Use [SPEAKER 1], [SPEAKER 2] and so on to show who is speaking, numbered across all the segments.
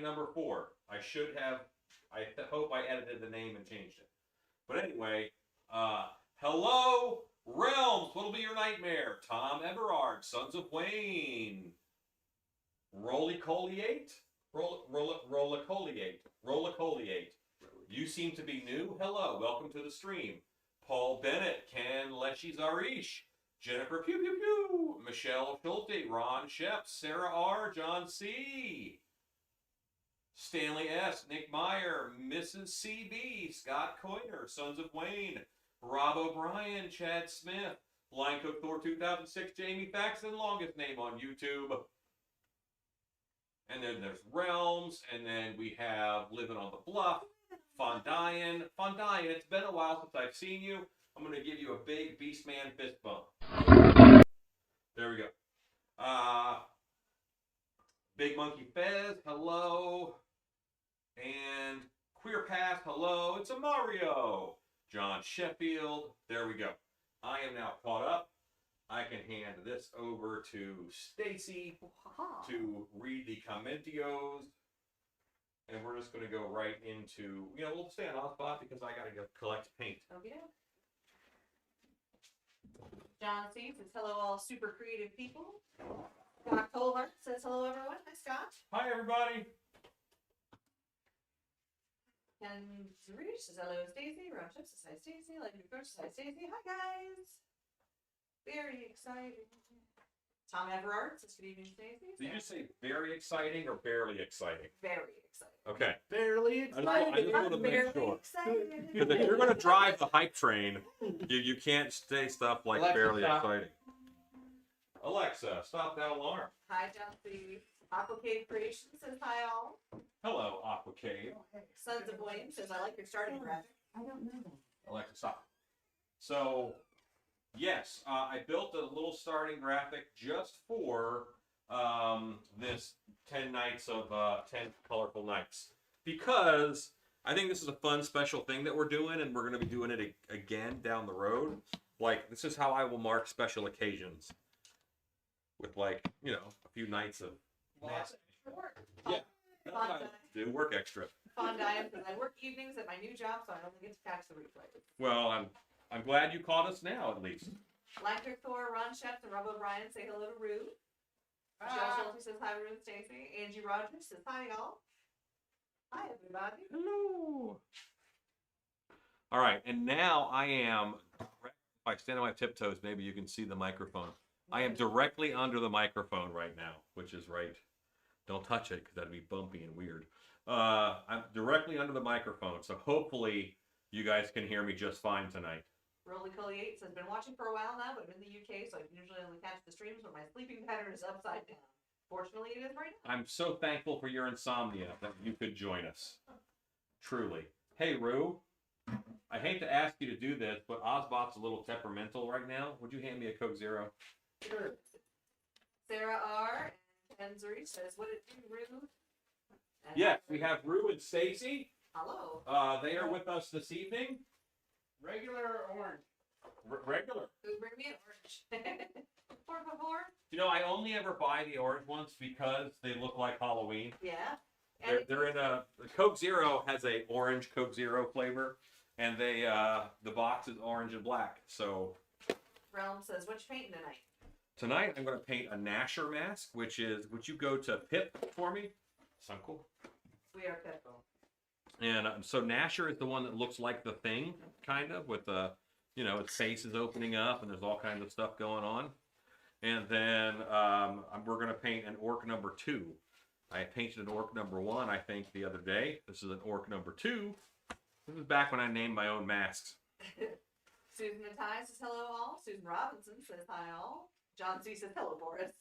[SPEAKER 1] number 4. I hope I edited the name and changed it. But anyway, hello, Realms. What'll be your nightmare? Tom Everard, Sons of Wayne. Rolicoliate? Rolicoliate. You seem to be new. Hello, welcome to the stream. Paul Bennett, Ken Leshy Zarish, Jennifer Pew Pew Pew, Michelle Schulte, Ron Shep, Sarah R, John C, Stanley S, Nick Meyer, Mrs. CB, Scott Coyner, Sons of Wayne, Rob O'Brien, Chad Smith, Blind Cook Thor 2006, Jamie Faxon, longest name on YouTube. And then there's Realms, and then we have Living on the Bluff, Fondian, it's been a while since I've seen you. I'm going to give you a big Beastman fist bump. There we go. Big Monkey Fez, hello. And Queer Pass, hello. It's a Mario. John Sheffield, there we go. I am now caught up. I can hand this over to Stacy to read the commentios. And we're just going to go right into, we'll stay on Ozbot because I got to go collect paint.
[SPEAKER 2] Okay. John C says, hello, all super creative people. Scott Colhart says, hello, everyone. Hi, Scott.
[SPEAKER 1] Hi, everybody.
[SPEAKER 2] And Zarish says, hello, Stacy. Ron Chip says, hi, Stacy. Like your coach says, hi, Stacy. Hi, guys. Very exciting. Tom Everard says, good evening, Stacy.
[SPEAKER 1] Did you say very exciting or barely exciting?
[SPEAKER 2] Very exciting.
[SPEAKER 1] Okay.
[SPEAKER 3] Barely excited.
[SPEAKER 1] I just want to make sure. Because if you're going to drive the hype train, you can't say stuff like
[SPEAKER 3] Alexa,
[SPEAKER 1] barely
[SPEAKER 3] stop.
[SPEAKER 1] exciting. Alexa, stop that alarm.
[SPEAKER 2] Hi, John C. Aquacade Creation says, hi, all.
[SPEAKER 1] Hello, Aquacade.
[SPEAKER 2] Sons of Wayne says, I like your starting graphic.
[SPEAKER 4] I don't know that.
[SPEAKER 1] Alexa, stop. So, yes, I built a little starting graphic just for this 10 nights of 10 colorful nights, because I think this is a fun special thing that we're doing, and we're going to be doing it again down the road. Like, this is how I will mark special occasions with, like, a few nights of
[SPEAKER 2] Lots of extra work.
[SPEAKER 1] Yeah, that's what I do, work extra.
[SPEAKER 2] Fondian says, I work evenings at my new job, so I only get to catch the replays.
[SPEAKER 1] Well, I'm glad you caught us now, at least.
[SPEAKER 2] Lanker Thor, Ron Sheps, and Rob O'Brien say hello to Rue. Josh Schulte says hi, Rue and Stacy. Angie Rogers says hi, y'all. Hi, everybody.
[SPEAKER 1] Hello. All right, and now I am, if I stand on my tiptoes, maybe you can see the microphone. I am directly under the microphone right now, which is right. Don't touch it because that'd be bumpy and weird. I'm directly under the microphone, so hopefully you guys can hear me just fine tonight.
[SPEAKER 2] Rolly Coley 8 says, been watching for a while now, but I'm in the UK, so I can usually only catch the streams when my sleeping pattern is upside down. Fortunately, it is right now.
[SPEAKER 1] I'm so thankful for your insomnia that you could join us. Truly. Hey, Rue. I hate to ask you to do this, but Ozbot's a little temperamental right now. Would you hand me a Coke Zero?
[SPEAKER 2] Sure. Sarah R. and Zuri says, what did you do, Rue? And
[SPEAKER 1] Yes, we have Rue and Stacy.
[SPEAKER 2] hello.
[SPEAKER 1] They are with us this evening.
[SPEAKER 3] Regular or orange?
[SPEAKER 1] Regular.
[SPEAKER 2] Who bring me an orange? Por favor.
[SPEAKER 1] I only ever buy the orange ones because they look like Halloween.
[SPEAKER 2] Yeah.
[SPEAKER 1] They're in the Coke Zero has a orange Coke Zero flavor, and the box is orange and black. So
[SPEAKER 2] Realm says, what you painting tonight?
[SPEAKER 1] tonight I'm going to paint a Gnasher mask, would you go to Pip for me? Sound cool?
[SPEAKER 2] We are Pitbull.
[SPEAKER 1] And so Gnasher is the one that looks like the Thing, kind of, with the, its face is opening up and there's all kinds of stuff going on. And then we're going to paint an Orc number 2. I painted an Orc number 1, I think, the other day. This is an Orc number 2. This is back when I named my own masks.
[SPEAKER 2] Susan Matai says, hello, all. Susan Robinson says, hi, all. John C says, hello, Boris.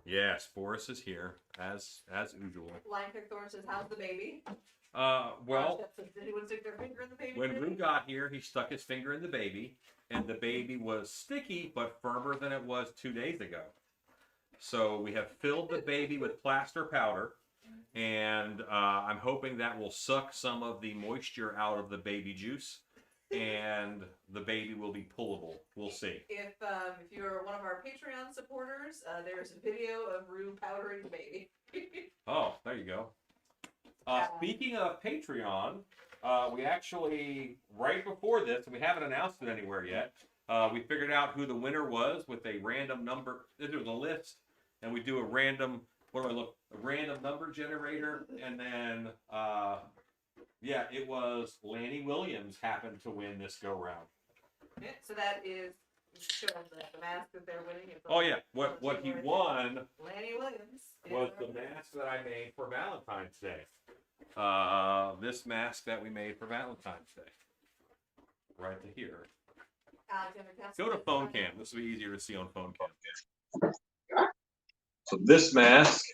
[SPEAKER 1] Yes, Boris is here, as usual.
[SPEAKER 2] Lion Cook Thorne says, how's the baby?
[SPEAKER 1] Well,
[SPEAKER 2] Did anyone stick their finger in the baby?
[SPEAKER 1] when Rue got here, he stuck his finger in the baby, and the baby was sticky but firmer than it was 2 days ago. So we have filled the baby with plaster powder, and I'm hoping that will suck some of the moisture out of the baby juice, and the baby will be pullable. We'll see.
[SPEAKER 2] If you're one of our Patreon supporters, there's a video of Rue powdering the baby.
[SPEAKER 1] Oh, there you go. Speaking of Patreon, we actually, right before this, and we haven't announced it anywhere yet, we figured out who the winner was with a random number. There was a list, and we do a random, a random number generator, and then, yeah, it was Lanny Williams happened to win this go-round.
[SPEAKER 2] Yeah, so that is showing the mask that they're winning.
[SPEAKER 1] Oh, yeah, what he won
[SPEAKER 2] Lanny Williams
[SPEAKER 1] was the mask that I made for Valentine's Day. This mask that we made for Valentine's Day. Right to here. Go to phone cam. This will be easier to see on phone cam. So this mask,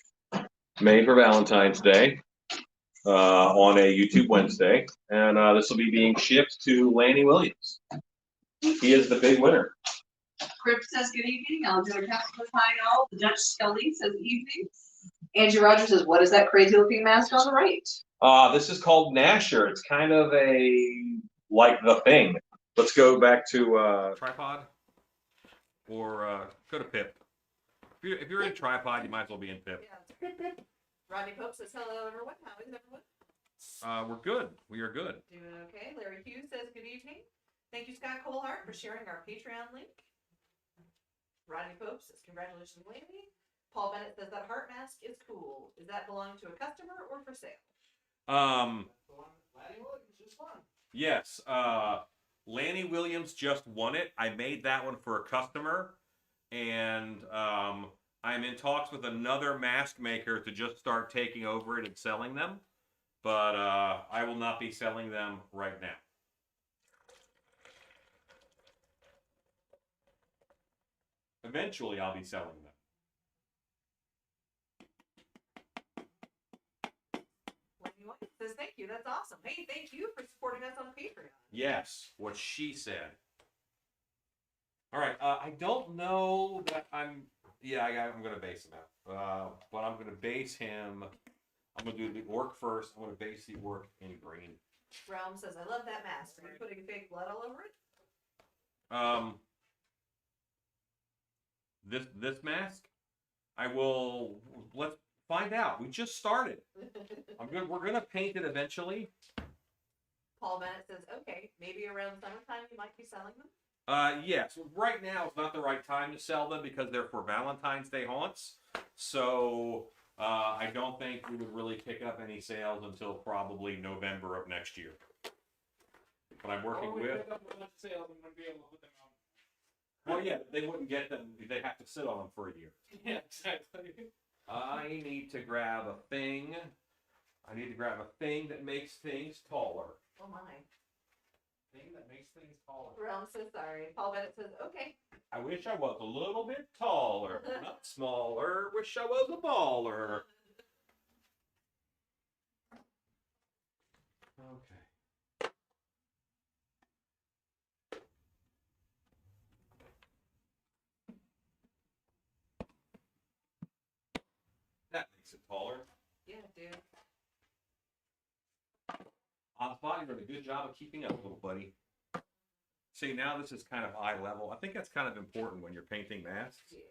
[SPEAKER 1] made for Valentine's Day, on a YouTube Wednesday, and this will be being shipped to Lanny Williams. He is the big winner.
[SPEAKER 4] Crip says good evening. Alexander Castle says hi y'all. The Dutch Scully says evening. Angie Rogers says, what is that crazy looking mask on the right?
[SPEAKER 1] This is called Gnasher. It's kind of like the thing. Let's go back to tripod, or go to Pip. If you're in tripod, you might as well be in Pip.
[SPEAKER 2] Yeah. Rodney Pope says hello everyone. How is everyone?
[SPEAKER 1] We're good. We are good.
[SPEAKER 2] Doing okay. Larry Hughes says good evening. Thank you, Scott Colehart, for sharing our Patreon link. Rodney Pope says congratulations, Lanny. Paul Bennett says that heart mask is cool. Is that belonging to a customer or for sale?
[SPEAKER 3] Lanny Williams just won.
[SPEAKER 1] Yes. Lanny Williams just won it. I made that one for a customer, and I'm in talks with another mask maker to just start taking over it and selling them, but I will not be selling them right now. Eventually, I'll be selling them.
[SPEAKER 2] Says thank you. That's awesome. Hey, thank you for supporting us on Patreon.
[SPEAKER 1] Yes, what she said. All right, I don't know that I'm going to base him out. But I'm going to base him. I'm going to do the orc first. I'm going to base the orc in green.
[SPEAKER 2] Realm says, I love that mask. Are you putting fake blood all over it?
[SPEAKER 1] This mask, let's find out. We just started. We're gonna paint it eventually.
[SPEAKER 2] Paul Bennett says, okay, maybe around summertime you might be selling them?
[SPEAKER 1] Yes. Right now it's not the right time to sell them because they're for Valentine's Day haunts. So I don't think we would really pick up any sales until probably November of next year. But I'm working with.
[SPEAKER 3] Pick up a bunch of sales and we'll be able to put them on.
[SPEAKER 1] Well, yeah, they wouldn't get them. They have to sit on them for a year.
[SPEAKER 3] Yeah, exactly.
[SPEAKER 1] I need to grab a thing. I need to grab a thing that makes things taller.
[SPEAKER 2] Oh my.
[SPEAKER 3] Thing that makes things taller.
[SPEAKER 2] Realm says sorry. Paul Bennett says, okay.
[SPEAKER 1] I wish I was a little bit taller, not smaller. Wish I was a baller. Okay. That makes it taller.
[SPEAKER 2] Yeah, dude.
[SPEAKER 1] On the spot, you're doing a good job of keeping up, little buddy. See, now this is kind of eye level. I think that's kind of important when you're painting masks,
[SPEAKER 2] Yes.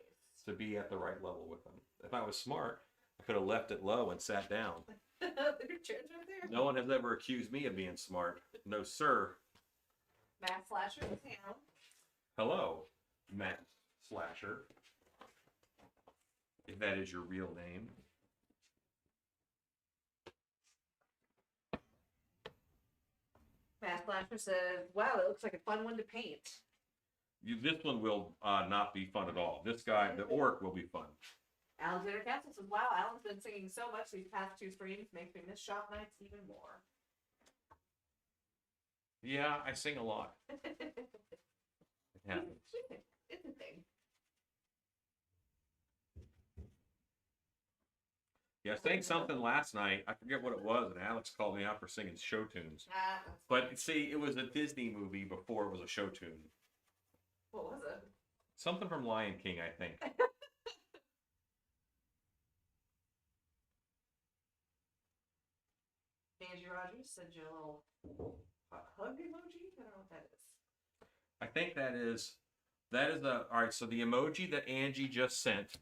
[SPEAKER 1] to be at the right level with them. If I was smart, I could have left it low and sat down.
[SPEAKER 2] There's chairs right there.
[SPEAKER 1] No one has ever accused me of being smart. No, sir.
[SPEAKER 2] Matt Slasher is down.
[SPEAKER 1] Hello, Matt Slasher. If that is your real name.
[SPEAKER 2] Matt Slasher says, wow, it looks like a fun one to paint.
[SPEAKER 1] This one will not be fun at all. This guy, the orc, will be fun.
[SPEAKER 2] Alexander Castle says, wow, Alan's been singing so much these past two streams, makes me miss shop nights even more.
[SPEAKER 1] Yeah, I sing a lot. It happens.
[SPEAKER 2] It's a thing.
[SPEAKER 1] Yeah, I sang something last night. I forget what it was, and Alex called me out for singing show tunes.
[SPEAKER 2] That's
[SPEAKER 1] But see, it was a Disney movie before it was a show tune.
[SPEAKER 2] what was it?
[SPEAKER 1] Something from Lion King, I think.
[SPEAKER 2] Angie Rogers said your little hug emoji? I don't know what that is.
[SPEAKER 1] I think that is all right. So the emoji that Angie just sent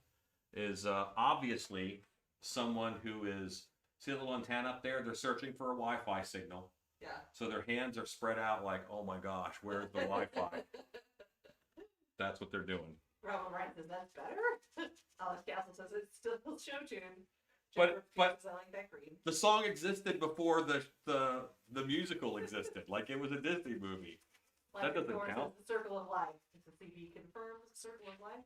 [SPEAKER 1] is obviously someone who is See the little antenna up there? They're searching for a Wi-Fi signal.
[SPEAKER 2] Yeah.
[SPEAKER 1] So their hands are spread out like, oh my gosh, where's the Wi-Fi? That's what they're doing.
[SPEAKER 2] Robin Wright says that's better. Alex Castle says it's still show tune.
[SPEAKER 1] But
[SPEAKER 2] selling that green.
[SPEAKER 1] the song existed before the musical existed. Like it was a Disney movie. That doesn't count.
[SPEAKER 2] The Circle of Life. The CB confirms the Circle of Life.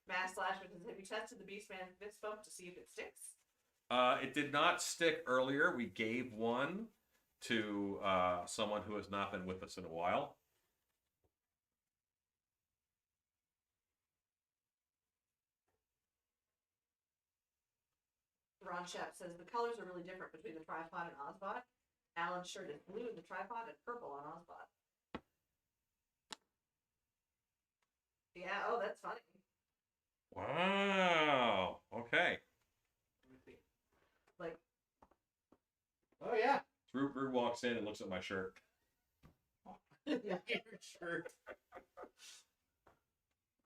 [SPEAKER 2] Mass Slasher says, have you tested the Beastman fist bump to see if it sticks?
[SPEAKER 1] It did not stick earlier. We gave one to someone who has not been with us in a while.
[SPEAKER 2] Ron Shep says the colors are really different between the tripod and Ozbot. Alan's shirt is blue in the tripod and purple on Ozbot. Yeah, oh, that's funny.
[SPEAKER 1] Wow. Okay.
[SPEAKER 2] Like,
[SPEAKER 3] Oh yeah.
[SPEAKER 1] Drew walks in and looks at my shirt.
[SPEAKER 3] Your shirt.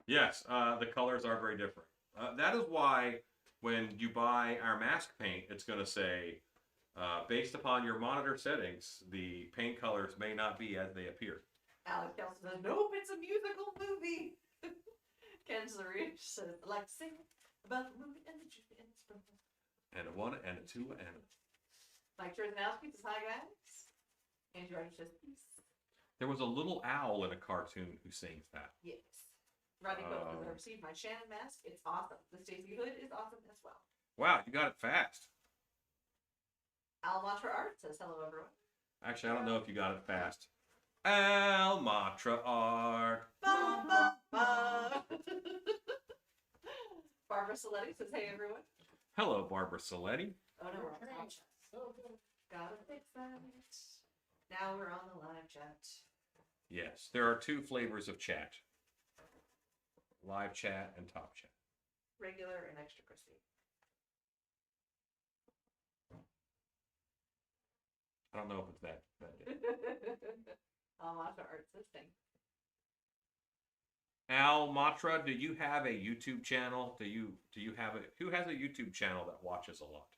[SPEAKER 1] Yes, the colors are very different. That is why when you buy our mask paint, it's going to say, based upon your monitor settings, the paint colors may not be as they appear.
[SPEAKER 2] Alex Kelso says, nope, it's a musical movie. Ken Zarish says, I like to sing about the movie and the juice and the spring.
[SPEAKER 1] And a 1 and a 2 and a...
[SPEAKER 2] Mike Cherzenowski says, hi guys. Angie Rodgers says, peace.
[SPEAKER 1] There was a little owl in a cartoon who sings that.
[SPEAKER 2] Yes. Rodney Pope says, I received my Shannon mask. It's awesome. The Stacey Hood is awesome as well.
[SPEAKER 1] Wow, you got it fast.
[SPEAKER 2] Almatra Art says, hello everyone.
[SPEAKER 1] Actually, I don't know if you got it fast. Almatra Art.
[SPEAKER 2] Ba, ba, ba. Barbara Saletti says, hey everyone.
[SPEAKER 1] Hello, Barbara Saletti.
[SPEAKER 2] Oh no, we're on live chat.
[SPEAKER 3] So good.
[SPEAKER 2] Gotta fix that. Now we're on the live chat.
[SPEAKER 1] Yes, there are 2 flavors of chat. Live chat and top chat.
[SPEAKER 2] Regular and extra crispy.
[SPEAKER 1] I don't know if it's that good.
[SPEAKER 2] Almatra Art says thing.
[SPEAKER 1] Al Matra, do you have a YouTube channel? Do you have a who has a YouTube channel that watches a lot?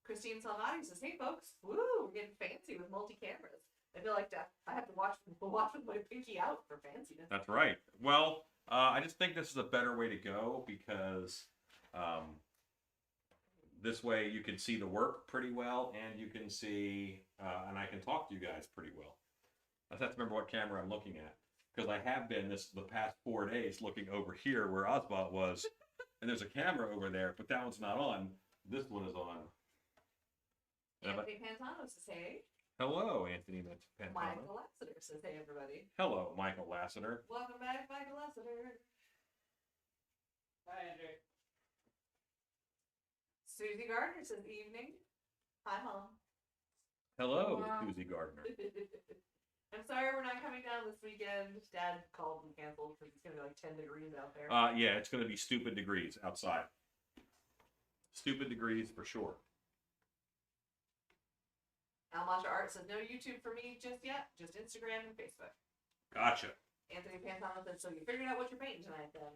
[SPEAKER 2] Christine Salvati says, hey folks, woo, we're getting fancy with multi-cameras. I feel like I have to watch with my pinky out for fanciness.
[SPEAKER 1] That's right. Well, I just think this is a better way to go because this way you can see the work pretty well and you can see, and I can talk to you guys pretty well. I just have to remember what camera I'm looking at because I have been the past 4 days looking over here where Ozbot was and there's a camera over there, but that one's not on. This one is on.
[SPEAKER 2] Anthony Pantano says, hey.
[SPEAKER 1] Hello, Anthony Pantano.
[SPEAKER 2] Michael Lassiter says, hey everybody.
[SPEAKER 1] Hello, Michael Lassiter.
[SPEAKER 2] Welcome back, Michael Lassiter.
[SPEAKER 3] Hi, Andrew.
[SPEAKER 2] Susie Gardner says, evening. Hi, Mom.
[SPEAKER 1] Hello,
[SPEAKER 3] Wow.
[SPEAKER 1] Susie Gardner.
[SPEAKER 2] I'm sorry we're not coming down this weekend. Dad called and canceled because it's going to be like 10 degrees out there.
[SPEAKER 1] Yeah, it's going to be stupid degrees outside. Stupid degrees for sure.
[SPEAKER 2] Almatra Art says, no YouTube for me just yet, just Instagram and Facebook.
[SPEAKER 1] Gotcha.
[SPEAKER 2] Anthony Pantano says, so you figured out what you're painting tonight then?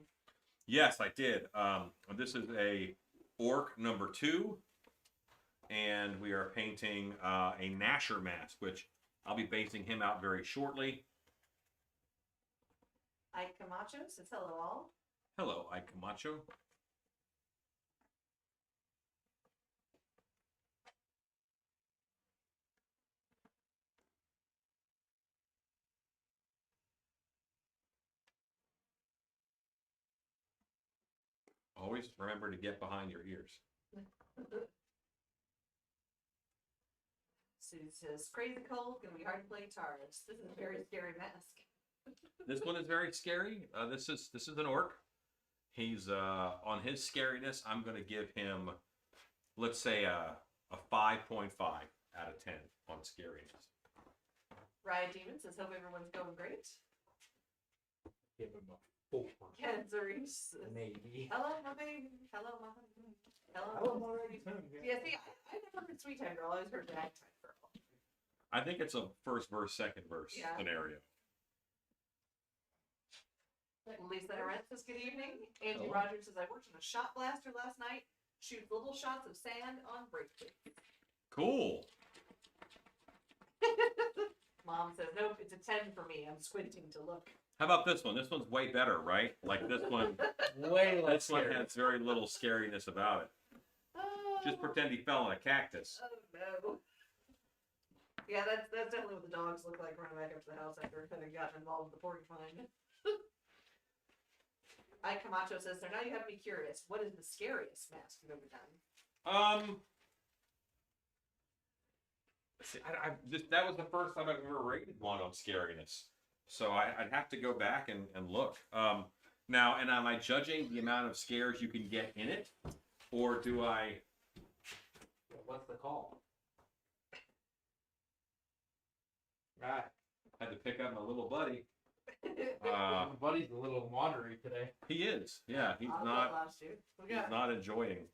[SPEAKER 1] Yes, I did. This is a Orc number 2, and we are painting a Gnasher mask, which I'll be basing him out very shortly.
[SPEAKER 2] Ike Camacho says, hello all.
[SPEAKER 1] Hello, Ike Camacho. Always remember to get behind your ears.
[SPEAKER 2] Sue says, crazy cold, gonna be hard to play guitar. This is a very scary mask.
[SPEAKER 1] This one is very scary. This is an orc. He's on his scariness. I'm going to give him, let's say, a 5.5 out of 10 on scariness.
[SPEAKER 2] Riot Demon says, hope everyone's going great.
[SPEAKER 3] Give him a 4.
[SPEAKER 2] Ken Zarish says,
[SPEAKER 3] Maybe.
[SPEAKER 2] hello, my baby. Hello, my baby. Hello.
[SPEAKER 3] I'm already home.
[SPEAKER 2] Yeah, see, I've never heard Sweet Time Girl. I always heard Ragtime Girl.
[SPEAKER 1] I think it's a first verse, second verse
[SPEAKER 2] Yeah.
[SPEAKER 1] scenario.
[SPEAKER 2] Lisa Arendt says, good evening. Angie
[SPEAKER 1] Hello.
[SPEAKER 2] Rogers says, I worked on a shot blaster last night. shoots little shots of sand on breakers.
[SPEAKER 1] Cool.
[SPEAKER 2] Mom says, nope, it's a 10 for me. I'm squinting to look.
[SPEAKER 1] How about this one? This one's way better, right? Like this one.
[SPEAKER 3] Way less
[SPEAKER 1] This one
[SPEAKER 3] scary.
[SPEAKER 1] has very little scariness about it. Just pretend he fell in a cactus.
[SPEAKER 2] Oh no. Yeah, that's definitely what the dogs look like running back up to the house after having gotten involved with the porcupine. I Camacho says, so now you have me curious. What is the scariest mask you've ever done?
[SPEAKER 1] See, that was the first time I've ever rated one on scariness. So I'd have to go back and look. Now, and am I judging the amount of scares you can get in it? Or do I...
[SPEAKER 3] What's the call? Right.
[SPEAKER 1] had to pick up my little buddy.
[SPEAKER 3] My buddy's a little watery today.
[SPEAKER 1] He is. Yeah, he's
[SPEAKER 2] I'll
[SPEAKER 1] not.
[SPEAKER 2] last you. We
[SPEAKER 1] He's
[SPEAKER 2] got
[SPEAKER 1] not enjoying.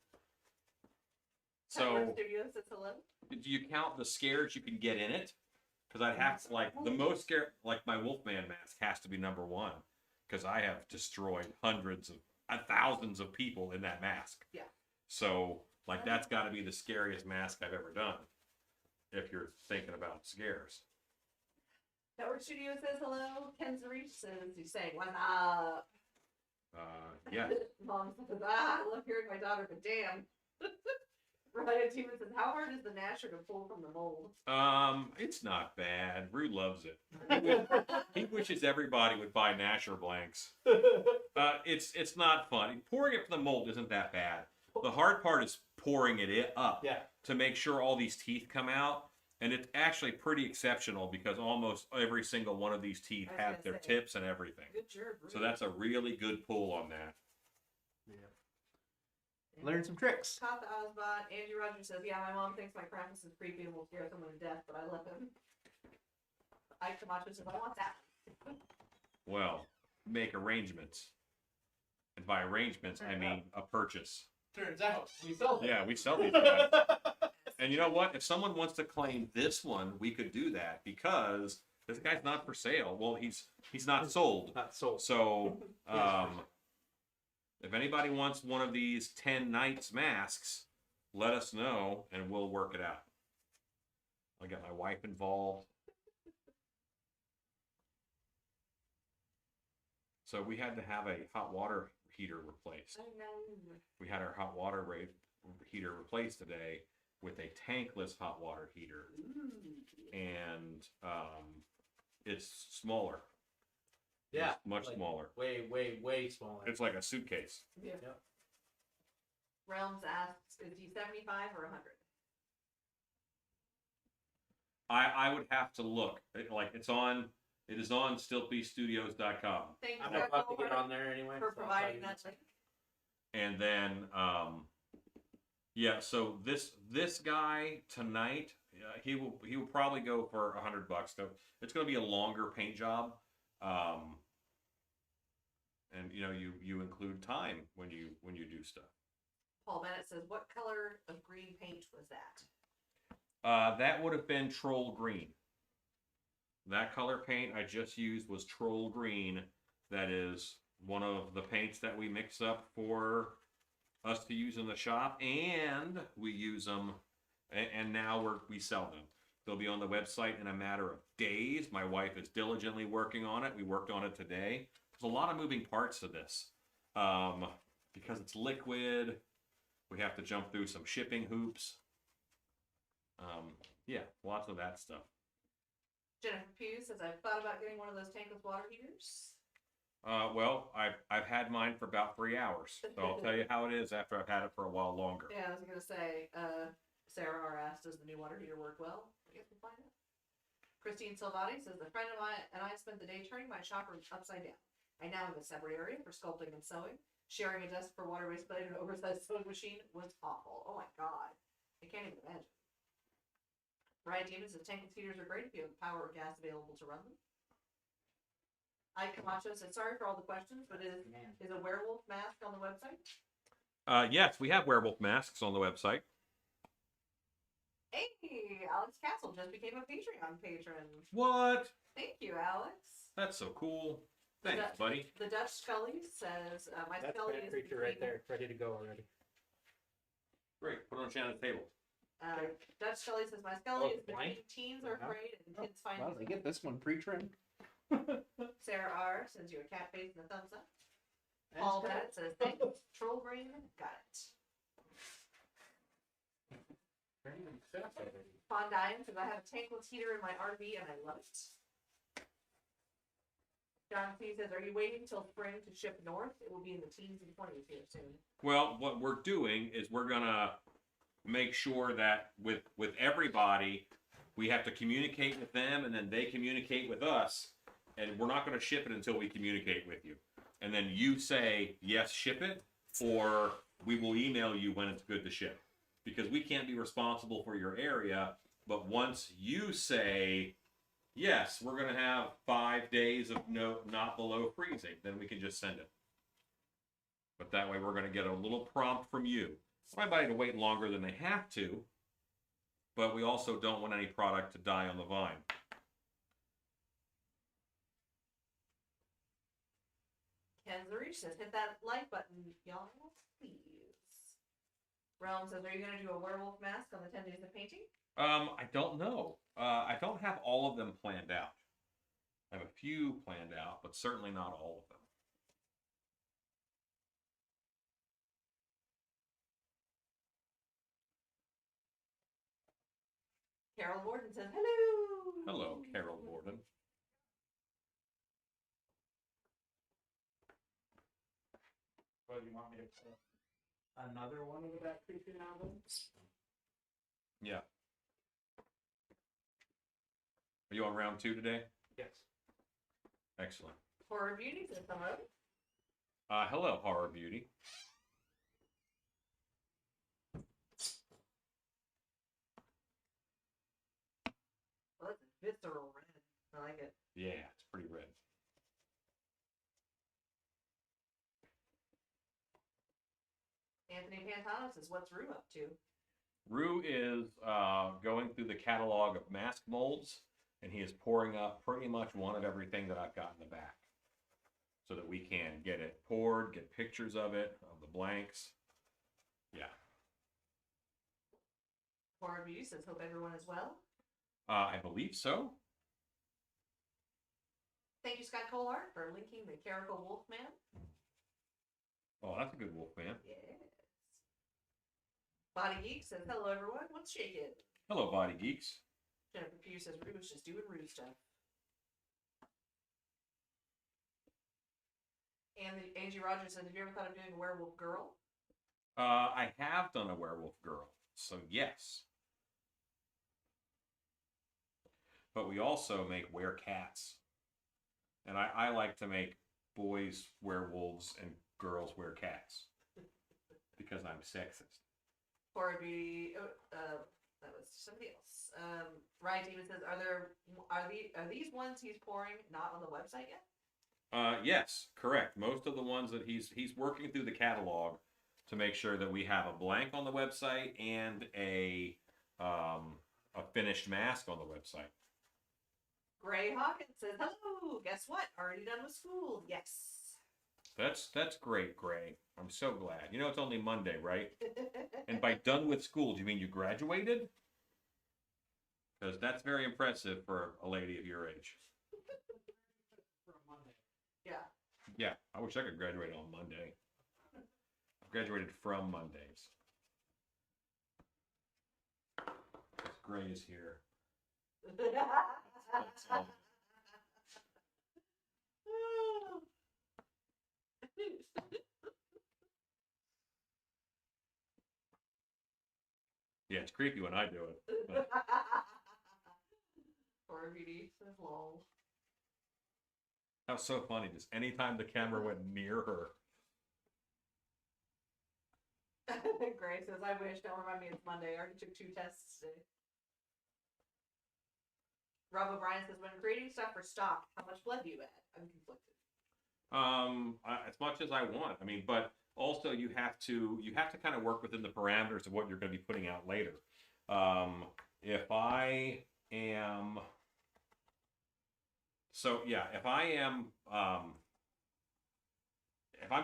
[SPEAKER 2] Tyler
[SPEAKER 1] So,
[SPEAKER 2] Studios says hello.
[SPEAKER 1] do you count the scares you can get in it? Because I'd have to, like, the most scare, like my Wolfman mask has to be number one. Because I have destroyed hundreds of, thousands of people in that mask.
[SPEAKER 2] Yeah.
[SPEAKER 1] So, like, that's got to be the scariest mask I've ever done. If you're thinking about scares.
[SPEAKER 2] Network Studio says hello. Ken Zarich says, he's saying, what's up?
[SPEAKER 1] Yeah.
[SPEAKER 2] Mom says, I love hearing my daughter, but damn. Ryan Teeman says, how hard is the Gnasher to pull from the mold?
[SPEAKER 1] It's not bad. Rue loves it. He wishes everybody would buy Gnasher blanks. It's not fun. Pouring it from the mold isn't that bad. The hard part is pouring it up
[SPEAKER 3] Yeah.
[SPEAKER 1] to make sure all these teeth come out. And it's actually pretty exceptional because almost every single one of these teeth
[SPEAKER 2] I was
[SPEAKER 1] have
[SPEAKER 2] gonna
[SPEAKER 1] their
[SPEAKER 2] say.
[SPEAKER 1] tips and everything.
[SPEAKER 2] Good job,
[SPEAKER 1] So that's a really good pull on that.
[SPEAKER 3] Yeah. Learn some tricks.
[SPEAKER 2] Tata Osbot, Angie Rogers says, yeah, my mom thinks my Krampus is creepy and will scare someone to death, but I love him. Ike Camacho says, I want that.
[SPEAKER 1] Well, make arrangements. And by arrangements, I mean a purchase.
[SPEAKER 3] Turns out we sell them.
[SPEAKER 1] Yeah, we sell these guys. And you know what? If someone wants to claim this one, we could do that because this guy's not for sale. Well, he's not sold.
[SPEAKER 3] Not sold.
[SPEAKER 1] So, if anybody wants one of these 10 Nights masks, let us know and we'll work it out. I'll get my wife involved. So we had to have a hot water heater replaced.
[SPEAKER 2] I know.
[SPEAKER 1] We had our hot water heater replaced today with a tankless hot water heater, and it's smaller.
[SPEAKER 3] Yeah.
[SPEAKER 1] It's much
[SPEAKER 3] like,
[SPEAKER 1] smaller.
[SPEAKER 3] Way smaller.
[SPEAKER 1] It's like a suitcase.
[SPEAKER 2] Yeah.
[SPEAKER 3] Yep.
[SPEAKER 2] Realms asks, is he 75 or 100?
[SPEAKER 1] I would have to look. It is on stiltbestudios.com.
[SPEAKER 2] Thank you,
[SPEAKER 3] I'm
[SPEAKER 2] Scott
[SPEAKER 3] about to get
[SPEAKER 2] Colhart,
[SPEAKER 3] on there anyway.
[SPEAKER 2] for
[SPEAKER 3] so I'll
[SPEAKER 2] providing
[SPEAKER 3] tell you.
[SPEAKER 2] that link.
[SPEAKER 1] And then yeah, so this guy tonight, he will probably go for $100. So it's going to be a longer paint job. And you include time when you do stuff.
[SPEAKER 2] Paul Bennett says, what color of green paint was that?
[SPEAKER 1] That would have been Troll Green. That color paint I just used was Troll Green. That is one of the paints that we mix up for us to use in the shop, and we use them, and now we sell them. They'll be on the website in a matter of days. My wife is diligently working on it. We worked on it today. There's a lot of moving parts to this. Because it's liquid, we have to jump through some shipping hoops. Yeah, lots of that stuff.
[SPEAKER 2] Jennifer Pugh says, I've thought about getting one of those tankless water heaters.
[SPEAKER 1] Well, I've had mine for about 3 hours, so I'll tell you how it is after I've had it for a while longer.
[SPEAKER 2] Yeah, I was going to say, Sarah R. asked, does the new water heater work well? I guess we'll find out. Christine Salvati says, a friend of mine and I spent the day turning my shop room upside down. I now have a separate area for sculpting and sewing. Sharing a desk for water-based plate and an oversized sewing machine was awful. Oh my god. I can't even imagine. Ryan Demon says, tankless heaters are great if you have power or gas available to run them. Ike Camacho said, sorry for all the questions, but is a werewolf mask on the website?
[SPEAKER 1] Yes, we have werewolf masks on the website.
[SPEAKER 2] Hey, Alex Castle just became a Patreon patron.
[SPEAKER 1] What?
[SPEAKER 2] Thank you, Alex.
[SPEAKER 1] That's so cool. Thanks, buddy.
[SPEAKER 2] The Dutch Scully says, my
[SPEAKER 3] That's
[SPEAKER 2] Scully
[SPEAKER 3] that
[SPEAKER 2] is
[SPEAKER 3] creature right there, ready to go already.
[SPEAKER 1] Great. Put it on Shannon's table.
[SPEAKER 2] Dutch Scully says, my Scully
[SPEAKER 3] Oh,
[SPEAKER 2] is
[SPEAKER 3] it's
[SPEAKER 2] between
[SPEAKER 3] blank?
[SPEAKER 2] teens are
[SPEAKER 3] Oh,
[SPEAKER 2] afraid and kids find
[SPEAKER 3] Wow, they get this one pre-trimmed.
[SPEAKER 2] Sarah R sends you a cat face and a thumbs up. Paul Bennett says, thanks, Troll Brain, got it. Fondine says, I have a tankless heater in my RV and I love it. John C says, are you waiting until spring to ship north? It will be in the teens and 20s here soon.
[SPEAKER 1] Well, what we're doing is we're gonna make sure that with everybody, we have to communicate with them, and then they communicate with us, and we're not gonna ship it until we communicate with you. And then you say, yes, ship it, or we will email you when it's good to ship. Because we can't be responsible for your area, but once you say, yes, we're going to have 5 days of not below freezing, then we can just send it. But that way we're going to get a little prompt from you. I want everybody to wait longer than they have to, but we also don't want any product to die on the vine.
[SPEAKER 2] Ken Zarish says, hit that like button, y'all, please. Realm says, are you going to do a werewolf mask on the 10 days of painting?
[SPEAKER 1] I don't know. I don't have all of them planned out. I have a few planned out, but certainly not all of them.
[SPEAKER 2] Carol Borden says, hello.
[SPEAKER 1] Hello, Carol Borden.
[SPEAKER 3] What do you want me to put? Another one of the Back Creeping albums?
[SPEAKER 1] Yeah. Are you on round 2 today?
[SPEAKER 3] Yes.
[SPEAKER 1] Excellent.
[SPEAKER 2] Horror Beauty says, hello.
[SPEAKER 1] Hello, Horror Beauty.
[SPEAKER 2] Well, that's a visceral red. I like it.
[SPEAKER 1] Yeah, it's pretty red.
[SPEAKER 2] Anthony Pantano says, what's Rue up to?
[SPEAKER 1] Rue is going through the catalog of mask molds, and he is pouring up pretty much one of everything that I've got in the back, so that we can get it poured, get pictures of it, of the blanks. Yeah.
[SPEAKER 2] Horror Beauty says, hope everyone is well.
[SPEAKER 1] I believe so.
[SPEAKER 2] Thank you, Scott Kohler, for linking the Caracal Wolfman.
[SPEAKER 1] Oh, that's a good wolf man.
[SPEAKER 2] Yes. Body Geek says, hello everyone, what's shaking?
[SPEAKER 1] Hello, Body Geeks.
[SPEAKER 2] Jennifer Pugh says, Rue is just doing Rue stuff. And Angie Rogers says, have you ever thought of doing a werewolf girl?
[SPEAKER 1] I have done a werewolf girl, so yes. But we also make were-cats. And I like to make boys werewolves and girls were-cats. Because I'm sexist.
[SPEAKER 2] Horror Beauty, that was somebody else. Ryan Demon says, are these ones he's pouring not on the website yet?
[SPEAKER 1] Yes, correct. Most of the ones that he's working through the catalog to make sure that we have a blank on the website and a finished mask on the website.
[SPEAKER 2] Gray Hawkins says, hello, guess what? Already done with school. Yes.
[SPEAKER 1] That's great, Gray. I'm so glad. You know it's only Monday, right? And by done with school, do you mean you graduated? Because that's very impressive for a lady of your age.
[SPEAKER 3] For a Monday.
[SPEAKER 2] Yeah.
[SPEAKER 1] Yeah, I wish I could graduate on Monday. I've graduated from Mondays. Gray is here. That's all. Yeah, it's creepy when I do it. But
[SPEAKER 2] Horror Beauty says, lol.
[SPEAKER 1] that was so funny. Just anytime the camera went near her.
[SPEAKER 2] Gray says, I wish. Don't remind me it's Monday. I already took 2 tests today. Rob O'Brien says, when creating stuff for stock, how much blood do you add? I'm conflicted.
[SPEAKER 1] As much as I want. I mean, but also you have to kind of work within the parameters of what you're going to be putting out later. If I'm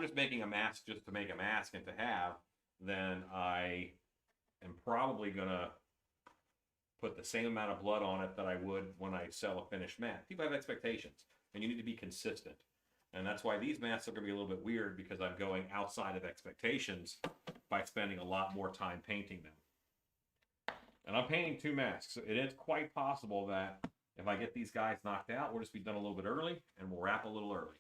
[SPEAKER 1] just making a mask just to make a mask and to have, then I am probably gonna put the same amount of blood on it that I would when I sell a finished mask. People have expectations, and you need to be consistent. And that's why these masks are gonna be a little bit weird, because I'm going outside of expectations by spending a lot more time painting them. And I'm painting 2 masks. It is quite possible that if I get these guys knocked out, we'll just be done a little bit early, and we'll wrap a little early.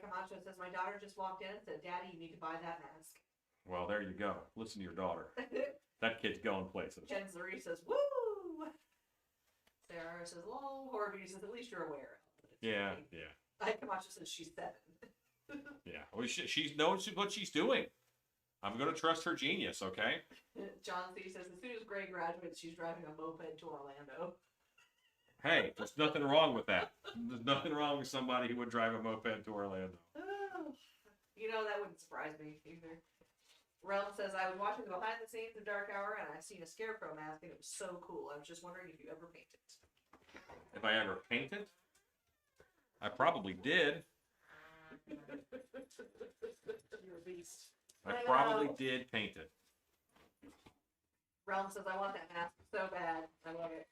[SPEAKER 2] Camacho says, my daughter just walked in and said, Daddy, you need to buy that mask.
[SPEAKER 1] Well, there you go. Listen to your daughter. That kid's going places.
[SPEAKER 2] Ken Zuri says, woo! Sarah says, lol. Horror Beauty says, at least you're aware.
[SPEAKER 1] Yeah.
[SPEAKER 2] Camacho says she's 7.
[SPEAKER 1] Yeah. Well, she knows what she's doing. I'm going to trust her genius, okay?
[SPEAKER 2] John C says, as soon as Gray graduates, she's driving a moped to Orlando.
[SPEAKER 1] Hey, there's nothing wrong with that. There's nothing wrong with somebody who would drive a moped to Orlando.
[SPEAKER 2] Oh, you know, that wouldn't surprise me either. Realm says, I was watching the behind the scenes of Dark Hour and I seen a Scarecrow mask and it was so cool. I was just wondering if you ever painted.
[SPEAKER 1] If I ever painted? I probably did.
[SPEAKER 2] You're a beast.
[SPEAKER 1] I probably did paint it.
[SPEAKER 2] Realm says, I want that mask so bad. I love it.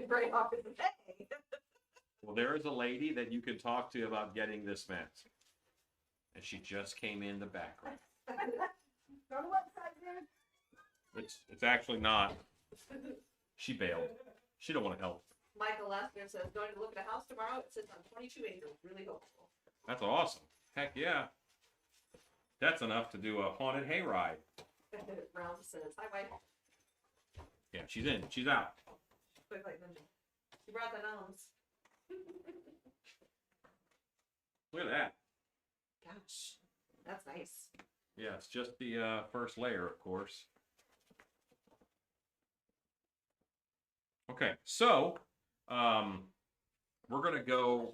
[SPEAKER 2] Great office says, hey.
[SPEAKER 1] Well, there is a lady that you can talk to about getting this mask. And she just came in the background.
[SPEAKER 2] Go to website, dude.
[SPEAKER 1] It's actually not. She bailed. She don't want to help.
[SPEAKER 2] Michael Lester says, going to look at a house tomorrow. It sits on 22 acres. Really hopeful.
[SPEAKER 1] That's awesome. Heck yeah. That's enough to do a haunted hayride.
[SPEAKER 2] Realm says, hi, wife.
[SPEAKER 1] Yeah, she's in. She's out.
[SPEAKER 2] Quick like ninja. She brought the gnomes.
[SPEAKER 1] Look at that.
[SPEAKER 2] Gosh, that's nice.
[SPEAKER 1] Yeah, it's just the first layer, of course. Okay, so we're gonna go.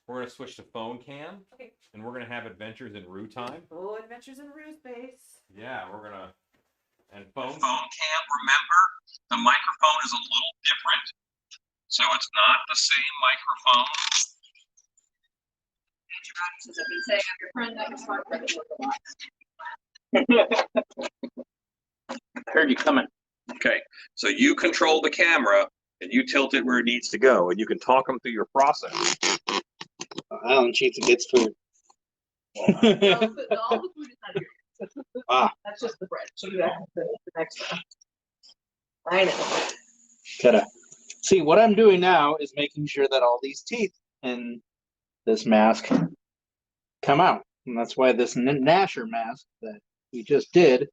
[SPEAKER 1] We're gonna switch to phone cam,
[SPEAKER 2] Okay.
[SPEAKER 1] and we're gonna have adventures in Rue time.
[SPEAKER 2] Oh, Adventures in Rue Space.
[SPEAKER 1] Yeah, we're gonna. And phone.
[SPEAKER 5] Phone cam, remember, the microphone is a little different. So it's not the same microphone.
[SPEAKER 4] Since I've been saying I'm your friend, I'm a smart friend.
[SPEAKER 5] I heard you coming. Okay, so you control the camera and you tilt it where it needs to go, and you can talk them through your process.
[SPEAKER 3] Alan cheats and gets food.
[SPEAKER 4] All the food is not here. That's just the bread. She'll do that the next time. I know.
[SPEAKER 3] Gotta see what I'm doing now is making sure that all these teeth in this mask come out, and that's why this Gnasher mask that we just did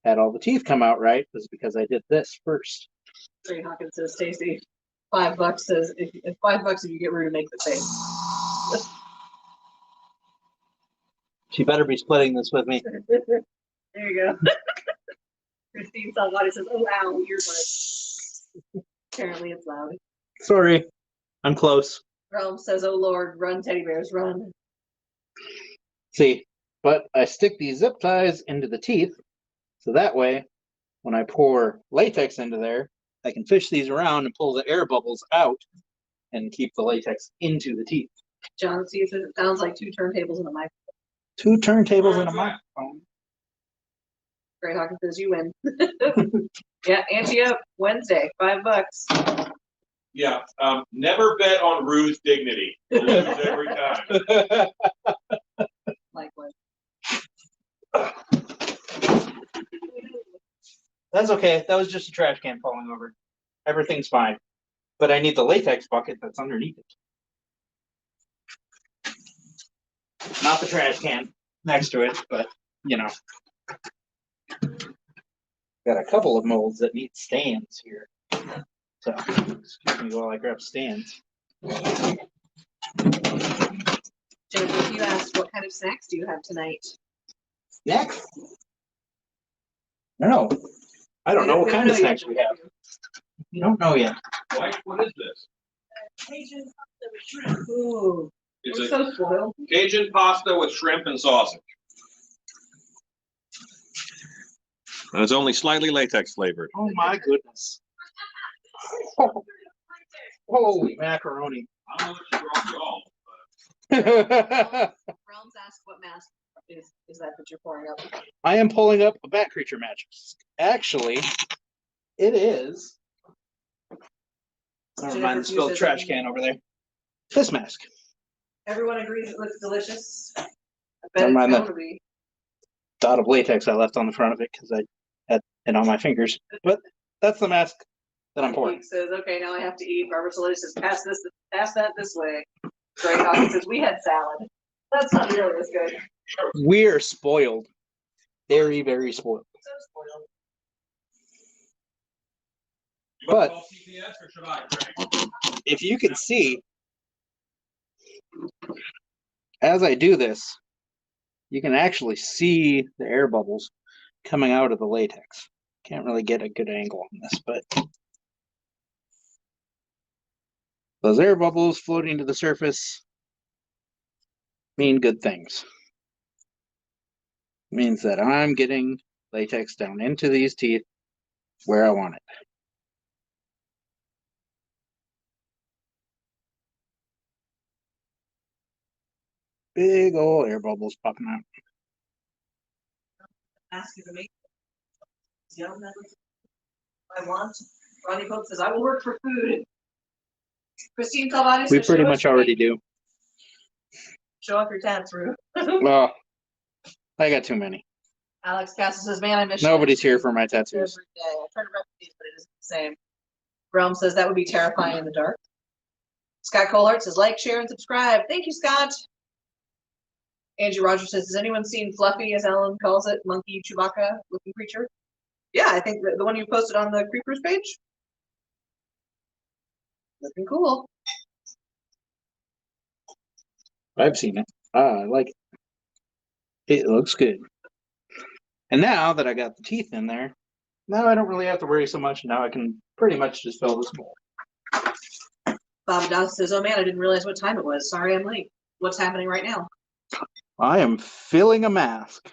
[SPEAKER 3] had all the teeth come out right, was because I did this first.
[SPEAKER 4] Ray Hawkins says, Stacy, $5 says if $5 if you get Rue to make the face.
[SPEAKER 3] She better be splitting this with me.
[SPEAKER 4] There you go. Christine Salvati says, oh, ow, earbud. Apparently it's loud.
[SPEAKER 3] Sorry, I'm close.
[SPEAKER 4] Realm says, oh, Lord, run, teddy bears, run.
[SPEAKER 3] See, but I stick these zip ties into the teeth, so that way, when I pour latex into there, I can fish these around and pull the air bubbles out and keep the latex into the teeth.
[SPEAKER 4] John C says, it sounds like 2 turntables and a microphone.
[SPEAKER 3] 2 turntables and a microphone.
[SPEAKER 4] Ray Hawkins says, you win. Yeah, ante up Wednesday, $5.
[SPEAKER 1] Yeah, never bet on Rue's dignity. We'll lose every time.
[SPEAKER 4] Likewise.
[SPEAKER 3] That's okay. That was just a trash can falling over. Everything's fine. But I need the latex bucket that's underneath it. Not the trash can next to it, but you know. Got a couple of molds that need stands here. So, excuse me while I grab stands.
[SPEAKER 4] Jennifer, you asked what kind of snacks do you have tonight?
[SPEAKER 3] Snacks? No. I don't know what kind of snacks we have. You don't know yet.
[SPEAKER 1] Mike, what is this?
[SPEAKER 4] Cajun pasta with shrimp. Ooh,
[SPEAKER 1] It's
[SPEAKER 4] we're
[SPEAKER 1] a
[SPEAKER 4] so spoiled.
[SPEAKER 1] Cajun pasta with shrimp and sausage.
[SPEAKER 5] And it's only slightly latex flavored.
[SPEAKER 3] Oh my goodness. Holy macaroni.
[SPEAKER 1] I don't know if she brought you all.
[SPEAKER 3] That's
[SPEAKER 4] Realms asked what mask. is that you're pouring up?
[SPEAKER 3] I am pulling up a bat creature mask. Actually, it is. Never mind the spilled trash can over there. This mask.
[SPEAKER 4] Everyone agrees it looks delicious. I
[SPEAKER 3] Never
[SPEAKER 4] bet it's
[SPEAKER 3] mind
[SPEAKER 4] going
[SPEAKER 3] that.
[SPEAKER 4] to be.
[SPEAKER 3] Dot of latex I left on the front of it because I had it on my fingers. But that's the mask that I'm pouring.
[SPEAKER 4] Pete says, okay, now I have to eat. Barbara Solis says, pass that this way. Greg Hawkins says, we had salad. That's not nearly as good.
[SPEAKER 3] We're spoiled. Very, very spoiled.
[SPEAKER 4] So spoiled.
[SPEAKER 3] But
[SPEAKER 1] Call CPS or should I, Greg?
[SPEAKER 3] if you can see, as I do this, you can actually see the air bubbles coming out of the latex. Can't really get a good angle on this, but those air bubbles floating to the surface mean good things. Means that I'm getting latex down into these teeth where I want it. Big old air bubbles popping out.
[SPEAKER 4] Ask you to make. Yum, I want. Ronnie Pope says, I will work for food. Christine Calvani
[SPEAKER 3] We
[SPEAKER 4] says,
[SPEAKER 3] pretty
[SPEAKER 4] show
[SPEAKER 3] much
[SPEAKER 4] us
[SPEAKER 3] already do.
[SPEAKER 4] Show off your tats, Rue.
[SPEAKER 3] Well, I got too many.
[SPEAKER 4] Alex Castle says, man, I miss
[SPEAKER 3] Nobody's here for my
[SPEAKER 4] every
[SPEAKER 3] tattoos.
[SPEAKER 4] day. I try to replicate, but it isn't the same. Realm says that would be terrifying in the dark. Scott Colhart says, like, share, and subscribe. Thank you, Scott. Angie Rogers says, has anyone seen Fluffy, as Alan calls it, monkey Chewbacca looking creature? Yeah, I think the one you posted on the Creepers page. Looking cool.
[SPEAKER 3] I've seen it. I like it. It looks good. And now that I got the teeth in there, now I don't really have to worry so much. Now I can pretty much just fill this bowl.
[SPEAKER 4] Bob Dawes says, oh man, I didn't realize what time it was. Sorry I'm late. What's happening right now?
[SPEAKER 3] I am filling a mask.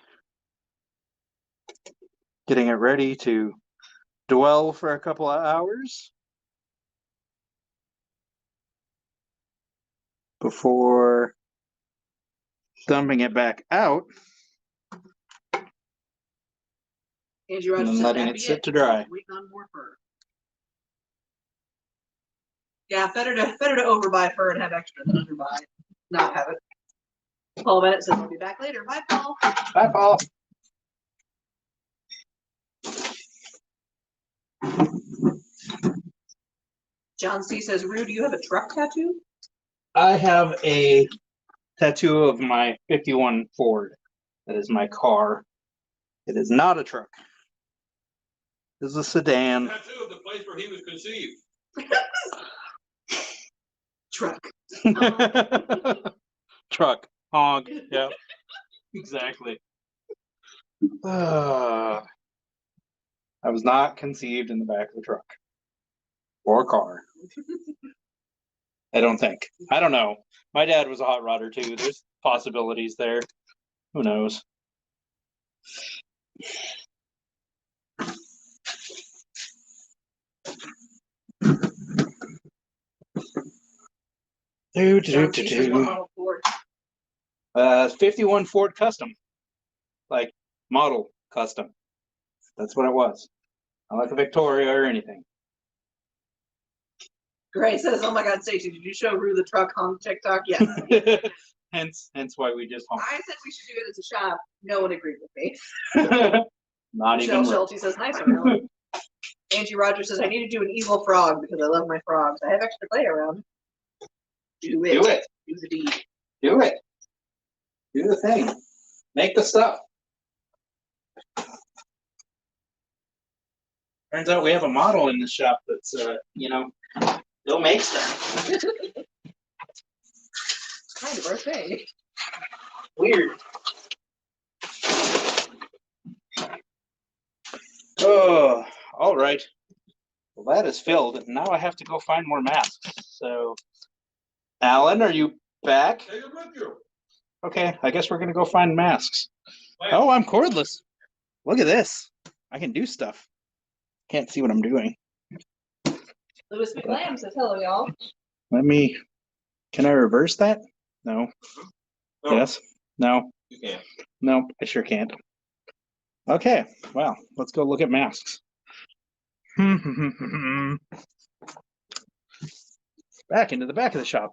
[SPEAKER 3] Getting it ready to dwell for a couple of hours before dumping it back out
[SPEAKER 4] Angie
[SPEAKER 3] and
[SPEAKER 4] Rogers
[SPEAKER 3] then
[SPEAKER 4] says,
[SPEAKER 3] letting
[SPEAKER 4] that'd
[SPEAKER 3] it
[SPEAKER 4] be
[SPEAKER 3] sit to dry.
[SPEAKER 4] Waiting on more fur. Yeah, better to overbuy fur and have extra than underbuy. Not have it. Paul Bennett says, I'll be back later. Bye, Paul.
[SPEAKER 3] Bye, Paul.
[SPEAKER 4] John C says, Rue, do you have a truck tattoo?
[SPEAKER 3] I have a tattoo of my 51 Ford. That is my car. It is not a truck. It is a sedan.
[SPEAKER 1] Tattoo of the place where he was conceived.
[SPEAKER 4] Truck.
[SPEAKER 3] Truck. Honk. Yeah. Exactly. I was not conceived in the back of the truck or car. I don't think. I don't know. My dad was a hot rodder too. There's possibilities there. Who knows?
[SPEAKER 4] John C says, what model Ford?
[SPEAKER 3] 51 Ford Custom. Like model custom. That's what it was. Not like a Victoria or anything.
[SPEAKER 4] Gray says, oh my God, Stacey, did you show Rue the truck on TikTok? Yes.
[SPEAKER 3] hence why we just hung.
[SPEAKER 4] I said we should do it as a shop. No one agreed with me.
[SPEAKER 3] Not
[SPEAKER 4] Michelle
[SPEAKER 3] even.
[SPEAKER 4] Schulte says, nice one, Ellen. Angie Rogers says, I need to do an evil frog because I love my frogs. I have extra clay around. Do it.
[SPEAKER 3] Do it.
[SPEAKER 4] Do the deed.
[SPEAKER 3] Do it. Do the thing. Make the stuff. Turns out we have a model in this shop that's, they'll make stuff.
[SPEAKER 4] Kind of our thing.
[SPEAKER 3] Weird. Oh, all right. Well, that is filled. And now I have to go find more masks. So, Alan, are you back?
[SPEAKER 1] Take it with you.
[SPEAKER 3] Okay, I guess we're going to go find masks. Oh, I'm cordless. Look at this. I can do stuff. Can't see what I'm doing.
[SPEAKER 4] Louis McLam says, hello, y'all.
[SPEAKER 3] Can I reverse that? No.
[SPEAKER 1] No.
[SPEAKER 3] Yes. No.
[SPEAKER 5] You can't.
[SPEAKER 3] No, I sure can't. Okay, well, let's go look at masks. Back into the back of the shop.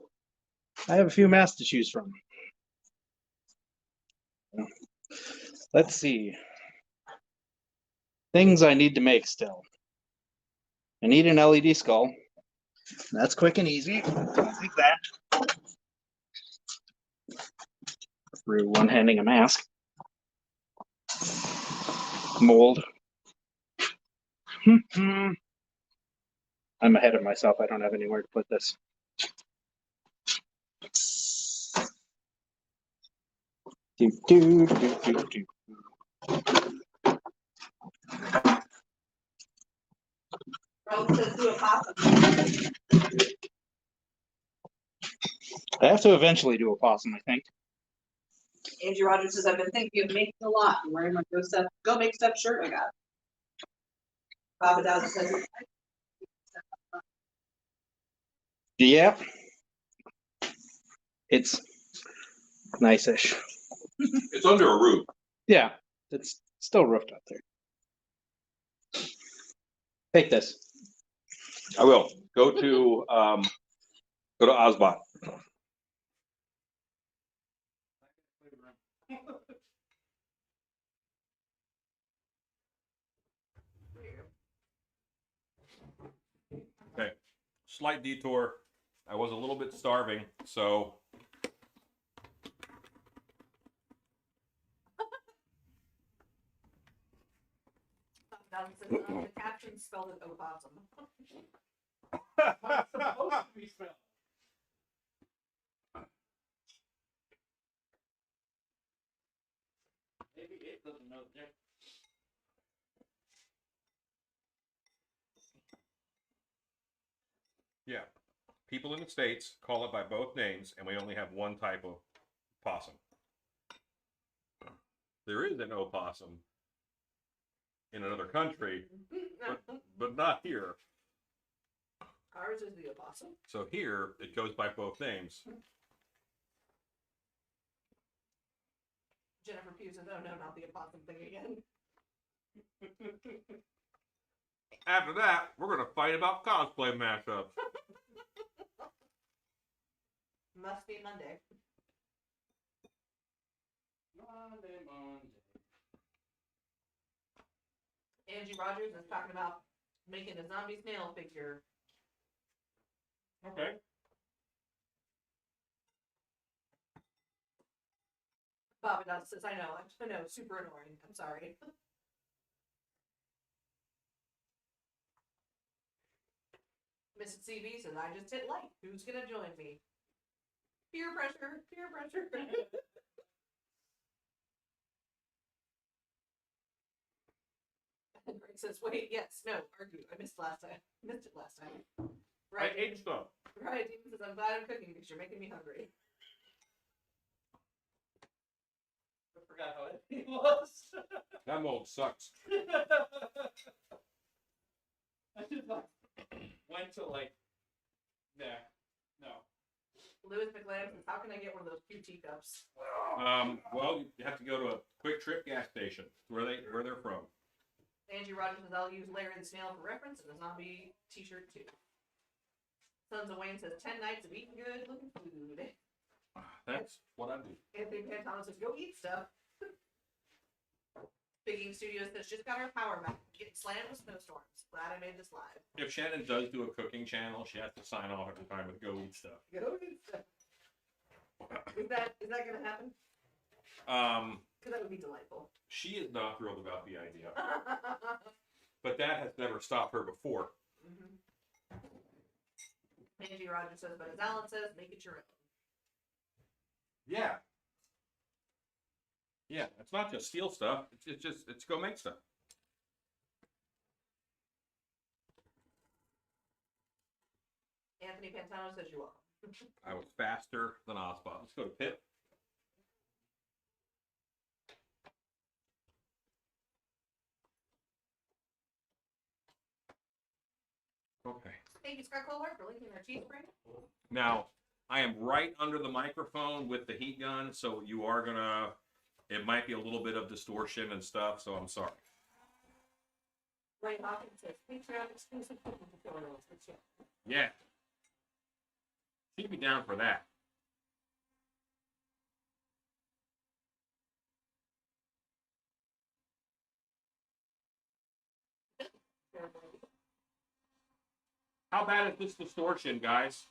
[SPEAKER 3] I have a few masks to choose from. Let's see. Things I need to make still. I need an LED skull. That's quick and easy. Like that. Through one-handing a mask. Mold. I'm ahead of myself. I don't have anywhere to put this. Do, do, do, do, do.
[SPEAKER 4] Rome says do a possum.
[SPEAKER 3] I have to eventually do a possum, I think.
[SPEAKER 4] Angie Rogers says, I've been thinking of making a lot. I'm wearing my go make stuff shirt I got. Papa Dowser says,
[SPEAKER 3] Yep. It's nice-ish.
[SPEAKER 5] It's under a roof.
[SPEAKER 3] Yeah, it's still roofed up there. Take this.
[SPEAKER 5] I will. Go to Osbot.
[SPEAKER 1] Okay, slight detour. I was a little bit starving, so
[SPEAKER 2] The caption spelled it opossum.
[SPEAKER 1] supposed to be spelled.
[SPEAKER 3] Maybe it doesn't know the difference.
[SPEAKER 1] Yeah, people in the States call it by both names, and we only have one type of possum. There is an opossum in another country, but not here.
[SPEAKER 2] Ours is the opossum.
[SPEAKER 1] So here, it goes by both names.
[SPEAKER 2] Jennifer Pugh says, oh no, not the opossum thing again.
[SPEAKER 1] After that, we're going to fight about cosplay mashups.
[SPEAKER 2] Must be Monday.
[SPEAKER 3] Monday.
[SPEAKER 2] Angie Rogers is talking about making a zombie snail figure.
[SPEAKER 1] Okay.
[SPEAKER 2] Bobby Dot says, I know, super annoying. I'm sorry. Mrs. CB says, I just hit like. Who's gonna join me? Peer pressure, peer pressure. Greg says, wait, yes, no, argue. I missed it last time. Right.
[SPEAKER 1] I ate stuff.
[SPEAKER 2] Right, Demon says, I'm glad I'm cooking because you're making me hungry. I forgot how it was.
[SPEAKER 1] That mold sucks.
[SPEAKER 3] I just went to there. No.
[SPEAKER 2] Lewis McLean says, how can I get one of those QT cups?
[SPEAKER 1] Well, you have to go to a Quick Trip gas station where they're from.
[SPEAKER 2] Angie Rogers says, I'll use Larry the Snail for reference and a zombie t-shirt too. Sons of Wayne says, 10 nights of eating good, looking food.
[SPEAKER 1] That's what I do.
[SPEAKER 2] Anthony Pantano says, go eat stuff. Big Game Studios says, just got our power back. Getting slammed with snowstorms. Glad I made this live.
[SPEAKER 1] If Shannon does do a cooking channel, she has to sign off every time with "Go eat stuff."
[SPEAKER 2] Go eat stuff. Is that gonna happen? Because that would be delightful.
[SPEAKER 1] She is not thrilled about the idea, but that has never stopped her before.
[SPEAKER 2] Mm-hmm. Angie Rogers says, but as Alan says, make it your own.
[SPEAKER 1] Yeah. Yeah, it's not just steal stuff. It's go make stuff.
[SPEAKER 2] Anthony Pantano says you're welcome.
[SPEAKER 1] I was faster than Osbot. Let's go to Pip. Okay.
[SPEAKER 2] Thank you, Scott Kohler, for linking our cheese spring.
[SPEAKER 1] Now, I am right under the microphone with the heat gun, so you are gonna it might be a little bit of distortion and stuff, so I'm sorry.
[SPEAKER 2] Ray Hawkins says, Patreon exclusive cooking tutorials for children.
[SPEAKER 1] Yeah. She'd be down for that. How bad is this distortion, guys?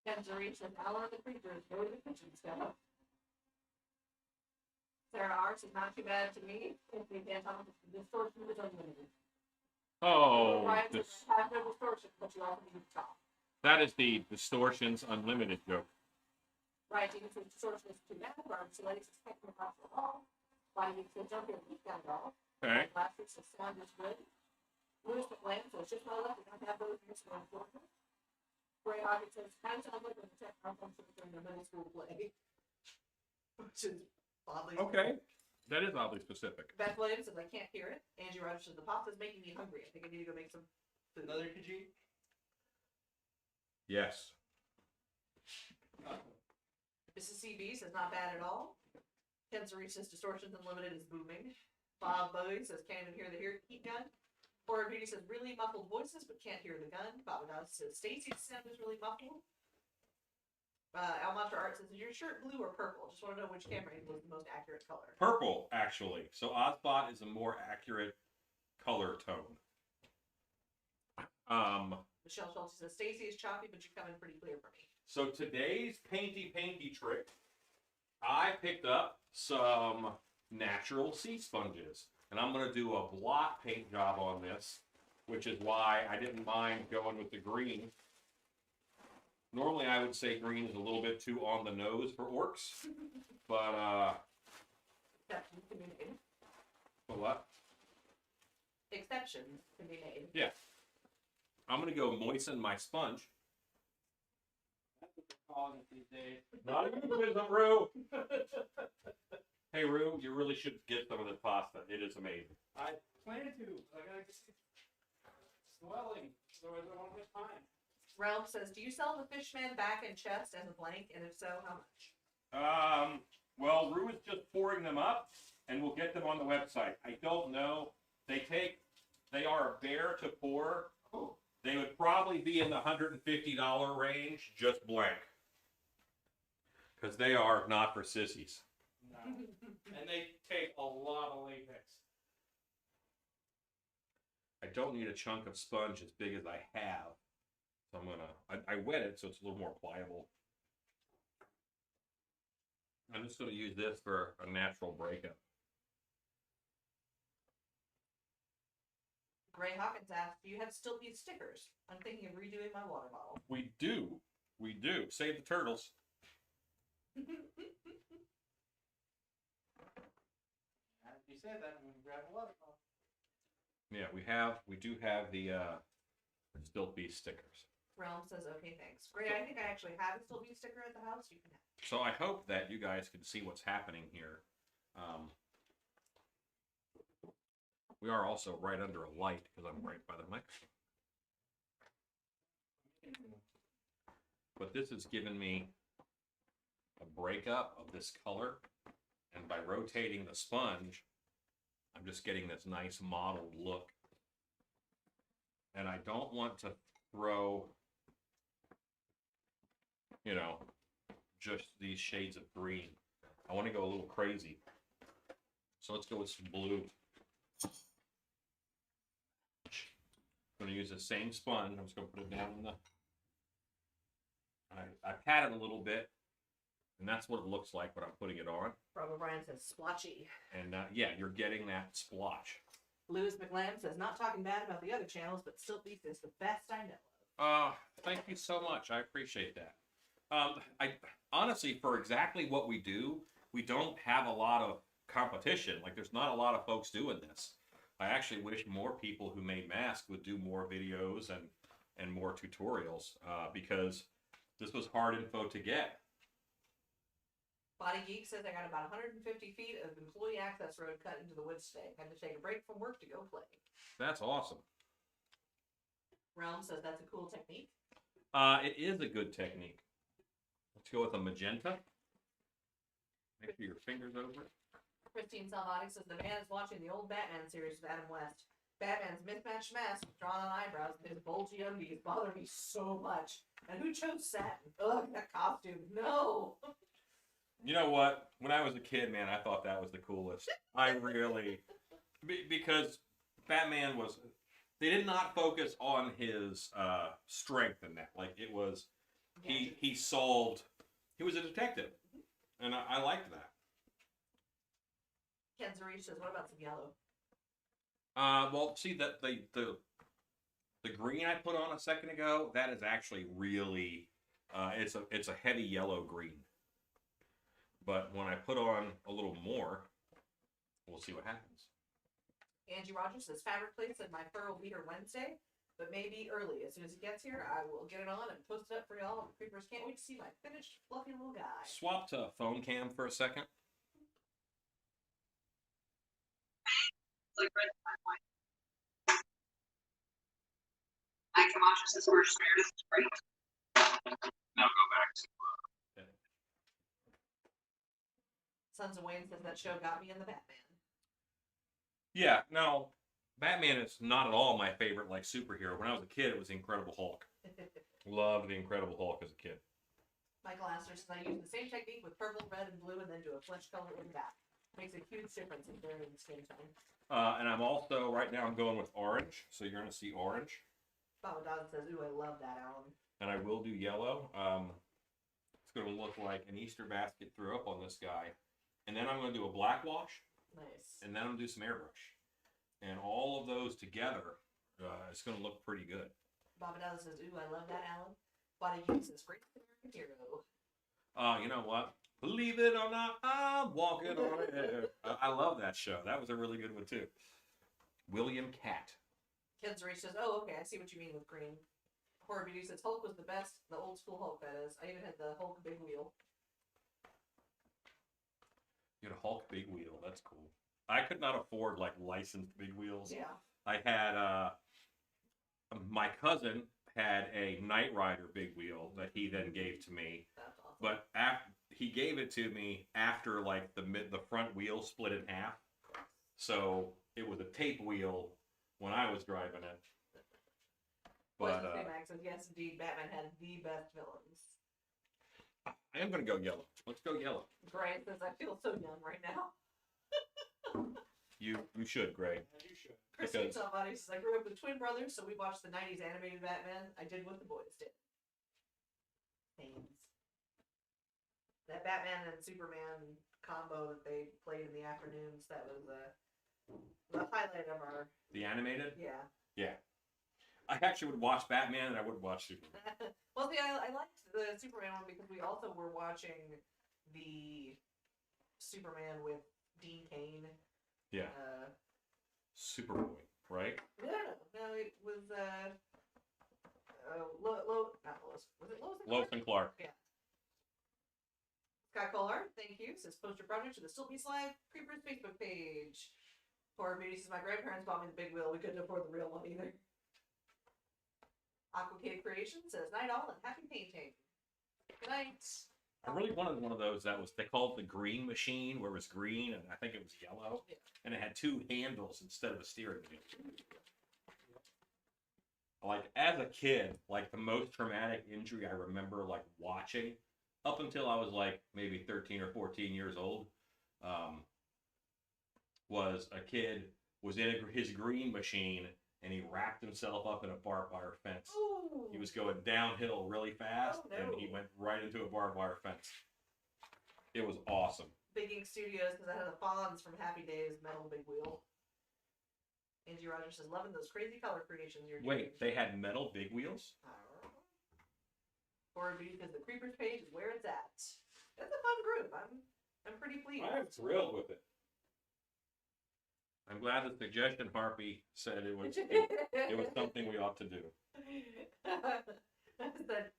[SPEAKER 2] Desiree says, Alan the Creepers, go to the kitchen stuff. Sarah R says, not too bad to me. If we can't tell the distortion is unlimited.
[SPEAKER 1] Oh,
[SPEAKER 2] Right, have no distortion, but you also need to talk.
[SPEAKER 1] that is the Distortions Unlimited joke.
[SPEAKER 2] Right, you can say distortion is too bad, or so let's expect them across the wall. Why do you say don't get a leak down at all?
[SPEAKER 1] Okay.
[SPEAKER 2] Last week says sound is good. Louis McLean says just my luck, we don't have those years going forward. Ray Hawkins says, kind of sounds like when the tech malfunctions during the middle school play. Which is oddly
[SPEAKER 1] Okay. That is oddly specific.
[SPEAKER 2] Beth Williams says, I can't hear it. Angie Rogers says, the pasta's making me hungry. I think I need to go make some food.
[SPEAKER 6] Another Khajiit?
[SPEAKER 1] Yes.
[SPEAKER 2] Mrs. CB says, not bad at all. Ken Zari says, Distortions Unlimited is booming. Bob Bowie says, can't even hear the heat gun. Cora Beauty says, really muffled voices, but can't hear the gun. Bob Dawes says, Stacy's sound is really muffled. Almonter Art says, is your shirt blue or purple? Just want to know which camera angle is the most accurate color.
[SPEAKER 1] Purple, actually. So Ozbot is a more accurate color tone.
[SPEAKER 2] Michelle Schultz says, Stacy is choppy, but you're coming pretty clear for me.
[SPEAKER 1] So today's painty trick, I picked up some natural sea sponges. And I'm going to do a blot paint job on this, which is why I didn't mind going with the green. Normally I would say green is a little bit too on the nose for orcs, but
[SPEAKER 2] Exceptions can be made.
[SPEAKER 1] for what?
[SPEAKER 2] Exceptions can be made.
[SPEAKER 1] Yeah. I'm going to go moisten my sponge.
[SPEAKER 6] That's what they're calling it these days.
[SPEAKER 1] Not a euphemism, Rue. Hey, Rue, you really should get some of this pasta. It is amazing.
[SPEAKER 6] I plan to. I gotta get swelling, so I don't have time.
[SPEAKER 2] Realm says, do you sell the Fishman back and chest as a blank? And if so, how much?
[SPEAKER 1] Well, Rue is just pouring them up, and we'll get them on the website. I don't know. They are a bear to pour. They would probably be in the $150 range, just blank. Because they are not for sissies.
[SPEAKER 6] No. And they take a lot of latex.
[SPEAKER 1] I don't need a chunk of sponge as big as I have. So I'm gonna, I wet it so it's a little more pliable. I'm just gonna use this for a natural breakup.
[SPEAKER 2] Ray Hawkins asks, do you have still these stickers? I'm thinking of redoing my water bottle.
[SPEAKER 1] We do. Save the turtles.
[SPEAKER 6] As you said that, I'm gonna grab a water bottle.
[SPEAKER 1] Yeah, we do have the still beef stickers.
[SPEAKER 2] Realm says, okay, thanks. Ray, I think I actually have a still beef sticker at the house. You can have it.
[SPEAKER 1] So I hope that you guys can see what's happening here. We are also right under a light because I'm right by the microphone. But this has given me a breakup of this color, and by rotating the sponge, I'm just getting this nice mottled look. And I don't want to throw, you know, just these shades of green. I want to go a little crazy. So let's go with some blue. I'm going to use the same sponge. I'm just going to put it down in the... I pat it a little bit, and that's what it looks like when I'm putting it on.
[SPEAKER 2] Rob O'Brien says, splotchy.
[SPEAKER 1] And yeah, you're getting that splotch.
[SPEAKER 2] Lewis McLam says, not talking bad about the other channels, but still beef is the best I know of.
[SPEAKER 1] Thank you so much. I appreciate that. I honestly, for exactly what we do, we don't have a lot of competition. Like, there's not a lot of folks doing this. I actually wish more people who made masks would do more videos and more tutorials, because this was hard info to get.
[SPEAKER 2] Body Geek says I got about 150 feet of employee access road cut into the woods today. Had to take a break from work to go play.
[SPEAKER 1] That's awesome.
[SPEAKER 2] Realm says that's a cool technique.
[SPEAKER 1] It is a good technique. Let's go with a magenta. Make sure your fingers over it.
[SPEAKER 2] Christine Salvati says the man is watching the old Batman series with Adam West. Batman's mismatched mask, drawn on eyebrows, and his bulgy undies bother me so much. And who chose satin? Ugh, that costume. No.
[SPEAKER 1] You know what? When I was a kid, man, I thought that was the coolest. I really, because Batman was, they did not focus on his strength in that. Like it was, he solved. He was a detective, and I liked that.
[SPEAKER 2] Ken Zarish says, what about some yellow?
[SPEAKER 1] Well, see that the green I put on a second ago, that is actually really, it's a heavy yellow green. But when I put on a little more, we'll see what happens.
[SPEAKER 2] Angie Rogers says, fabric place said my fur will be here Wednesday, but maybe early. As soon as it gets here, I will get it on and post it up for y'all. Creepers can't wait to see my finished fluffy little guy.
[SPEAKER 1] Swap to phone cam for a second.
[SPEAKER 4] Like red my point. I come on just as we're spirit is great.
[SPEAKER 5] Now go back to
[SPEAKER 2] Sons of Wayne says that show got me in the Batman.
[SPEAKER 1] Yeah, no, Batman is not at all my favorite like superhero. When I was a kid, it was the Incredible Hulk. Loved the Incredible Hulk as a kid.
[SPEAKER 2] Michael Astor says I use the same technique with purple, red, and blue, and then do a flesh color in the back. Makes a huge difference in varying skin tone.
[SPEAKER 1] And I'm also right now I'm going with orange, so you're gonna see orange.
[SPEAKER 2] Baba Dawson says, ooh, I love that, Alan.
[SPEAKER 1] And I will do yellow. It's gonna look like an Easter basket threw up on this guy. And then I'm gonna do a black wash,
[SPEAKER 2] Nice.
[SPEAKER 1] and then I'm gonna do some airbrush. And all of those together, it's gonna look pretty good.
[SPEAKER 2] Baba Dawson says, ooh, I love that, Alan. Body Geek says, great American hero.
[SPEAKER 1] You know what? Believe it or not, I'm walking on air. I love that show. That was a really good one too. William Catt.
[SPEAKER 2] Kids Reach says, oh, okay, I see what you mean with green. Horror Beauty says, Hulk was the best, the old school Hulk, that is. I even had the Hulk big wheel.
[SPEAKER 1] You had a Hulk big wheel. That's cool. I could not afford like licensed big wheels.
[SPEAKER 2] Yeah.
[SPEAKER 1] I had my cousin had a Knight Rider big wheel that he then gave to me.
[SPEAKER 2] That's awesome.
[SPEAKER 1] But he gave it to me after like the front wheel split in half. So it was a tape wheel when I was driving it. But
[SPEAKER 2] Max says, yes, indeed, Batman had the best villains.
[SPEAKER 1] I am gonna go yellow. Let's go yellow.
[SPEAKER 2] Gray says, I feel so young right now.
[SPEAKER 1] You should, Gray.
[SPEAKER 6] Yeah, you should.
[SPEAKER 2] Christine
[SPEAKER 1] Because-
[SPEAKER 2] Salvati says, I grew up with twin brothers, so we watched the 90s animated Batman. I did what the boys did. Thanks. That Batman and Superman combo that they played in the afternoons, that was the highlight of our,
[SPEAKER 1] The animated?
[SPEAKER 2] yeah.
[SPEAKER 1] Yeah. I actually would watch Batman and I would watch Superman.
[SPEAKER 2] Well, see, I liked the Superman one because we also were watching the Superman with Dean Cain.
[SPEAKER 1] Yeah. Superboy, right?
[SPEAKER 2] No, it was not Lois. Was it Lois and
[SPEAKER 1] Lois
[SPEAKER 2] Clark?
[SPEAKER 1] and Clark.
[SPEAKER 2] Scott Kohler, thank you. Says post your project to the Still Beats Live Creepers Facebook page. Horror Beauty says my grandparents bought me the big wheel. We couldn't afford the real one either. Aquacated Creation says night all and happy painting. Good night.
[SPEAKER 1] I really wanted one of those that was, they called it the green machine, where it was green and I think it was yellow.
[SPEAKER 2] Yeah.
[SPEAKER 1] And it had two handles instead of a steering wheel. Like, as a kid, like, the most traumatic injury I remember, like, watching, up until I was, like, maybe 13 or 14 years old, was a kid was in his green machine, and he wrapped himself up in a barbed wire fence.
[SPEAKER 2] Ooh.
[SPEAKER 1] He was going downhill really fast,
[SPEAKER 2] Oh, no.
[SPEAKER 1] and he went right into a barbed wire fence. It was awesome.
[SPEAKER 2] Big Ink Studios because I had the Fonz from Happy Days metal big wheel. Angie Rogers says loving those crazy color creations you're doing.
[SPEAKER 1] Wait, they had metal big wheels?
[SPEAKER 2] Horror Beauty because the Creepers page is where it's at. That's a fun group. I'm pretty pleased.
[SPEAKER 1] I'm thrilled with it. I'm glad the suggestion Harpy said it was it was something we ought to do.
[SPEAKER 2] I said,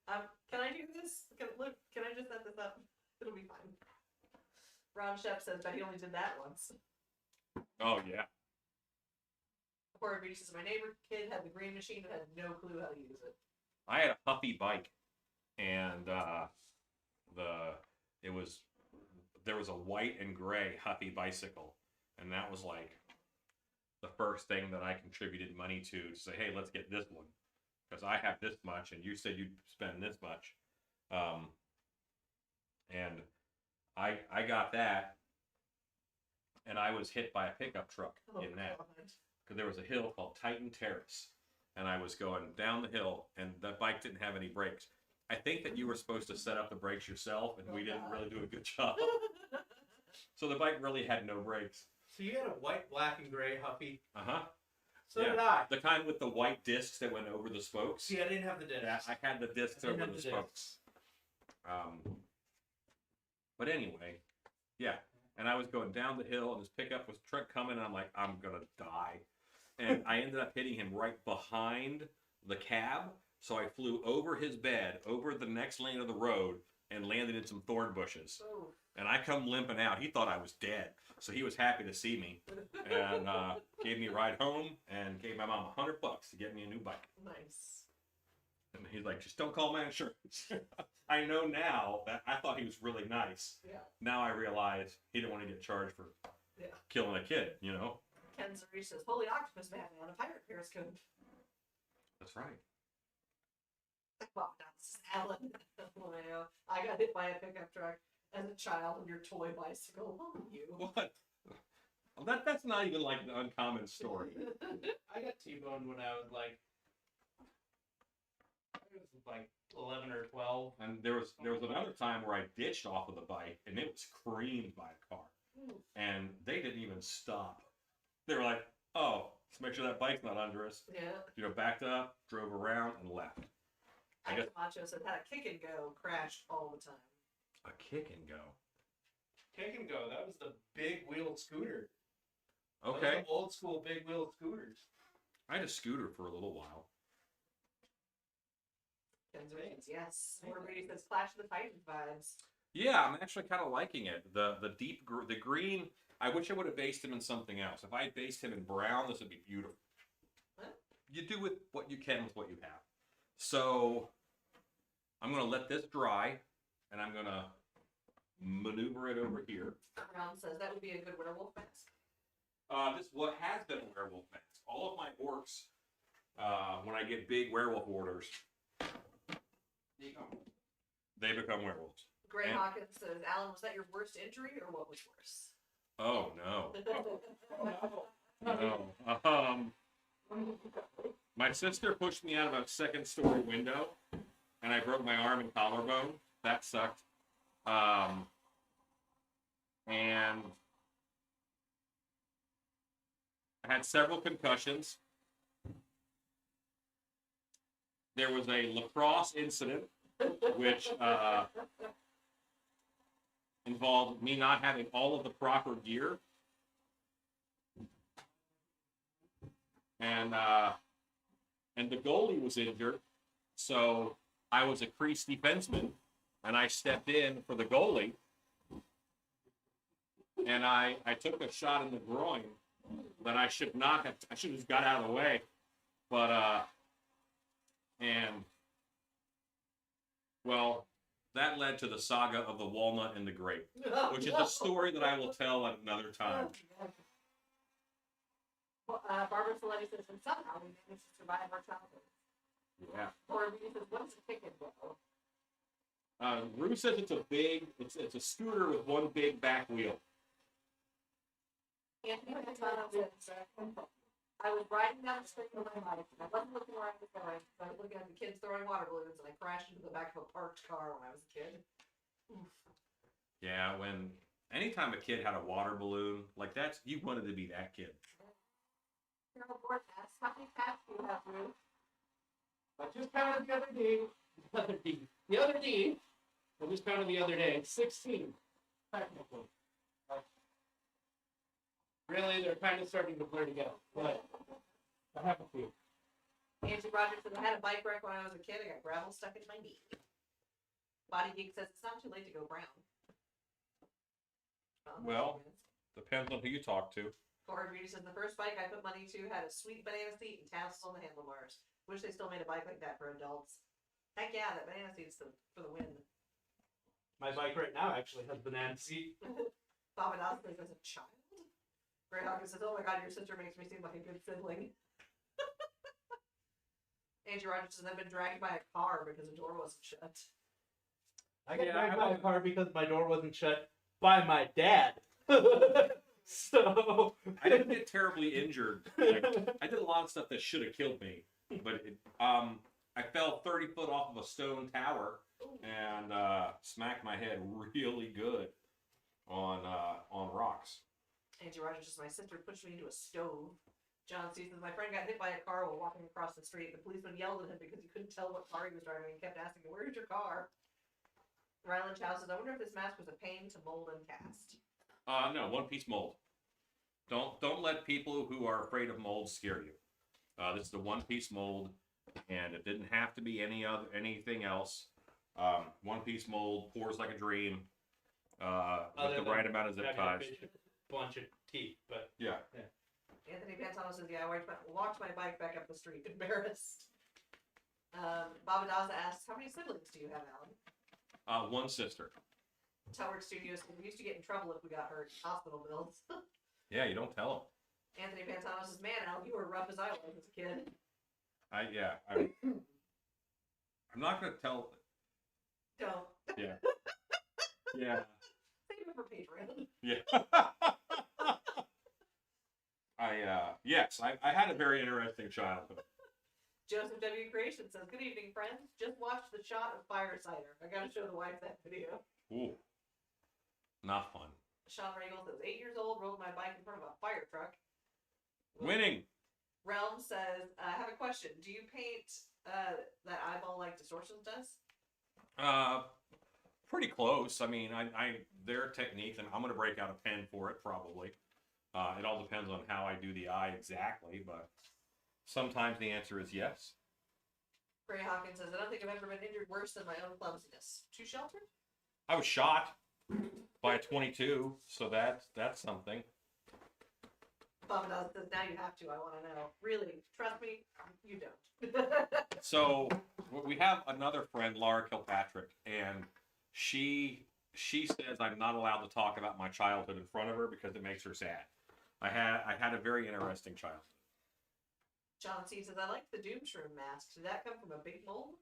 [SPEAKER 2] can I do this? Can I just set this up? It'll be fine. Ron Shep says, but he only did that once.
[SPEAKER 1] Oh yeah.
[SPEAKER 2] Poor Reedy says, my neighbor kid had the green machine and had no clue how to use it.
[SPEAKER 1] I had a Huffy bike, and there was a white and gray Huffy bicycle, and that was like the first thing that I contributed money to say, hey, let's get this one, because I have this much, and you said you'd spend this much, and I got that, and I was hit by a pickup truck in that, because there was a hill called Titan Terrace, and I was going down the hill, and the bike didn't have any brakes. I think that you were supposed to set up the brakes yourself, and we didn't really do a good job. So the bike really had no brakes.
[SPEAKER 6] So you had a white, black, and gray Huffy.
[SPEAKER 1] Uh-huh.
[SPEAKER 6] So
[SPEAKER 1] Yeah.
[SPEAKER 6] did I.
[SPEAKER 1] The kind with the white discs that went over the spokes.
[SPEAKER 6] See, I didn't have the discs.
[SPEAKER 1] Yeah, I had the discs
[SPEAKER 6] I didn't
[SPEAKER 1] over
[SPEAKER 6] have
[SPEAKER 1] the
[SPEAKER 6] the
[SPEAKER 1] spokes. But anyway, yeah. And I was going down the hill, and this pickup was truck coming, and I'm like, I'm gonna die. And I ended up hitting him right behind the cab. So I flew over his bed, over the next lane of the road, and landed in some thorn bushes.
[SPEAKER 2] Oh.
[SPEAKER 1] And I come limping out. He thought I was dead, so he was happy to see me, and gave me a ride home, and gave my mom $100 to get me a new bike.
[SPEAKER 2] Nice.
[SPEAKER 1] And he's like, just don't call my insurance. I know now that I thought he was really nice.
[SPEAKER 2] Yeah.
[SPEAKER 1] Now I realize he didn't want to get charged for killing a kid, you know?
[SPEAKER 2] Ken Zuri says, Holy Octopus Man on a pirate periscope.
[SPEAKER 1] That's right.
[SPEAKER 2] Well, that's Alan. Well, I got hit by a pickup truck as a child on your toy bicycle. Oh, you.
[SPEAKER 1] What? Well, that's not even like an uncommon story.
[SPEAKER 6] I got T-boned when I was like 11 or 12.
[SPEAKER 1] And there was another time where I ditched off of the bike, and it was creamed by a car. And they didn't even stop. They were like, oh, let's make sure that bike's not under us.
[SPEAKER 2] Yeah.
[SPEAKER 1] Backed up, drove around, and left. I guess
[SPEAKER 2] Macho said had a kick and go, crashed all the time.
[SPEAKER 1] a kick and go.
[SPEAKER 6] Kick and go. That was the big wheeled scooter. That was
[SPEAKER 1] Okay.
[SPEAKER 6] the old school big wheeled scooters.
[SPEAKER 1] I had a scooter for a little while.
[SPEAKER 2] Ken Zuri says, yes. More Brady says, Clash of the Titans vibes.
[SPEAKER 1] Yeah, I'm actually kind of liking it. The green. I wish I would have based him in something else. If I had based him in brown, this would be beautiful.
[SPEAKER 2] What?
[SPEAKER 1] You do with what you can with what you have. So I'm going to let this dry, and I'm going to maneuver it over here.
[SPEAKER 2] Brown says that would be a good werewolf mask.
[SPEAKER 1] This what has been a werewolf mask. All of my orcs, when I get big werewolf orders, they become werewolves.
[SPEAKER 2] Gray
[SPEAKER 1] And-
[SPEAKER 2] Hawkins says, Alan, was that your worst injury or what was worse?
[SPEAKER 1] Oh no. No. My sister pushed me out of a second-story window, and I broke my arm and collarbone. That sucked. And I had several concussions. There was a lacrosse incident, which involved me not having all of the proper gear. And the goalie was injured, so I was a crease defenseman, and I stepped in for the goalie, and I took a shot in the groin that I should not have. I should have just got out of the way, but and well, that led to the saga of the walnut and the grape, which is a story that I will tell at another time.
[SPEAKER 2] Barbara Saletti says, and somehow we managed to survive our childhood.
[SPEAKER 1] Yeah.
[SPEAKER 2] Or Reedy says, what is a kick and go?
[SPEAKER 1] Rue says it's a scooter with one big back wheel.
[SPEAKER 2] Anthony Montano says, I was riding down the street with my bike, and I wasn't looking where I was going, so I was looking at the kids throwing water balloons, and I crashed into the back of a parked car when I was a kid. Oof.
[SPEAKER 1] Yeah, anytime a kid had a water balloon, like you wanted to be that kid.
[SPEAKER 2] Carol Bork asks, how many cats do you have, Rue?
[SPEAKER 6] I just counted the other day. I just counted the other day. 16. Technically. Really, they're kind of starting to blur together. But I have a few.
[SPEAKER 2] Angie Rogers says, I had a bike wreck when I was a kid. I got gravel stuck in my knee. Body Geek says, it's not too late to go brown. on.
[SPEAKER 1] Well. Depends on who you talk to.
[SPEAKER 2] Corey Beauty says the first bike I put money to had a sweet banana seat and tassels on the handlebars. Wish they still made a bike like that for adults. Heck yeah, that banana seat's for the win.
[SPEAKER 6] My bike right now actually has banana seat.
[SPEAKER 2] Baba Das says as a child. Gray Hawkins says, oh my god, your sister makes me seem like a good sibling. Angie Rogers says, I've been dragged by a car because the door wasn't shut.
[SPEAKER 6] I got
[SPEAKER 1] Yeah,
[SPEAKER 6] dragged
[SPEAKER 1] I
[SPEAKER 6] by a
[SPEAKER 1] wouldn't-
[SPEAKER 6] car because my door wasn't shut by my dad. So
[SPEAKER 1] I didn't get terribly injured. Like, I did a lot of stuff that should have killed me, but I fell 30 foot off of a stone tower and smacked my head really good on rocks.
[SPEAKER 2] Angie Rogers says, my sister pushed me into a stove. John C. says, my friend got hit by a car while walking across the street. The policeman yelled at him because he couldn't tell what car he was driving and kept asking him, where's your car? Ryland Chow says, I wonder if this mask was a pain to mold and cast.
[SPEAKER 1] No, one piece mold. Don't let people who are afraid of mold scare you. This is the one piece mold, and it didn't have to be anything else. One piece mold, pours like a dream, with the right amount of zip ties.
[SPEAKER 6] Bunch of teeth, but
[SPEAKER 1] Yeah.
[SPEAKER 2] Anthony Pantano says, yeah, I walked my bike back up the street, embarrassed. Baba Daza asks, how many siblings do you have, Alan?
[SPEAKER 1] One sister.
[SPEAKER 2] Telework Studios, we used to get in trouble if we got hurt. Hospital bills.
[SPEAKER 1] Yeah, you don't tell
[SPEAKER 2] Anthony Pantano says, man, Al, you were rough as I was as a kid.
[SPEAKER 1] them. I'm not gonna tell.
[SPEAKER 2] Don't.
[SPEAKER 1] Yeah. Yeah.
[SPEAKER 2] Save it for Patreon.
[SPEAKER 1] Yeah. Yes, I had a very interesting childhood.
[SPEAKER 2] Joseph W. Creation says, good evening, friends. Just watched the shot of Fire Cider. I gotta show the wife that video.
[SPEAKER 1] Ooh. Not fun.
[SPEAKER 2] Sean Regal says, 8 years old, rode my bike in front of a fire truck.
[SPEAKER 1] Winning.
[SPEAKER 2] Realm says, I have a question. Do you paint that eyeball like Distortions does?
[SPEAKER 1] Pretty close. I mean, their techniques, and I'm gonna break out a pen for it probably. It all depends on how I do the eye exactly, but sometimes the answer is yes.
[SPEAKER 2] Gray Hawkins says, I don't think I've ever been injured worse than my own clumsiness. Too sheltered?
[SPEAKER 1] I was shot by a 22, so that's something.
[SPEAKER 2] Baba Daz says, now you have to. I want to know. Really? Trust me? You don't.
[SPEAKER 1] So we have another friend, Laura Kilpatrick, and she says I'm not allowed to talk about my childhood in front of her because it makes her sad. I had a very interesting childhood.
[SPEAKER 2] John C. says, I like the Doomshroom mask. Did that come from a big mold?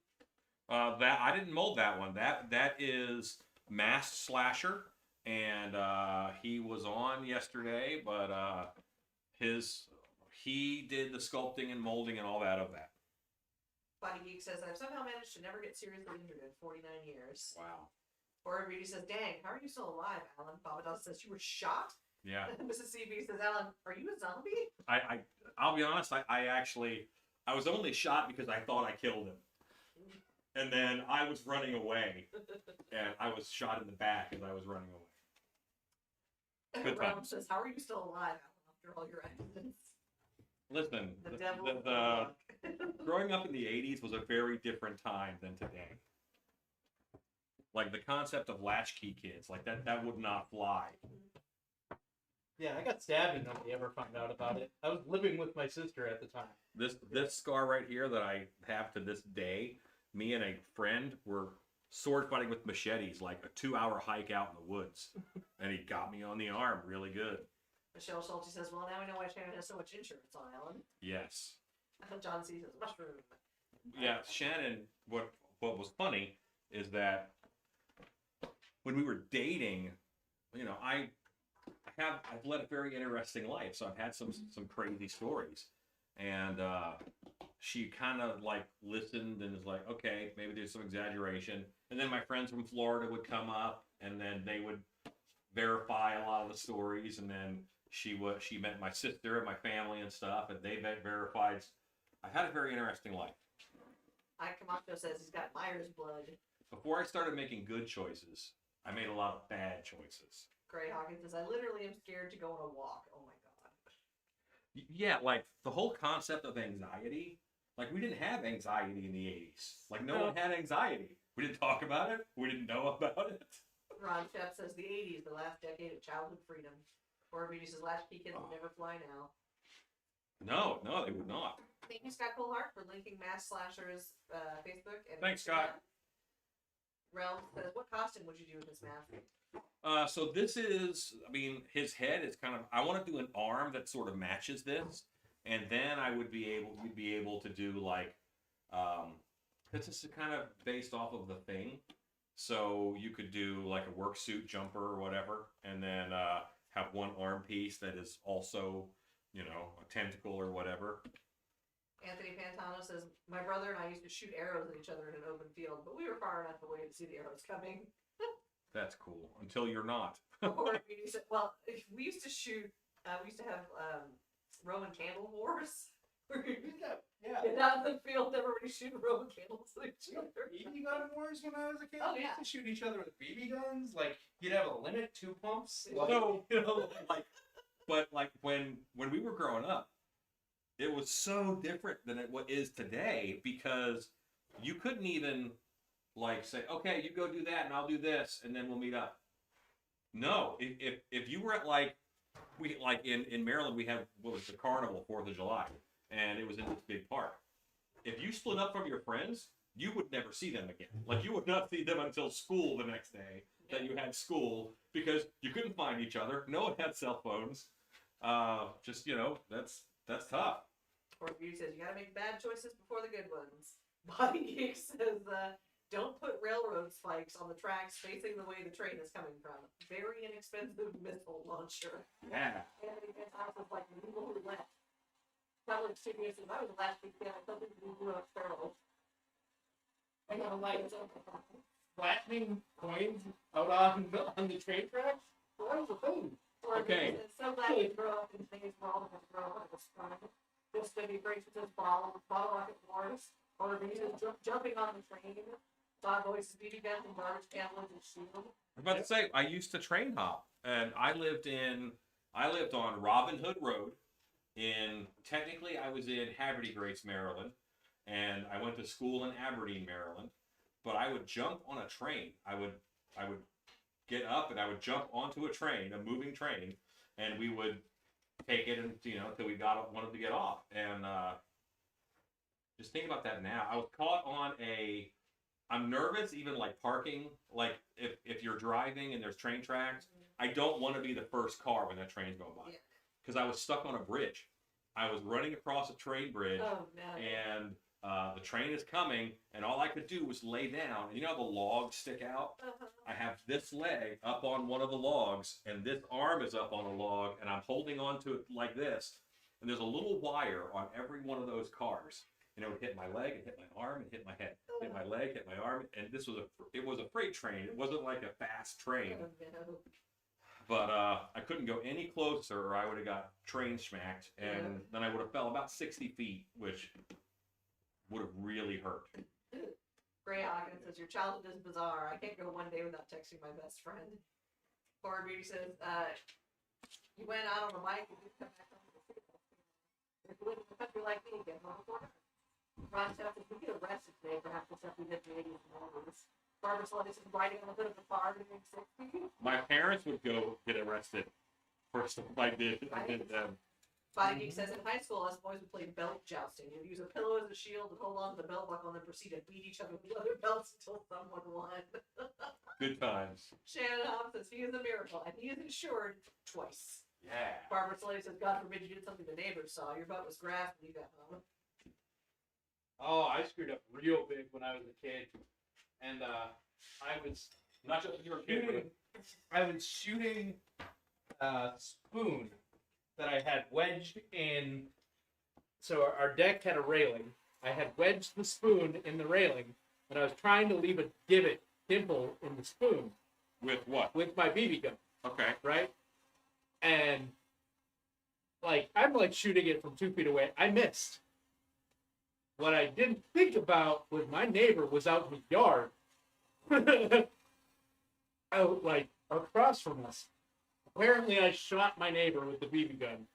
[SPEAKER 1] That I didn't mold that one. That is Masked Slasher, and he was on yesterday, but he did the sculpting and molding and all that of that.
[SPEAKER 2] Body Geek says, I've somehow managed to never get seriously injured in 49 years.
[SPEAKER 1] Wow.
[SPEAKER 2] Horror Beauty says, dang, how are you still alive, Alan? Baba Daz says, you were shot?
[SPEAKER 1] Yeah.
[SPEAKER 2] Mrs. CB says, Alan, are you a zombie?
[SPEAKER 1] I'll be honest. I was only shot because I thought I killed him, and then I was running away, and I was shot in the back as I was running away. Good
[SPEAKER 2] Realm
[SPEAKER 1] times.
[SPEAKER 2] says, how are you still alive, Alan, after all your accidents?
[SPEAKER 1] Listen,
[SPEAKER 2] The devil.
[SPEAKER 1] growing up in the 80s was a very different time than today. Like the concept of latchkey kids, like that would not fly.
[SPEAKER 6] yeah, I got stabbed and nobody ever found out about it. I was living with my sister at the time.
[SPEAKER 1] This scar right here that I have to this day, me and a friend were sword fighting with machetes, like a 2-hour hike out in the woods, and he got me on the arm really good.
[SPEAKER 2] Michelle Schulte says, well, now we know why Shannon has so much insurance on Alan.
[SPEAKER 1] Yes.
[SPEAKER 2] John C. says, mushroom.
[SPEAKER 1] Yeah, Shannon. What was funny is that when we were dating, you know, I've led a very interesting life, so I've had some crazy stories, and she kind of like listened and is like, okay, maybe there's some exaggeration, and then my friends from Florida would come up, and then they would verify a lot of the stories, and then she met my sister and my family and stuff, and they verified. I had a very interesting life.
[SPEAKER 2] Ike Camacho says he's got Myers blood.
[SPEAKER 1] Before I started making good choices, I made a lot of bad choices.
[SPEAKER 2] Gray Hawkins says, I literally am scared to go on a walk. Oh my god.
[SPEAKER 1] Yeah, like the whole concept of anxiety. Like we didn't have anxiety in the 80s. Like no one had anxiety. We didn't talk about it. We didn't know about it.
[SPEAKER 2] Ron Shepp says the 80s, the last decade of childhood freedom. Or Beauty says latchkey kids would never fly now.
[SPEAKER 1] No, they would not.
[SPEAKER 2] Thank you, Scott Colehart, for linking Mass Slasher's Facebook and
[SPEAKER 1] Thanks,
[SPEAKER 2] Instagram.
[SPEAKER 1] Scott.
[SPEAKER 2] Realm says, what costume would you do with this mask?
[SPEAKER 1] So this is, I mean, his head is kind of, I want to do an arm that sort of matches this. And then we'd be able to do like, this is kind of based off of the Thing. So you could do like a work suit jumper or whatever, and then have one arm piece that is also, a tentacle or whatever.
[SPEAKER 2] Anthony Pantano says, my brother and I used to shoot arrows at each other in an open field, but we were far enough away to see the arrows coming.
[SPEAKER 1] That's cool. Until you're not.
[SPEAKER 2] Or Beauty said, well, we used to shoot, we used to have Roman candle wars.
[SPEAKER 6] Yeah.
[SPEAKER 2] Get out in the field, everybody shooting Roman candles at each other.
[SPEAKER 6] BB gun wars when I was a kid.
[SPEAKER 2] Oh,
[SPEAKER 6] We
[SPEAKER 2] yeah.
[SPEAKER 6] used to shoot each other with BB guns. Like you'd have a limit, 2 pumps. Like,
[SPEAKER 1] So, but when we were growing up, it was so different than what is today, because you couldn't even say, okay, you go do that and I'll do this and then we'll meet up. No, if you were at in Maryland, we have what was the carnival, 4th of July, and it was in this big park. If you split up from your friends, you would never see them again. Like, you would not see them until school the next day that you had school, because you couldn't find each other. No one had cell phones. That's tough.
[SPEAKER 2] Or Beauty says, you gotta make bad choices before the good ones. Body Geek says, don't put railroad spikes on the tracks facing the way the train is coming from. Very inexpensive missile launcher.
[SPEAKER 1] Yeah.
[SPEAKER 2] Anthony Pantano was like, legal roulette. Probably serious, if I was the last big fan, I thought we could do experiments.
[SPEAKER 6] I got like flattening coins out on the train tracks. Well, that was a thing.
[SPEAKER 2] Or
[SPEAKER 1] Okay.
[SPEAKER 2] Beauty says, so glad you grew up in today's world and grow up. It was fun. This study breaks with his bottle rocket wars. Or Beauty says, jumping on the train. Bob voices BB guns and garbage can with his shield.
[SPEAKER 1] I was about to say, I used to train hop, and I lived on Robin Hood Road. Technically, I was in Haverty Grace, Maryland, and I went to school in Aberdeen, Maryland. But I would jump on a train. I would get up and I would jump onto a train, a moving train, and we would take it until we wanted to get off. And just think about that now. I was caught on I'm nervous, even parking. If you're driving and there's train tracks, I don't want to be the first car when that train's going by. Because I was stuck on a bridge. I was running across a train bridge,
[SPEAKER 2] Oh, no.
[SPEAKER 1] and the train is coming, and all I could do was lay down. And you know how the logs stick out?
[SPEAKER 2] Uh-huh.
[SPEAKER 1] I have this leg up on one of the logs, and this arm is up on a log, and I'm holding on to it like this. And there's a little wire on every one of those cars. And it would hit my leg, and hit my arm, and hit my head. Hit my leg, hit my arm, and it was a freight train. It wasn't like a fast train.
[SPEAKER 2] Oh, no.
[SPEAKER 1] But I couldn't go any closer, or I would have got train smacked, and then I would have fell about 60 feet, which would have really hurt.
[SPEAKER 2] Gray Hawkins says, your childhood is bizarre. I can't go one day without texting my best friend. Forward Beauty says, you went out on a mic and you come back home to the city. If you live in a country like me, get home before dark. Ron Shepp says, we get arrested today for half the stuff we did in the 80s and 90s. Barbara Slutty says, riding on the hood of the car in the 60s.
[SPEAKER 1] My parents would go get arrested for stuff I did them.
[SPEAKER 2] Body Geek says, in high school, us boys would play belt jousting. You'd use a pillow as a shield and hold on to the belt buckle and then proceed to beat each other with leather belts until someone won.
[SPEAKER 1] Good times.
[SPEAKER 2] Shannon Hobbs says, he is a miracle, and he is insured twice.
[SPEAKER 1] Yeah.
[SPEAKER 2] Barbara Slade says, God forbid you did something the neighbors saw. Your butt was grass when you got home.
[SPEAKER 6] Oh, I screwed up real big when I was a kid, and I was
[SPEAKER 1] Not just when you were a kid.
[SPEAKER 6] shooting. I was shooting a spoon that I had wedged in. So our deck had a railing. I had wedged the spoon in the railing, and I was trying to leave a dimple in the spoon
[SPEAKER 1] With what?
[SPEAKER 6] with my BB gun,
[SPEAKER 1] Okay.
[SPEAKER 6] right? And I'm shooting it from 2 feet away. I missed. What I didn't think about was my neighbor was out in the yard, out across from us. Apparently, I shot my neighbor with the BB gun.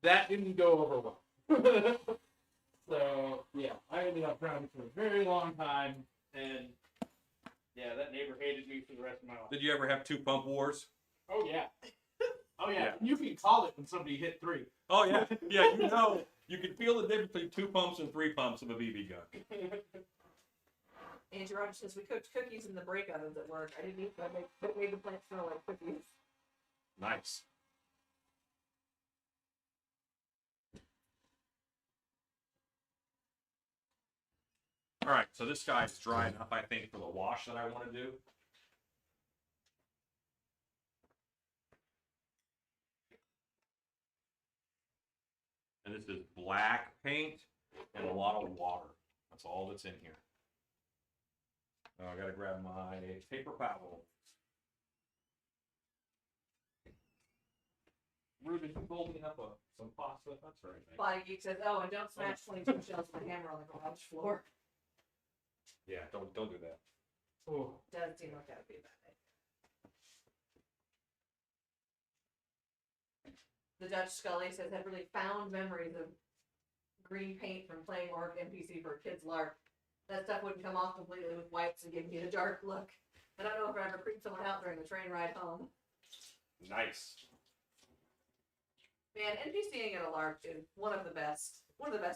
[SPEAKER 6] That didn't go over well. So yeah, I ended up drowning for a very long time, and Yeah, that neighbor hated me for the rest of my life.
[SPEAKER 1] Did you ever have 2 pump wars?
[SPEAKER 6] Oh yeah. Oh yeah.
[SPEAKER 1] Yeah.
[SPEAKER 6] You can call it when somebody hit 3.
[SPEAKER 1] Oh yeah, yeah. You know, you can feel the difference between 2 pumps and 3 pumps of a BB gun.
[SPEAKER 2] Angie Rogers says we cooked cookies in the break ovens at work. I didn't eat them. That made the plant smell like cookies.
[SPEAKER 1] Nice. All right, so this guy's dry enough, I think, for the wash that I want to do. And this is black paint and a lot of water. That's all that's in here. Now I gotta grab my paper towel. Ruben, you rolled me up some pasta. That's right. Mate.
[SPEAKER 2] Body Geek says, "Oh, and don't smash 22 shells with a hammer on the garage floor."
[SPEAKER 1] Yeah, don't do that.
[SPEAKER 6] Oh.
[SPEAKER 2] Doesn't seem like that would be a bad idea. The Dutch Scully says, "Have really found memories of green paint from playing Orc NPC for a kid's lark. That stuff wouldn't come off completely with wipes and give me a dark look. I don't know if I ever creeped someone out during the train ride home."
[SPEAKER 1] Nice.
[SPEAKER 2] Man, NPCing at a lark is one of the best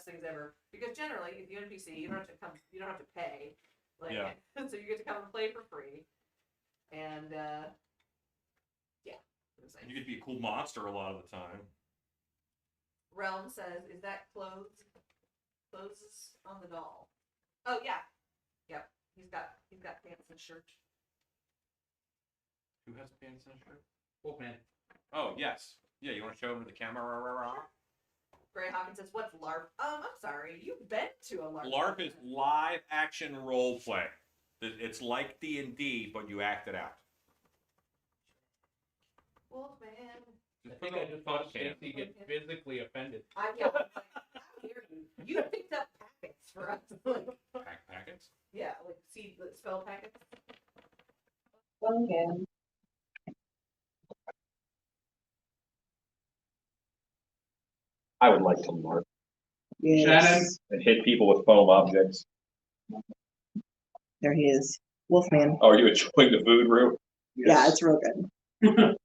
[SPEAKER 2] things ever. Because generally, if you NPC, you don't have to pay. Like,
[SPEAKER 1] Yeah.
[SPEAKER 2] So you get to come and play for free. And yeah.
[SPEAKER 1] You get to be a cool monster a lot of the time.
[SPEAKER 2] Realm says, "Is that clothes on the doll?" Oh yeah. Yep. He's got pants and shirt.
[SPEAKER 1] Who has pants and a shirt?
[SPEAKER 6] Wolfman.
[SPEAKER 1] Oh yes. Yeah, you want to show him to the camera?
[SPEAKER 2] Gray Hawkins says, "What's LARP?" I'm sorry, you've been to a LARP.
[SPEAKER 1] LARP is live action role play. It's like D&D, but you act it out.
[SPEAKER 2] Wolfman.
[SPEAKER 6] I think I just watched Stacy get physically offended.
[SPEAKER 2] I'm how dare you? You picked up packets for us.
[SPEAKER 1] Packets?
[SPEAKER 2] Yeah, like seed spell packets.
[SPEAKER 4] Okay.
[SPEAKER 5] I would like to mark
[SPEAKER 6] Shannon?
[SPEAKER 5] and hit people with foam objects.
[SPEAKER 7] There he is. Wolfman.
[SPEAKER 5] Oh, are you enjoying the food, Rue?
[SPEAKER 7] Yeah, it's real good.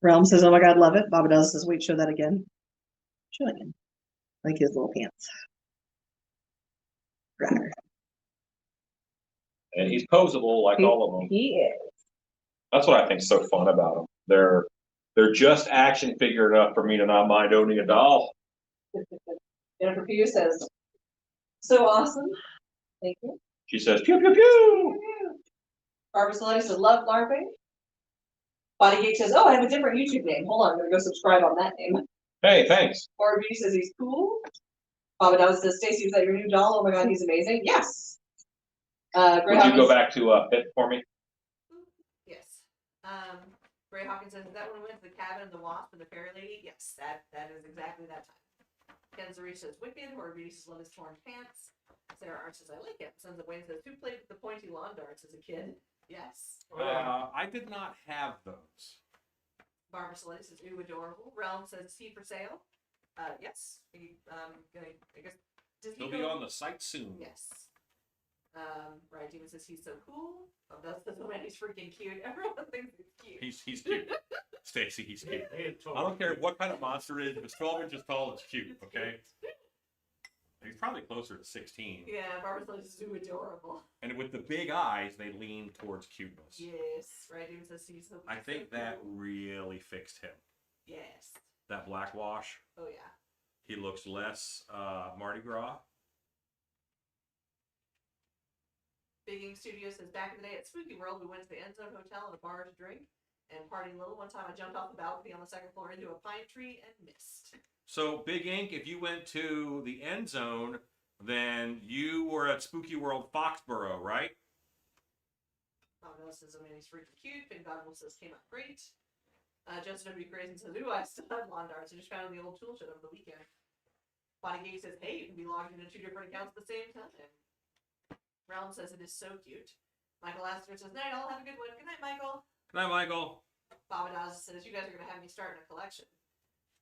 [SPEAKER 7] Realm says, "Oh my god, love it." Baba Does says, "Wait, show that again." Show it again. Like his little pants. Rawr.
[SPEAKER 5] And he's posable like all of them.
[SPEAKER 7] He is.
[SPEAKER 5] That's what I think's so fun about them. They're just action figure enough for me to not mind owning a doll.
[SPEAKER 4] Jennifer Pugh says, "So awesome." Thank you.
[SPEAKER 5] She says, pew, pew, pew.
[SPEAKER 4] Barbara Salati says, "Love LARPing." Body Geek says, "Oh, I have a different YouTube name. Hold on, I'm gonna go subscribe on that name."
[SPEAKER 5] Hey, thanks.
[SPEAKER 4] Or B says he's cool. Baba Does says, "Stacy, is that your new doll? Oh my god, he's amazing." Yes. Gray
[SPEAKER 5] Would you go
[SPEAKER 4] Hawkins,
[SPEAKER 5] back to Pit for me?
[SPEAKER 2] Yes. Gray Hawkins says, "Is that when we went to the cabin of the wasp and the fairy lady?" Yes, that is exactly that time. Ken Zarish says, "Wicked." Or B says, "Love his torn pants." Sarah Arch says, "I like it." Sons of Wayne says, "Who played with the pointy lawn darts as a kid?" Yes.
[SPEAKER 1] I did not have those.
[SPEAKER 2] Barbara Salati says, "Ooh, adorable." Realm says, "Is he for sale?" Yes. He, I guess, does he
[SPEAKER 1] He'll be
[SPEAKER 2] go-
[SPEAKER 1] on the site soon.
[SPEAKER 2] Yes. Right, Demon says he's so cool. Oh, that's the man. He's freaking cute. Everyone thinks he's cute.
[SPEAKER 1] He's cute. Stacy, he's cute.
[SPEAKER 6] He is totally
[SPEAKER 1] I don't care
[SPEAKER 6] cute.
[SPEAKER 1] what kind of monster it is. If it's 12 inches tall, it's cute, okay? He's probably closer to 16.
[SPEAKER 2] Yeah, Barbara Salati says, "Ooh, adorable."
[SPEAKER 1] And with the big eyes, they lean towards cuteness.
[SPEAKER 2] Yes. Right, Demon says he's so
[SPEAKER 1] I think
[SPEAKER 2] so
[SPEAKER 1] that
[SPEAKER 2] cool.
[SPEAKER 1] really fixed him.
[SPEAKER 2] Yes.
[SPEAKER 1] That black wash,
[SPEAKER 2] Oh yeah.
[SPEAKER 1] he looks less Mardi Gras.
[SPEAKER 2] Big Ink Studio says, "Back in the day at Spooky World, we went to the End Zone Hotel and a bar to drink and party a little. One time I jumped off the balcony on the second floor into a pine tree and missed."
[SPEAKER 1] So, Big Ink, if you went to the end zone, then you were at Spooky World Foxborough, right?
[SPEAKER 2] Mom says, "I mean, he's freaking cute." Finn Godwell says, "Came out great." Justin W. Grayson says, "Ooh, I still have lawn darts. I just found the old tool shed over the weekend." Bonnie Gay says, "Hey, you can be logged into 2 different accounts at the same time." Realm says, "It is so cute." Michael Astor says, "Night, all have a good one." Good night, Michael.
[SPEAKER 1] Good night, Michael.
[SPEAKER 2] Baba Daz says, "You guys are going to have me starting a collection."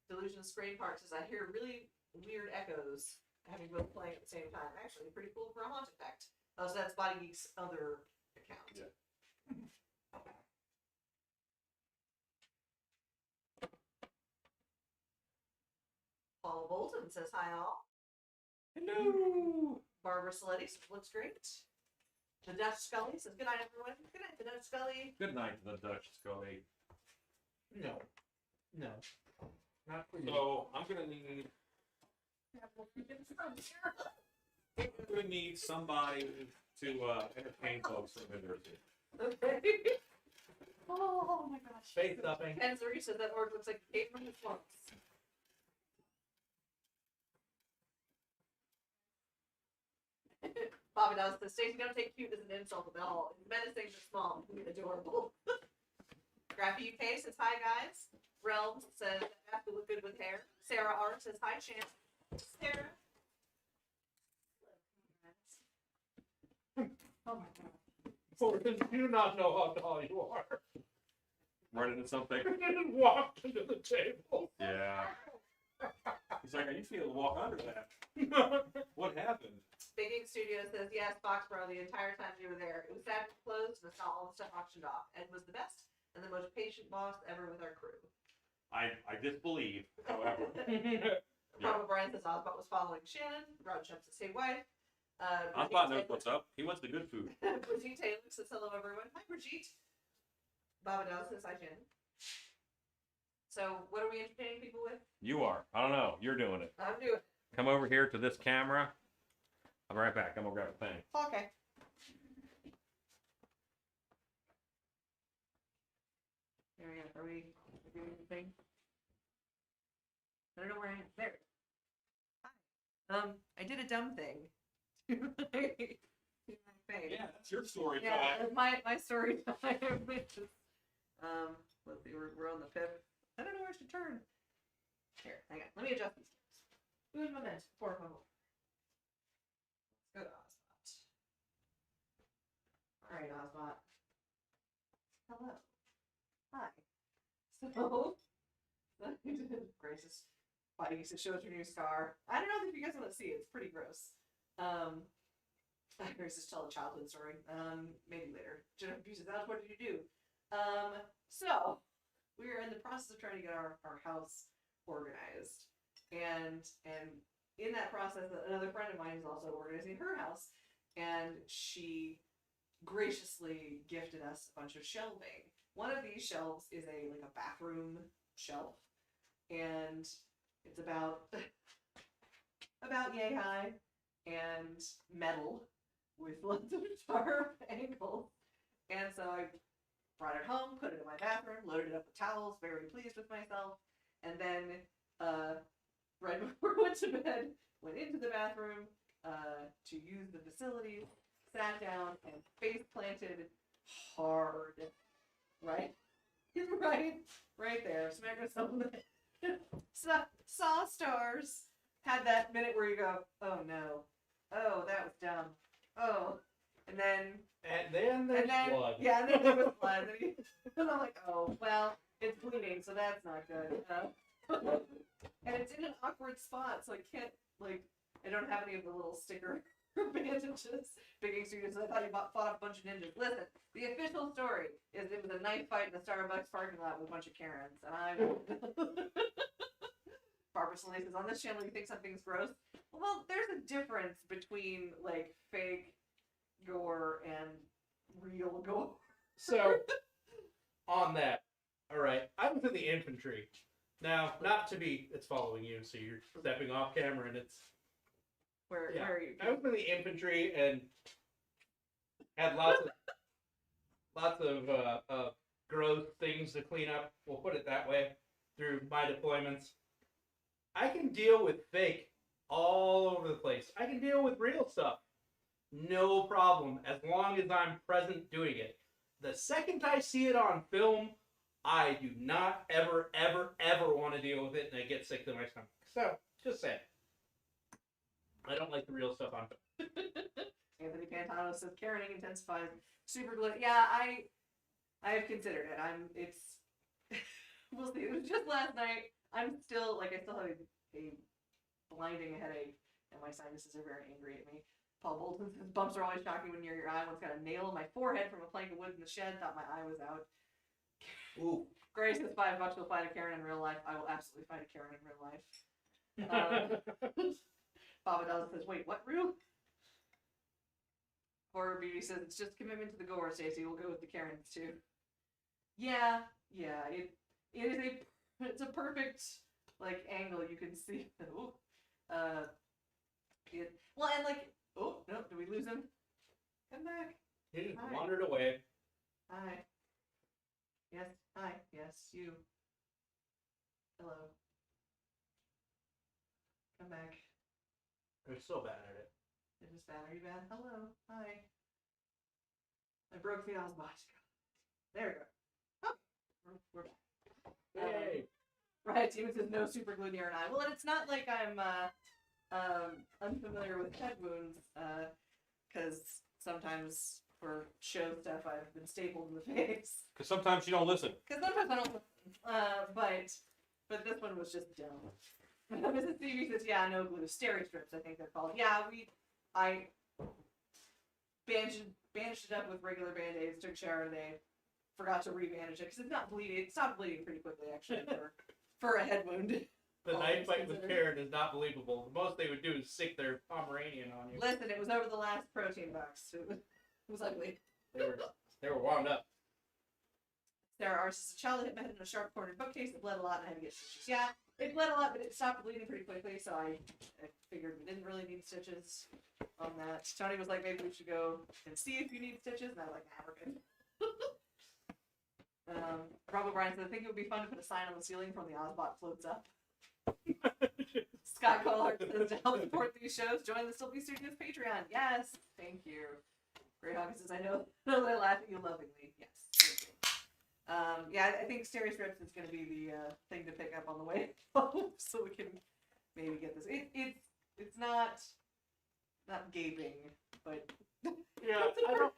[SPEAKER 2] Delusion Screen Park says, "I hear really weird echoes." having both playing at the same time. Actually, pretty cool for a haunt effect. Oh, so that's Body Geek's other account.
[SPEAKER 1] Yeah.
[SPEAKER 2] Paul Bolton says hi all.
[SPEAKER 1] Hello.
[SPEAKER 2] Barbara Saletti says looks great. The Dutch Scully says good night everyone. Good night, the Dutch Scully.
[SPEAKER 1] Good night to the Dutch Scully.
[SPEAKER 6] No. No. Not for you.
[SPEAKER 1] So I'm gonna need somebody to entertain folks from Midwest.
[SPEAKER 2] Okay. Oh my gosh.
[SPEAKER 6] Face stuffing.
[SPEAKER 2] Ken Zuri says that orc looks like a cave from the swamps. Bobby does the Stacey don't take cute as an insult at all. Menacing but small and adorable. Graffy UK says hi guys. Realms says that to look good with hair. Sarah R says hi Chance. Sarah. Oh my god.
[SPEAKER 6] Fortune, you do not know how tall you are.
[SPEAKER 1] Run into something.
[SPEAKER 6] You didn't walk into the table.
[SPEAKER 1] Yeah. He's like, I used to be able to walk under that. What happened?
[SPEAKER 2] Big Ink Studio says yes, Foxborough the entire time you were there. It was sad to close and saw all the stuff auctioned off. Ed was the best and the most patient boss ever with our crew.
[SPEAKER 1] I disbelieve, however.
[SPEAKER 2] Robert Bryan says Osbot was following Shannon. Rod Shep says hey wife.
[SPEAKER 1] Osbot knows what's up. He wants the good food.
[SPEAKER 2] Brigitte Taylor says hello everyone. Hi Brigitte. Baba Dell says hi Shannon. So what are we entertaining people with?
[SPEAKER 1] You are. I don't know. You're doing it.
[SPEAKER 2] I'm doing it.
[SPEAKER 1] Come over here to this camera. I'll be right back. I'm gonna grab a thing.
[SPEAKER 2] Okay. Are we doing anything? I don't know where I am. There. Hi. I did a dumb thing.
[SPEAKER 1] Yeah, that's your story
[SPEAKER 2] Yeah,
[SPEAKER 1] time.
[SPEAKER 2] my story time. Which is, let's see, we're on the pip. I don't know where I should turn. Here, hang on. Let me adjust these. Un moment, por favor. Let's go to Osbot. Alright, Osbot. Hello. Hi. So, Grace is fighting to show us your new scar. I don't know if you guys want to see it. It's pretty gross. Grace is tell a childhood story. Maybe later. Jennifer Busey, that's what did you do? So, we are in the process of trying to get our house organized. And in that process, another friend of mine is also organizing her house. And she graciously gifted us a bunch of shelving. One of these shelves is a bathroom shelf. And it's about yay high and metal with lots of sharp angles. And so I brought it home, put it in my bathroom, loaded it up with towels, very pleased with myself. And then right before I went to bed, went into the bathroom to use the facilities, sat down and face planted hard. Right there. Smack myself in the head. Saw stars. Had that minute where you go, oh no. Oh, that was dumb. Oh. And then
[SPEAKER 6] there's blood.
[SPEAKER 2] Yeah, and then there was blood. And I'm like, oh, well, it's bleeding, so that's not good. And it's in an awkward spot, so I can't, I don't have any of the little sticker bandages. Big Ink Studios, I thought you fought off a bunch of ninjas. Listen, the official story is it was a knife fight in the Starbucks parking lot with a bunch of Karens, and I Barbara Solis says, on this channel you think something's gross? Well, there's a difference between, fake gore and real gore.
[SPEAKER 6] So, on that, alright, I was in the infantry. Now, not to be, it's following you, so you're stepping off camera and it's...
[SPEAKER 2] Where
[SPEAKER 6] Yeah.
[SPEAKER 2] are you?
[SPEAKER 6] I was in the infantry and had lots of gross things to clean up, we'll put it that way, through my deployments. I can deal with fake all over the place. I can deal with real stuff. No problem, as long as I'm present doing it. The second I see it on film, I do not ever want to deal with it, and I get sick to my stomach. So, just saying. I don't like the real stuff on film.
[SPEAKER 2] Anthony Pantano says Karening intensifies super glue. Yeah, I have considered it. We'll see. It was just last night. I'm still I still have a blinding headache and my sinuses are very angry at me. Paul Bolton says, bumps are always shocking when near your eye. One's got a nail in my forehead from a plank of wood in the shed. Thought my eye was out.
[SPEAKER 6] Ooh.
[SPEAKER 2] Gray says, $5 will fight a Karen in real life. I will absolutely fight a Karen in real life. Baba Dalla says, wait, what, Rue? Horror Beauty says, it's just commitment to the gore, Stacey. We'll go with the Karens, too. Yeah, it's a perfect, like, angle. You can see, well, and like, oh, no, did we lose him? Come back.
[SPEAKER 6] He just
[SPEAKER 2] Hi.
[SPEAKER 6] wandered away.
[SPEAKER 2] Hi. Yes, hi, yes, you. Hello. Come back.
[SPEAKER 6] They're so bad at it.
[SPEAKER 2] It is bad. Are you bad? Hello. Hi. I broke the Osbot. There we go. Oh, we're back.
[SPEAKER 6] Yay!
[SPEAKER 2] Right, Steven says no super glue near an eye. Well, and it's not like I'm unfamiliar with head wounds, because sometimes for show stuff I've been stapled in the face.
[SPEAKER 1] Because sometimes you don't listen.
[SPEAKER 2] Because sometimes I don't listen. But this one was just dumb. Mrs. Stevie says, yeah, no glue. Steri strips, I think they're called. Yeah, I bandaged it up with regular band-aids, took a shower today, forgot to re-bandage it, because it's not bleeding. It stopped bleeding pretty quickly, actually, for a head wound.
[SPEAKER 6] The
[SPEAKER 2] All
[SPEAKER 6] knife
[SPEAKER 2] things
[SPEAKER 6] fight with
[SPEAKER 2] considered.
[SPEAKER 6] Karen is not believable. The most they would do is stick their Pomeranian on you.
[SPEAKER 2] Listen, it was over the last protein box. It was ugly.
[SPEAKER 6] They were wound up.
[SPEAKER 2] Sarah R says, a child hit my head in a sharp cornered bookcase. It bled a lot and I had to get stitches. Yeah, it bled a lot, but it stopped bleeding pretty quickly, so I figured we didn't really need stitches on that. Tony was like, maybe we should go and see if you need stitches, and I was like, nah, we're good. Rob O'Brien said, I think it would be fun to put a sign on the ceiling from the Ozbot floats up. Scott Collard says, to help support these shows, join the Still Be Studios Patreon. Yes, thank you. Ray Hawkins says, I know they laugh at you lovingly. Yes. Yeah, I think Steri strips is going to be the thing to pick up on the way home, so we can maybe get this. It's not gaping, but
[SPEAKER 6] Yeah,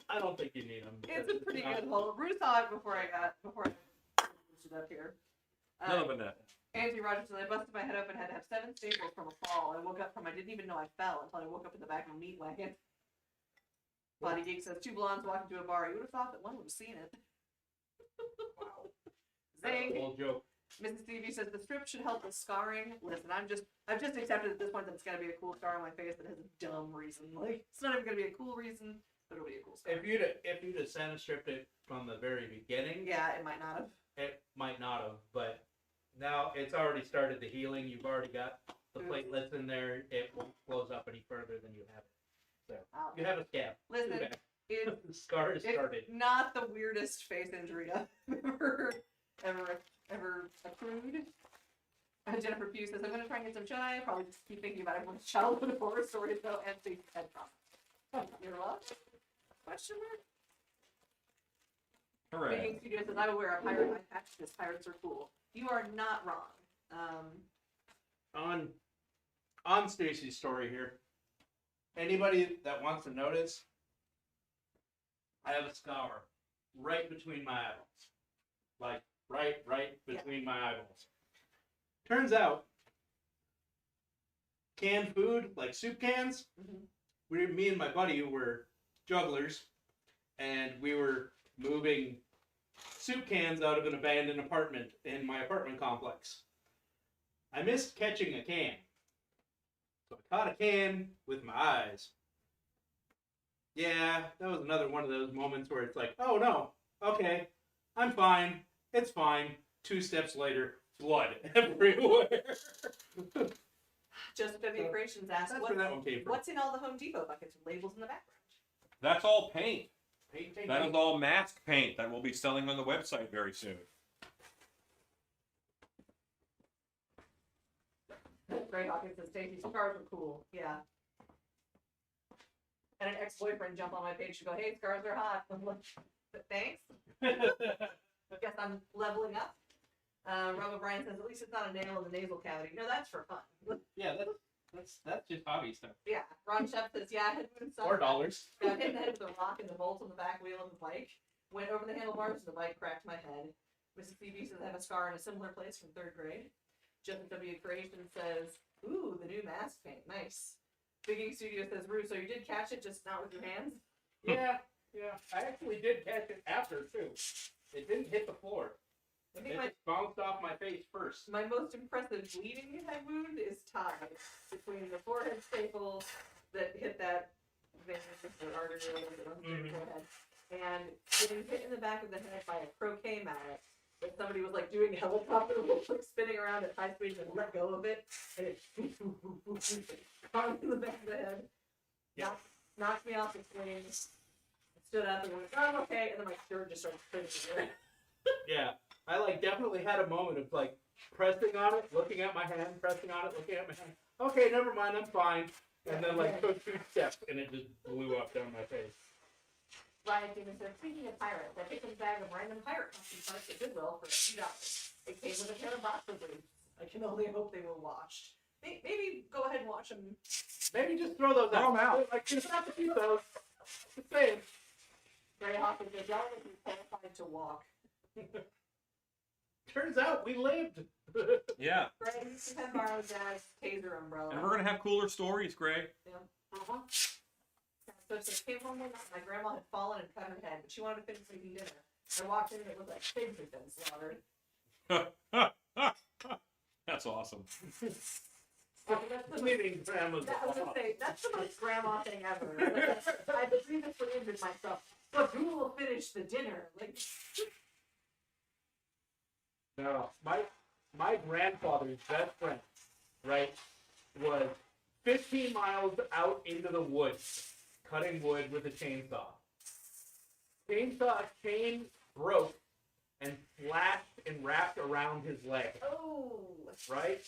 [SPEAKER 6] I don't think you need them.
[SPEAKER 2] it's a pretty good hole. Ruth saw it before I pushed it up here.
[SPEAKER 1] None of a net.
[SPEAKER 2] Angie Rogers said, I busted my head open, had to have 7 staples from a fall. I woke up from, I didn't even know I fell until I woke up in the back of a meat wagon. Body Geek says, 2 blondes walking to a bar. You would have thought that one would have seen it.
[SPEAKER 6] Wow. That's
[SPEAKER 2] Zing.
[SPEAKER 6] a old joke.
[SPEAKER 2] Mrs. Stevie says the strip should help with scarring. Listen, I've just accepted at this point that it's gotta be a cool scar on my face that has a dumb reason. Like, it's not even gonna be a cool reason, but it'll be a cool scar.
[SPEAKER 6] If you'd have Santa stripped it from the very beginning,
[SPEAKER 2] Yeah, it might not have.
[SPEAKER 6] it might not have. But now it's already started the healing. You've already got the platelets in there. It won't close up any further than you have it. So you have a scab.
[SPEAKER 2] Listen,
[SPEAKER 6] Too bad.
[SPEAKER 2] it's
[SPEAKER 6] The scar has started.
[SPEAKER 2] not the weirdest face injury I've ever accrued. Jennifer Pugh says, I'm going to try and get some chai. Probably just keep thinking about everyone's childhood horror stories, though, and think head trauma. You're welcome? Question mark?
[SPEAKER 1] Correct.
[SPEAKER 2] Making Studio says, I would wear a pirate eye patch because pirates are cool. You are not wrong.
[SPEAKER 6] On Stacy's story here, anybody that wants to notice, I have a scar right between my eyeballs. Like, right between my eyeballs. Turns out, canned food, like soup cans, me and my buddy were jugglers, and we were moving soup cans out of an abandoned apartment in my apartment complex. I missed catching a can. So I caught a can with my eyes. Yeah, that was another one of those moments where it's like, oh no, okay, I'm fine, it's fine. 2 steps later, blood everywhere.
[SPEAKER 2] Just Vivian Creations asked,
[SPEAKER 6] That's where that one came from.
[SPEAKER 2] what's in all the Home Depot buckets with labels in the background?
[SPEAKER 1] That's all paint.
[SPEAKER 6] Paint.
[SPEAKER 1] That is all mask paint that we'll be selling on the website very soon.
[SPEAKER 2] Gray Hawkins says, Stacey's scars are cool. Yeah. And an ex-boyfriend jumped on my page to go, hey, scars are hot. I'm like, thanks. Guess I'm leveling up. Rob O'Brien says, at least it's not a nail in the nasal cavity. No, that's for fun.
[SPEAKER 6] Yeah, that's just hobby stuff.
[SPEAKER 2] Yeah. Ron Shep says, yeah, head wound
[SPEAKER 6] $4.
[SPEAKER 2] Got hit in the head with a rock and the bolt on the back wheel of the bike. Went over the handlebars and the bike cracked my head. Mrs. Phoebe says, I have a scar in a similar place from 3rd grade. Justin W. Creation says, ooh, the new mask paint. Nice. Bigging Studio says, Rue, so you did catch it, just not with your hands?
[SPEAKER 6] Yeah. I actually did catch it after too. It didn't hit the floor.
[SPEAKER 2] I
[SPEAKER 6] It
[SPEAKER 2] think
[SPEAKER 6] just bounced off my face first.
[SPEAKER 2] my most impressive bleeding head wound is tied between the forehead staple that hit that vein or artery or whatever on the forehead, and getting hit in the back of the head by a croquet mallet. That somebody was like doing helicopter rolls, like spinning around at high speed and let go of it, and it caught in the back of the head.
[SPEAKER 6] Yeah.
[SPEAKER 2] Knocked me off the swing. Stood up and went, oh, I'm okay, and then my shirt just started spinning.
[SPEAKER 6] Yeah. I like definitely had a moment of like pressing on it, looking at my hand, pressing on it, looking at my hand. Okay, never mind, I'm fine. And then like took 2 steps and it just blew up down my face.
[SPEAKER 2] Ryan Demon says, speaking of pirates, I picked up a bag of random pirate costume parts at Goodwill for a few dollars. It came with a pair of boxer briefs. I can only hope they were washed. Maybe go ahead and wash them.
[SPEAKER 6] Maybe just throw those
[SPEAKER 5] Throw 'em out.
[SPEAKER 6] Like, just have to keep those. Just saying.
[SPEAKER 2] Gray Hawkins says, y'all would be terrified to walk.
[SPEAKER 6] Turns out we lived.
[SPEAKER 1] Yeah.
[SPEAKER 2] Gray, you can borrow Dad's taser umbrella.
[SPEAKER 1] And we're going to have cooler stories, Gray.
[SPEAKER 2] Uh-huh. So it came home one night, my grandma had fallen and cut her head, but she wanted to finish making dinner. I walked in and it was like pigs had been slaughtered.
[SPEAKER 1] That's awesome.
[SPEAKER 2] That's the
[SPEAKER 6] Living grandma's
[SPEAKER 2] I was gonna say, that's the most grandma thing ever. I previously injured myself, but who will finish the dinner? Like,
[SPEAKER 6] No, my grandfather's best friend, right, was 15 miles out into the woods, cutting wood with a chainsaw. Chainsaw chain broke and flashed and wrapped around his leg,
[SPEAKER 2] oh,
[SPEAKER 6] right?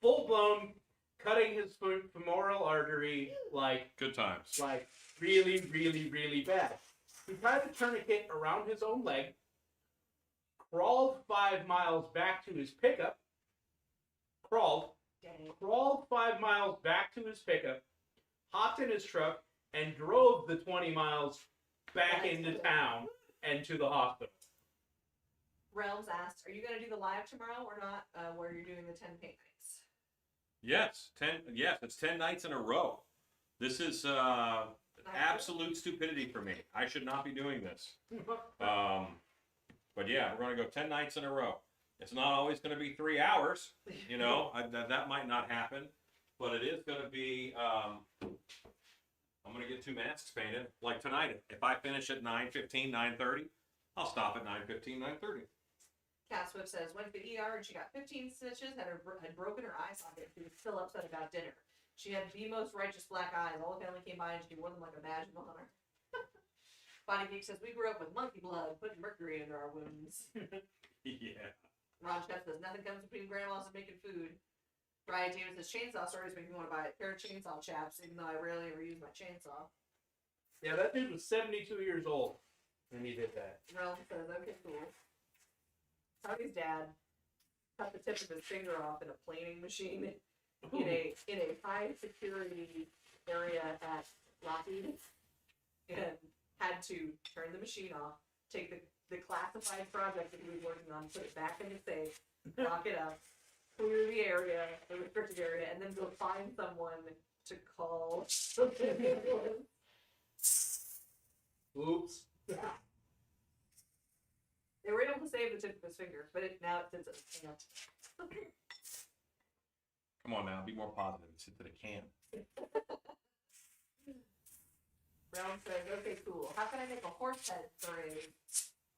[SPEAKER 6] Full blown, cutting his femoral artery like
[SPEAKER 1] Good times.
[SPEAKER 6] really, really, really bad. He tried to tourniquet around his own leg, crawled 5 miles back to his pickup, crawled
[SPEAKER 2] dang.
[SPEAKER 6] 5 miles back to his pickup, hopped in his truck, and drove the 20 miles back into town and to the hospital.
[SPEAKER 2] Realms asked, are you going to do the live tomorrow or not, where you're doing the 10 paint nights?
[SPEAKER 1] Yes, it's 10 nights in a row. This is absolute stupidity for me. I should not be doing this. But yeah, we're going to go 10 nights in a row. It's not always going to be 3 hours, you know, that might not happen, but it is going to be, I'm going to get 2 masks painted. Like tonight, if I finish at 9:15, 9:30, I'll stop at 9:15, 9:30.
[SPEAKER 2] Cass Swift says, went to the ER and she got 15 stitches, had broken her eye socket. She was still upset about dinner. She had the most righteous black eyes. All the family came by and she wore them like a badge of honor. Bonnie Geek says, we grew up with monkey blood, putting mercury into our wounds.
[SPEAKER 1] Yeah.
[SPEAKER 2] Ron Chef says, nothing comes between grandmas and making food. Brian James says, chainsaw stories make me want to buy a pair of chainsaw chaps, even though I rarely ever use my chainsaw.
[SPEAKER 6] Yeah, that dude was 72 years old when he did that.
[SPEAKER 2] Realm says, okay, cool. Tony's dad cut the tip of his finger off in a planing machine in a high security area at Lockheed, and had to turn the machine off, take the classified project that he was working on, put it back in the safe, lock it up, clear the area, the restricted area, and then go find someone to call.
[SPEAKER 6] Oops.
[SPEAKER 2] They were able to save the tip of his finger, but now it sits at his hand.
[SPEAKER 1] Come on now, be more positive. Sit to the can.
[SPEAKER 2] Brown says, okay, cool. How can I make a horse head for a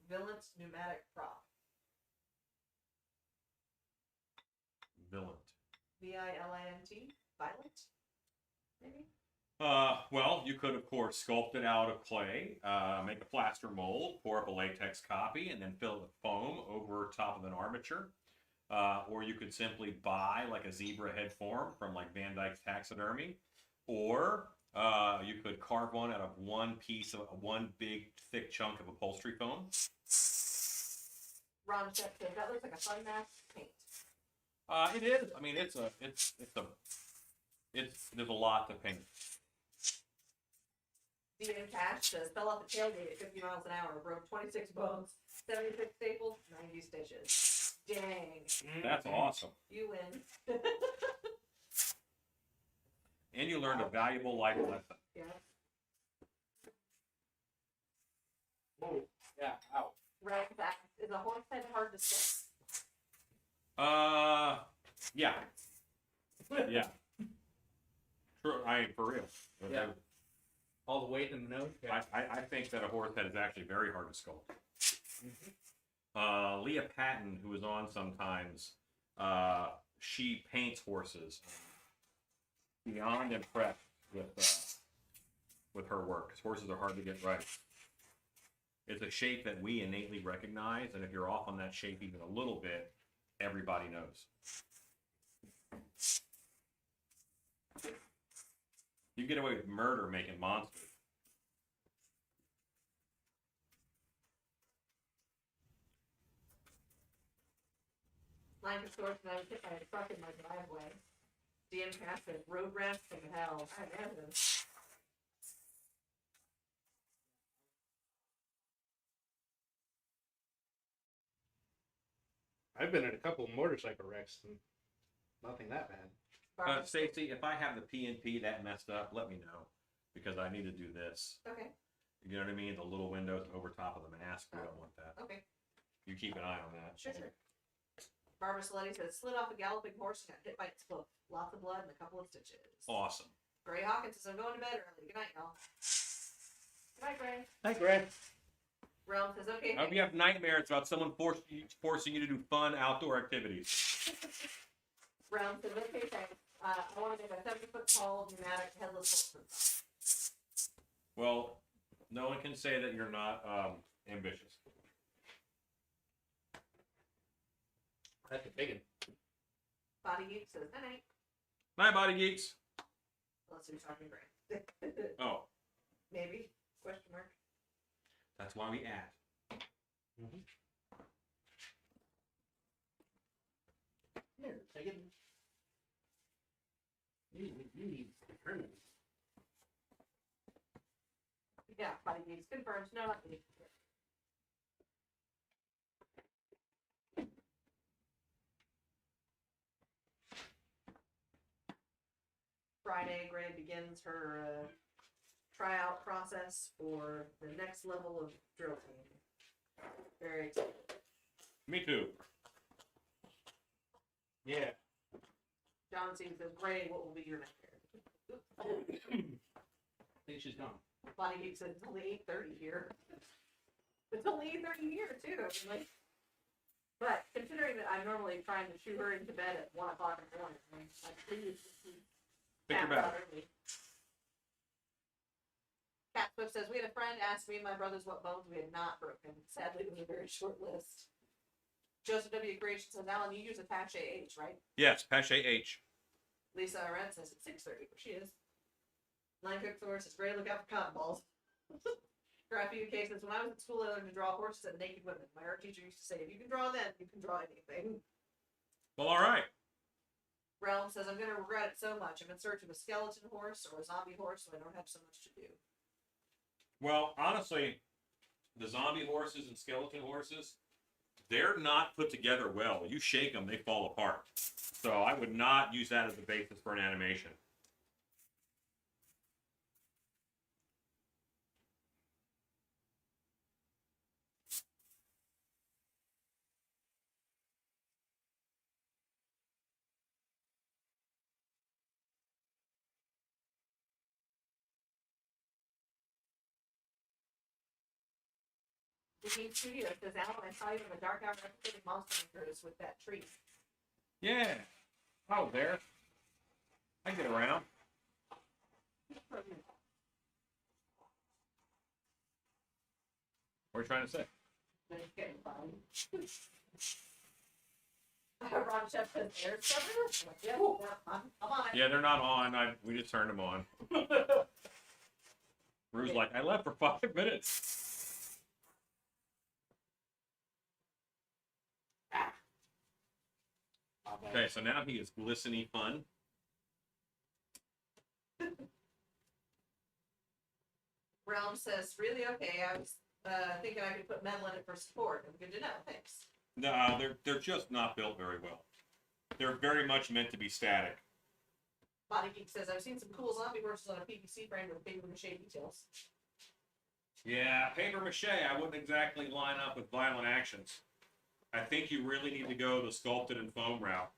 [SPEAKER 2] Villaint pneumatic prop?
[SPEAKER 1] Villaint.
[SPEAKER 2] V-I-L-I-N-T? Violent? Maybe?
[SPEAKER 1] Well, you could, of course, sculpt it out of clay, make a plaster mold, pour up a latex copy, and then fill it with foam over top of an armature. Or you could simply buy like a zebra head form from like Van Dyke's Taxidermy. Or you could carve one out of one big thick chunk of upholstery foam.
[SPEAKER 2] Ron Shep says, that looks like a fun mask paint.
[SPEAKER 1] It is. I mean, there's a lot to paint.
[SPEAKER 2] Steven Cash says, fell off the tailgate at 50 miles an hour, broke 26 bones, 76 staples, 90 stitches. Dang.
[SPEAKER 1] That's awesome.
[SPEAKER 2] You win.
[SPEAKER 1] And you learned a valuable life lesson.
[SPEAKER 2] Yeah.
[SPEAKER 6] Whoa. Yeah. Ow.
[SPEAKER 2] Right. Is a horse head hard to sit?
[SPEAKER 1] Yeah. Yeah. True. I mean, for real.
[SPEAKER 6] Yeah. All the weight in the nose. Yeah.
[SPEAKER 1] I think that a horse head is actually very hard to sculpt. Leah Patton, who is on sometimes, she paints horses. Beyond impressed with her work. 'Cause horses are hard to get right. It's a shape that we innately recognize, and if you're off on that shape even a little bit, everybody knows. You get away with murder making monsters.
[SPEAKER 2] Line of source, and I was hit by a truck in my driveway. DM Cash says, road rash from hell. I imagine.
[SPEAKER 6] I've been in a couple of motorcycle wrecks and nothing that bad.
[SPEAKER 2] Barbara-
[SPEAKER 1] Stacey, if I have the PNP that messed up, let me know. Because I need to do this.
[SPEAKER 2] Okay,
[SPEAKER 1] You know what I mean? The little windows over top of the mask. We don't want that.
[SPEAKER 2] okay.
[SPEAKER 1] You keep an eye on that.
[SPEAKER 2] Sure. Barbara Saletti says, slid off a galloping horse and got hit by its hoof. Lots of blood and a couple of stitches.
[SPEAKER 1] Awesome.
[SPEAKER 2] Gray Hawkins says, I'm going to bed early. Good night, y'all. Good night, Gray.
[SPEAKER 6] Hi, Greg.
[SPEAKER 2] Realm says, okay.
[SPEAKER 1] I hope you have nightmares about someone forcing you to do fun outdoor activities.
[SPEAKER 2] Realm says, okay, thanks. I want to make a 70-foot tall pneumatic headless horse.
[SPEAKER 1] Well, no one can say that you're not ambitious.
[SPEAKER 6] That's a big one.
[SPEAKER 2] Body Geek says, night night.
[SPEAKER 1] Night, body geeks.
[SPEAKER 2] Unless you're talking Gray.
[SPEAKER 1] Oh,
[SPEAKER 2] Maybe? Question mark.
[SPEAKER 1] that's why we add.
[SPEAKER 6] Here, take it. You need to turn it.
[SPEAKER 2] Yeah, Body Geeks confirms. No, not me. Friday, Gray begins her tryout process for the next level of drill team. Very excited.
[SPEAKER 1] Me too.
[SPEAKER 6] Yeah.
[SPEAKER 2] John says, Gray, what will be your nightmare?
[SPEAKER 6] I think she's gone.
[SPEAKER 2] Bonnie Geek says it's only 8:30 here. It's only 8:30 here too. I mean, like, but considering that I'm normally trying to shoot her into bed at 1 o'clock in the morning, I please
[SPEAKER 1] Pick your battle.
[SPEAKER 2] Cat Swift says, we had a friend ask me and my brothers what bones we had not broken. Sadly, it was a very short list. Joseph W. Creation says, Alan, you use a Pache H, right?
[SPEAKER 1] Yes, Pache H.
[SPEAKER 2] Lisa Arendt says it's 6:30, but she is. Line Cook Thor says, Gray, look out for cotton balls. Graphy UK says, when I was at school, I learned to draw horses and naked women. My art teacher used to say, if you can draw them, you can draw anything.
[SPEAKER 1] Well, all right.
[SPEAKER 2] Realm says, I'm going to regret it so much. I'm in search of a skeleton horse or a zombie horse, so I don't have so much to do.
[SPEAKER 1] Well, honestly, the zombie horses and skeleton horses, they're not put together well. You shake them, they fall apart. So I would not use that as a basis for an animation.
[SPEAKER 2] The Game Studio says, Alan, I saw you in the Dark Hour replicating Monster Makers with that tree.
[SPEAKER 1] Yeah. I was there. I get around. What are you trying to say?
[SPEAKER 2] Ron Chef says, air scrubbers? Yeah, I'm on it.
[SPEAKER 1] Yeah, they're not on. We just turned them on. Rue's like, I left for 5 minutes. Okay, so now he is glistening fun.
[SPEAKER 2] Realm says, really? Okay, I was thinking I could put metal in it for support. Good to know, thanks.
[SPEAKER 1] No, they're just not built very well. They're very much meant to be static.
[SPEAKER 2] Body Geek says, I've seen some cool zombie horses on a PVC frame with paper mache details.
[SPEAKER 1] Yeah, paper mache, I wouldn't exactly line up with violent actions. I think you really need to go the sculpted and foam route.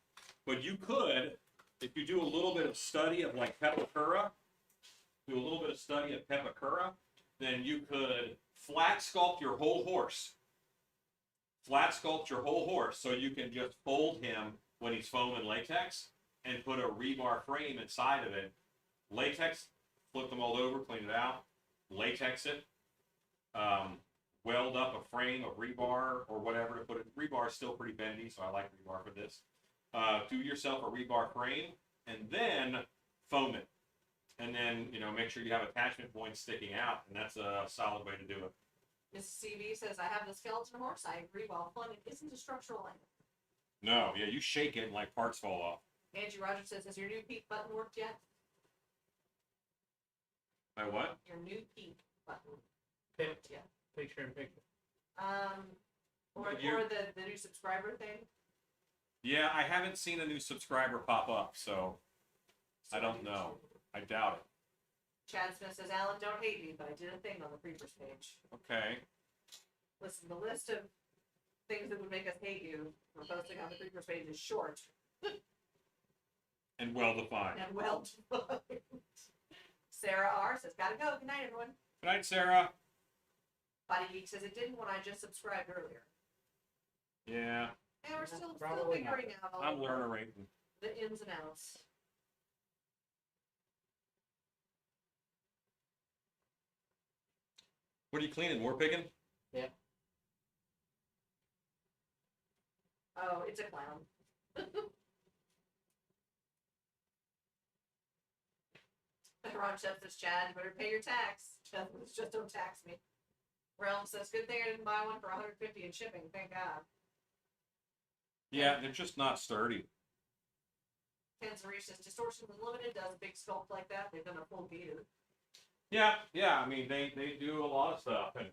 [SPEAKER 1] But you could, if you do a little bit of study of like Pepakura, then you could flat sculpt your whole horse. So you can just fold him when he's foam and latex and put a rebar frame inside of it. Latex, flip them all over, clean it out, latex it, weld up a frame of rebar or whatever to put it. Rebar is still pretty bendy, so I like rebar for this. Do yourself a rebar frame and then foam it. And then, make sure you have attachment points sticking out, and that's a solid way to do it.
[SPEAKER 2] Mrs. CV says, I have the skeleton horse. I agree, while fun, it isn't a structural item.
[SPEAKER 1] No, yeah, you shake it and like parts fall off.
[SPEAKER 2] Angie Rogers says, has your new peak button worked yet?
[SPEAKER 1] My what?
[SPEAKER 2] Your new peak button.
[SPEAKER 6] Pic-
[SPEAKER 2] Yeah.
[SPEAKER 6] Picture in picture.
[SPEAKER 2] Or
[SPEAKER 1] You-
[SPEAKER 2] the new subscriber thing.
[SPEAKER 1] Yeah, I haven't seen a new subscriber pop up, so I don't know. I doubt it.
[SPEAKER 2] Chad Smith says, Alan, don't hate me, but I did a thing on the Creepers page.
[SPEAKER 1] Okay.
[SPEAKER 2] Listen, the list of things that would make us hate you for posting on the Creepers page is short
[SPEAKER 1] And well defined.
[SPEAKER 2] and well defined. Sarah R says, gotta go. Good night, everyone.
[SPEAKER 1] Good night, Sarah.
[SPEAKER 2] Body Geek says, it didn't when I just subscribed earlier.
[SPEAKER 1] Yeah,
[SPEAKER 2] And we're still
[SPEAKER 6] Probably
[SPEAKER 2] figuring out all
[SPEAKER 1] I'm
[SPEAKER 2] the-
[SPEAKER 1] learning.
[SPEAKER 2] the ins and outs.
[SPEAKER 1] What are you cleaning? More picking?
[SPEAKER 2] Oh, it's a clown. Ron Chef says, Chad, you better pay your tax. Just don't tax me. Realm says, good thing I didn't buy one for $150 in shipping. Thank God.
[SPEAKER 1] Yeah, they're just not sturdy.
[SPEAKER 2] Tanzaree says, Distortion Unlimited does a big sculpt like that. They've done a full gator.
[SPEAKER 1] Yeah. I mean, they do a lot of stuff. And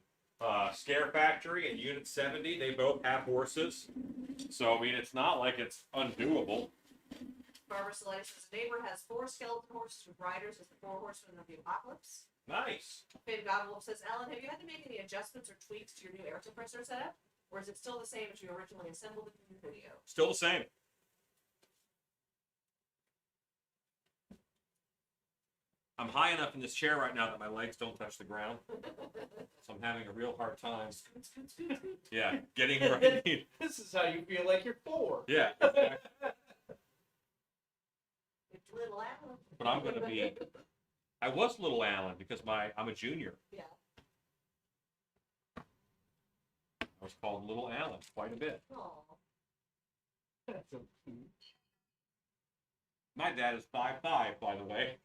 [SPEAKER 1] Scare Factory and Unit 70, they both have horses. So, I mean, it's not like it's undoable.
[SPEAKER 2] Barbara Saleh says, neighbor has 4 skeleton horses with riders as the 4 horsemen of the apocalypse.
[SPEAKER 1] Nice.
[SPEAKER 2] Fade Godwolf says, Alan, have you had to make any adjustments or tweaks to your new air compressor setup? Or is it still the same as you originally assembled it in your video?
[SPEAKER 1] Still the same. I'm high enough in this chair right now that my legs don't touch the ground. So I'm having a real hard time. Yeah, getting where I need.
[SPEAKER 6] This is how you feel like you're 4.
[SPEAKER 1] Yeah, exactly.
[SPEAKER 2] It's little Alan.
[SPEAKER 1] But I'm going to be. I was Little Alan because I'm a junior.
[SPEAKER 2] Yeah.
[SPEAKER 1] I was called Little Alan quite a bit.
[SPEAKER 2] Aw.
[SPEAKER 6] That's so cute.
[SPEAKER 1] My dad is 5'5", by the way.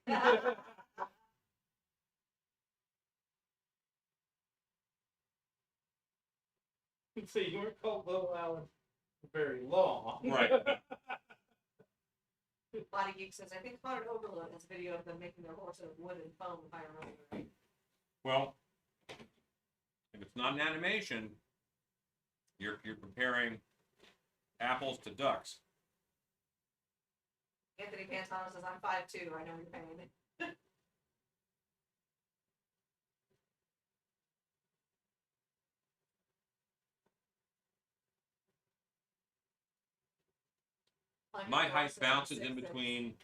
[SPEAKER 6] So you weren't called Little Alan for very long.
[SPEAKER 1] Right.
[SPEAKER 2] Body Geek says, I think Haunted Overload has a video of them making their horse out of wood and foam, if I remember right.
[SPEAKER 1] Well, if it's not an animation, you're comparing apples to ducks.
[SPEAKER 2] Anthony Pantano says, I'm 5'2", I know you're paying it.
[SPEAKER 1] My height bounces in between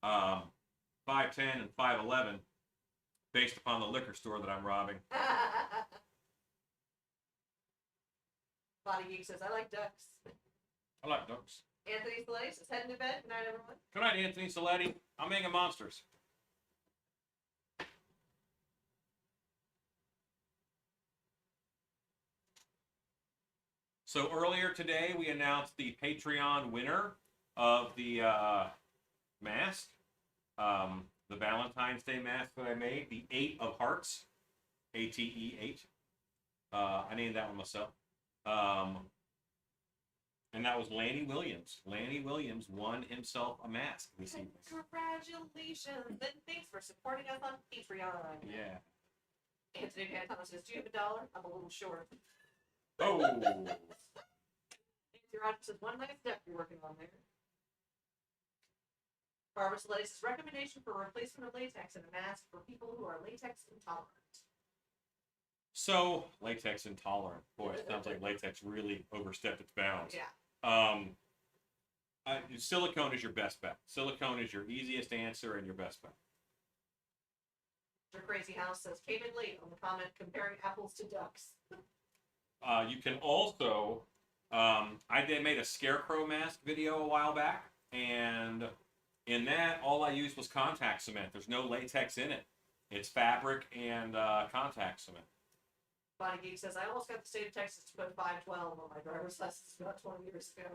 [SPEAKER 1] 5'10" and 5'11", based upon the liquor store that I'm robbing.
[SPEAKER 2] Body Geek says, I like ducks.
[SPEAKER 1] I like ducks.
[SPEAKER 2] Anthony Slay says, heading to bed. Good night, everyone.
[SPEAKER 1] Good night, Anthony Saletti. I'm Mega Monsters. So earlier today, we announced the Patreon winner of the mask, the Valentine's Day mask that I made, the 8 of Hearts, ATE 8. I named that one myself. And that was Lanny Williams. Lanny Williams won himself a mask this evening.
[SPEAKER 2] Congratulations, and thanks for supporting us on Patreon.
[SPEAKER 1] Yeah.
[SPEAKER 2] Anthony Pantano says, do you have $1? I'm a little short.
[SPEAKER 1] Oh.
[SPEAKER 2] Nancy Rogers says, one nice step you're working on there. Barbara Solace's recommendation for replacement of latex in a mask for people who are latex intolerant.
[SPEAKER 1] So, latex intolerant. Boy, it sounds like latex really overstepped its bounds.
[SPEAKER 2] Yeah.
[SPEAKER 1] Silicone is your best bet. Silicone is your easiest answer and your best bet.
[SPEAKER 2] Your Crazy House says, came in late on the comment comparing apples to ducks.
[SPEAKER 1] You can also, made a scarecrow mask video a while back, and in that, all I used was contact cement. There's no latex in it. It's fabric and contact cement.
[SPEAKER 2] Body Geek says, I almost got the state of Texas to put 512 on my driver's license about 20 years ago.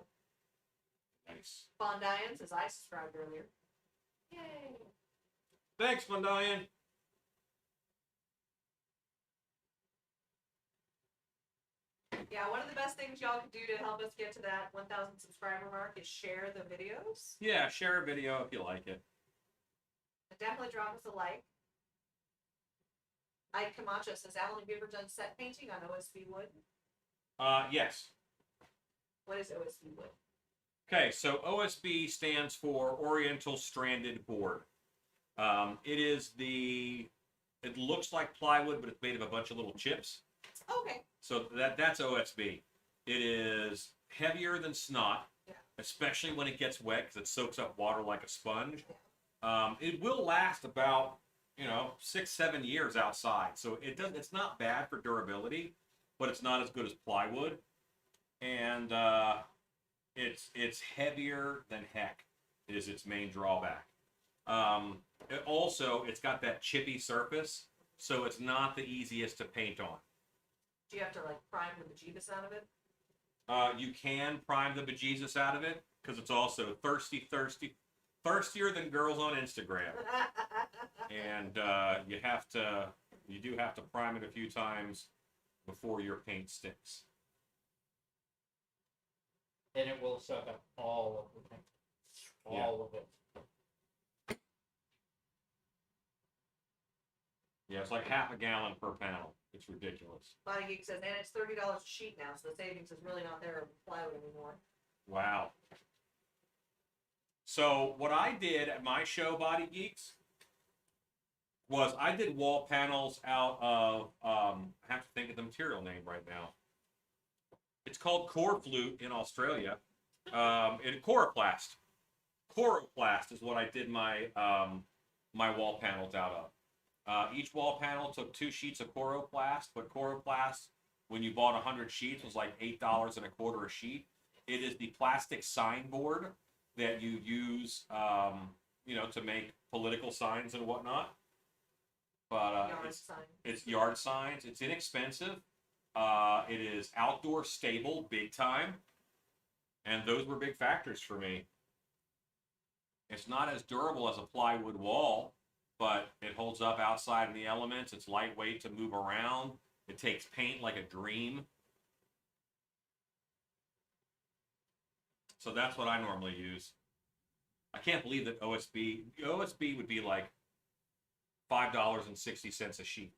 [SPEAKER 1] Nice.
[SPEAKER 2] Bondian says, I subscribed earlier. Yay.
[SPEAKER 1] Thanks, Mondian.
[SPEAKER 2] Yeah, one of the best things y'all can do to help us get to that 1,000 subscriber mark is share the videos.
[SPEAKER 1] Yeah, share a video if you like it.
[SPEAKER 2] And definitely drop us a like. Ike Camacho says, Alan, have you ever done set painting on OSB wood?
[SPEAKER 1] Yes.
[SPEAKER 2] What is OSB wood?
[SPEAKER 1] Okay, so OSB stands for Oriental Stranded Board. It looks like plywood, but it's made of a bunch of little chips.
[SPEAKER 2] Okay.
[SPEAKER 1] So that's OSB. It is heavier than snot,
[SPEAKER 2] Yeah.
[SPEAKER 1] especially when it gets wet because it soaks up water like a sponge. It will last about 6-7 years outside, so it's not bad for durability, but it's not as good as plywood, and it's heavier than heck is its main drawback. It's got that chippy surface, so it's not the easiest to paint on.
[SPEAKER 2] Do you have to prime the bejeebus out of it?
[SPEAKER 1] You can prime the bejesus out of it because it's also thirstier than girls on Instagram. And you do have to prime it a few times before your paint sticks.
[SPEAKER 6] And it will suck up all of the paint. All of it.
[SPEAKER 1] Yeah, it's like half a gallon per panel. It's ridiculous.
[SPEAKER 2] Body Geek says, and it's $30 a sheet now, so the savings is really not there with plywood anymore.
[SPEAKER 1] Wow. So what I did at my show, Body Geeks, was I did wall panels out of, I have to think of the material name right now. It's called core flute in Australia. Coroplast. Coroplast is what I did my my wall panels out of. Each wall panel took 2 sheets of Coroplast, but Coroplast, when you bought 100 sheets, was like $8.25 a sheet. It is the plastic signboard that you use, to make political signs and whatnot. But it's yard signs. It's inexpensive. It is outdoor stable, big time. And those were big factors for me. It's not as durable as a plywood wall, but it holds up outside in the elements. It's lightweight to move around. It takes paint like a dream. So that's what I normally use. I can't believe that OSB would be like $5.60 a sheet.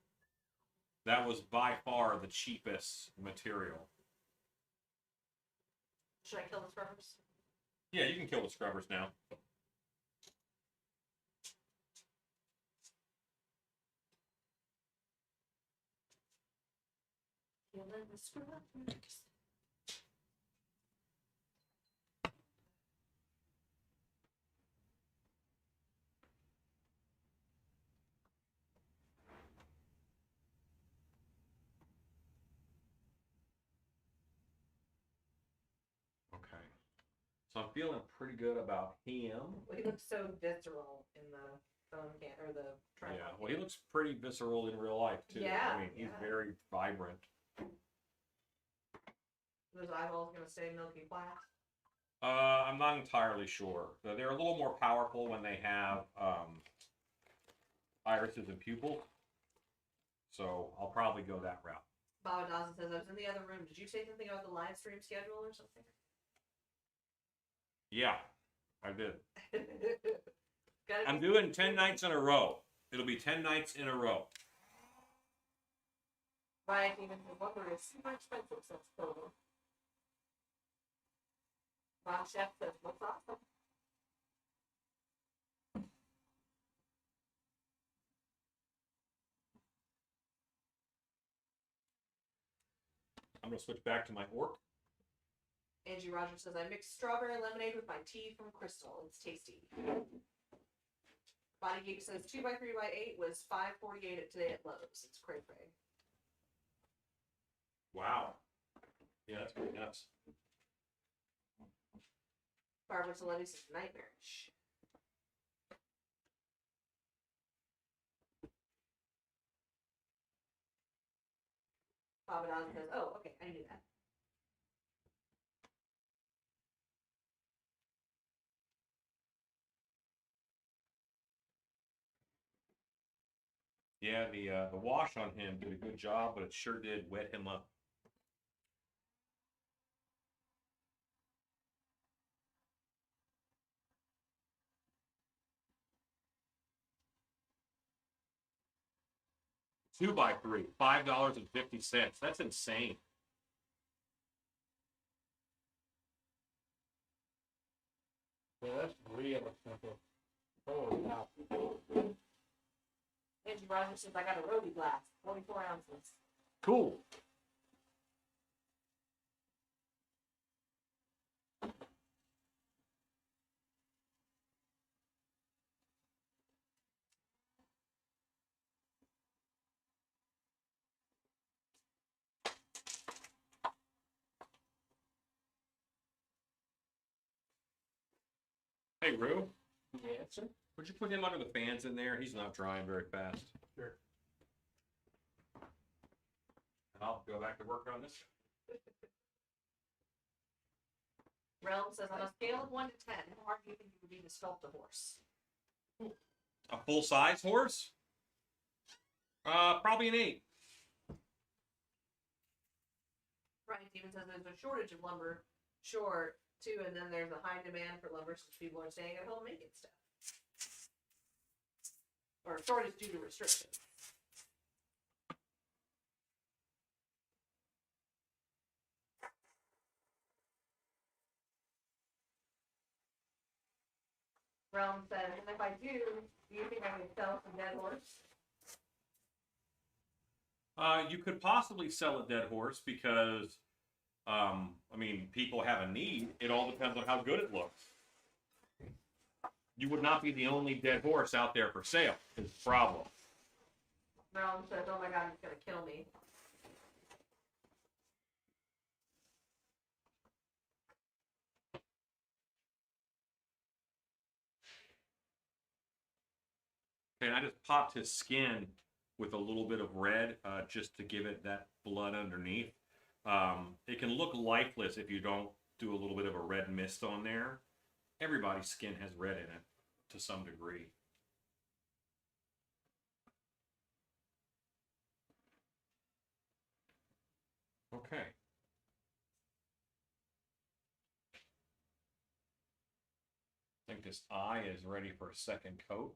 [SPEAKER 1] That was by far the cheapest material.
[SPEAKER 2] Should I kill the scrubbers?
[SPEAKER 1] Yeah, you can kill the scrubbers now.
[SPEAKER 2] Killing the scrubbers.
[SPEAKER 1] Okay. So I'm feeling pretty good about him.
[SPEAKER 2] Well, he looks so visceral in the phone or the tripod.
[SPEAKER 1] Yeah, well, he looks pretty visceral in real life, too.
[SPEAKER 2] Yeah,
[SPEAKER 1] I mean, he's
[SPEAKER 2] yeah.
[SPEAKER 1] very vibrant.
[SPEAKER 2] Those eyeballs gonna stay milky black.
[SPEAKER 1] I'm not entirely sure. They're a little more powerful when they have irises and pupils. So I'll probably go that route.
[SPEAKER 2] Baba Dawson says, I was in the other room. Did you say something about the live stream schedule or something?
[SPEAKER 1] Yeah, I did.
[SPEAKER 2] Gotta
[SPEAKER 1] I'm
[SPEAKER 2] be-
[SPEAKER 1] doing 10 nights in a row. It'll be 10 nights in a row.
[SPEAKER 2] Ryan even says, lumber is super expensive since COVID. Ron Chef says, looks awesome.
[SPEAKER 1] gonna switch back to my orc.
[SPEAKER 2] Angie Rogers says, I mixed strawberry lemonade with my tea from Crystal. It's tasty. Body Geek says 2x3x8 was $5.48 today at Lowe's. It's cray cray.
[SPEAKER 1] Wow. Yeah, that's pretty nuts.
[SPEAKER 2] Barbara Saletti says nightmarish. Bob and says, oh, okay, I knew that.
[SPEAKER 1] Yeah, the wash on him did a good job, but it sure did wet him up. Two by three, $5.50. That's insane.
[SPEAKER 6] Yeah, that's real expensive. Holy cow.
[SPEAKER 2] Angie Rogers says, I got a roadie glass, 44 ounces.
[SPEAKER 1] Cool. Hey, Rue,
[SPEAKER 6] Yeah, sir.
[SPEAKER 1] would you put him under the fans in there? He's not drying very fast.
[SPEAKER 6] Sure.
[SPEAKER 1] And I'll go back to work on this.
[SPEAKER 2] Realm says, on a scale of 1 to 10, how hard do you think you would be to sculpt a horse?
[SPEAKER 1] A full-size horse? Probably an 8.
[SPEAKER 2] Brian Stevens says there's a shortage of lumber, sure, too, and then there's a high demand for lumber since people are staying at home making stuff. Or shortage due to restrictions. Realm says, and if I do you think I can sell some dead horse?
[SPEAKER 1] You could possibly sell a dead horse because, I mean, people have a need. It all depends on how good it looks. You would not be the only dead horse out there for sale, is the problem.
[SPEAKER 2] Realm says, oh my god, he's gonna kill me.
[SPEAKER 1] And I just popped his skin with a little bit of red just to give it that blood underneath. It can look lifeless if you don't do a little bit of a red mist on there. Everybody's skin has red in it to some degree. Okay. I think this eye is ready for a second coat.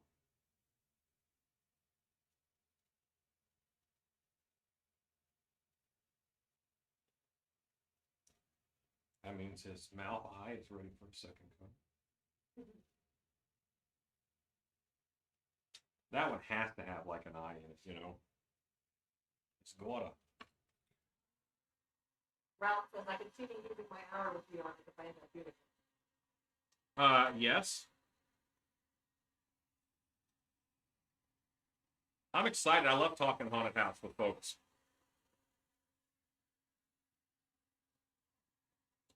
[SPEAKER 1] That means his mouth eye is ready for a second coat. That one has to have like an eye in it, you know. It's gotta.
[SPEAKER 2] Ralph says, I could see me using my hour with you on it if I end up beautiful.
[SPEAKER 1] Yes. I'm excited. I love talking haunted house with folks.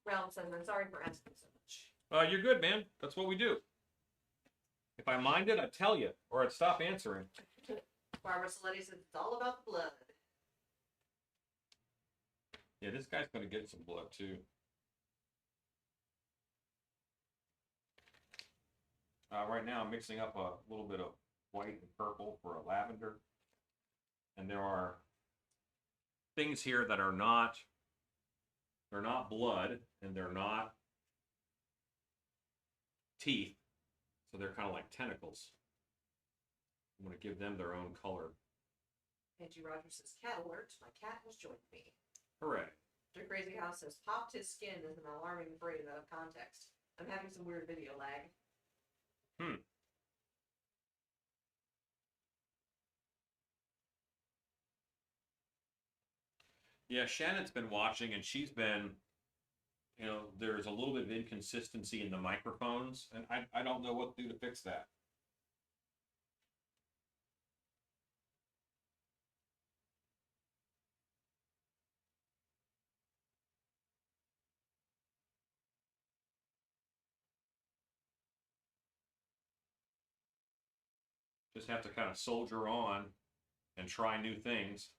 [SPEAKER 2] Realm says, I'm sorry for asking so much.
[SPEAKER 1] You're good, man. That's what we do. If I minded, I'd tell you, or I'd stop answering.
[SPEAKER 2] Barbara Saletti says, it's all about the blood.
[SPEAKER 1] Yeah, this guy's gonna get some blood too. Right now, I'm mixing up a little bit of white and purple for a lavender. And there are things here that are not, they're not blood, and they're not teeth. So they're kind of like tentacles. I'm going to give them their own color.
[SPEAKER 2] Angie Rogers says, cat alert, my cat has joined me.
[SPEAKER 1] Hooray.
[SPEAKER 2] Mr. Crazy House says, popped his skin is an alarming phrase out of context. I'm having some weird video lag.
[SPEAKER 1] Yeah, Shannon's been watching, and she's been, there's a little bit of inconsistency in the microphones, and I don't know what to do to fix that. Just have to kind of soldier on and try new things.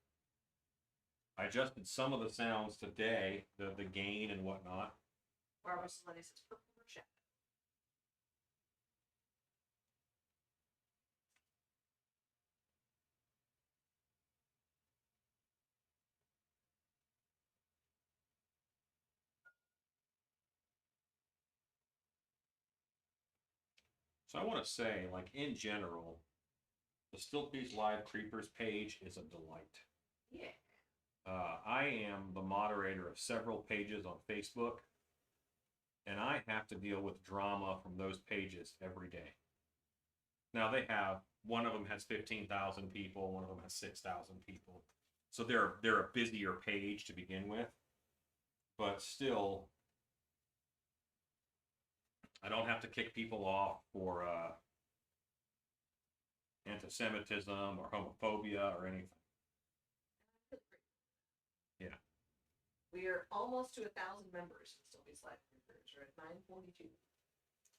[SPEAKER 1] I adjusted some of the sounds today, the gain and whatnot.
[SPEAKER 2] Barbara Saletti says purple or shadow.
[SPEAKER 1] So I want to say, like, in general, the Still Peace Live Creepers page is a delight.
[SPEAKER 2] Yeah.
[SPEAKER 1] I am the moderator of several pages on Facebook, and I have to deal with drama from those pages every day. Now one of them has 15,000 people, one of them has 6,000 people, so they're a busier page to begin with, but still, I don't have to kick people off for anti-Semitism or homophobia or anything. Yeah.
[SPEAKER 2] We are almost to 1,000 members in Still Peace Live Creepers. We're at 942.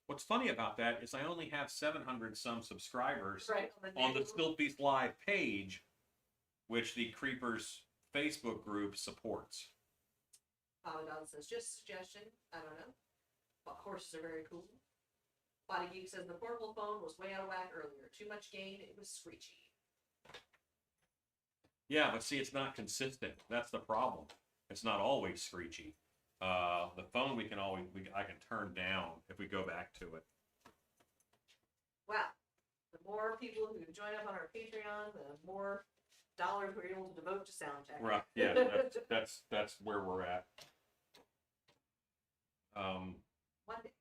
[SPEAKER 1] What's funny about that is I only have 700 some subscribers
[SPEAKER 2] Right
[SPEAKER 1] on the Still Peace Live page, which the Creepers Facebook group supports.
[SPEAKER 2] Don says, just a suggestion. I don't know. But horses are very cool. Body Geek says the portable phone was way out of whack earlier. Too much gain. It was screechy.
[SPEAKER 1] Yeah, but see, it's not consistent. That's the problem. It's not always screechy. The phone I can turn down if we go back to it.
[SPEAKER 2] Wow. The more people who join up on our Patreon, the more dollars we're able to devote to sound tech.
[SPEAKER 1] Right. Yeah, that's where we're at.
[SPEAKER 2] One day.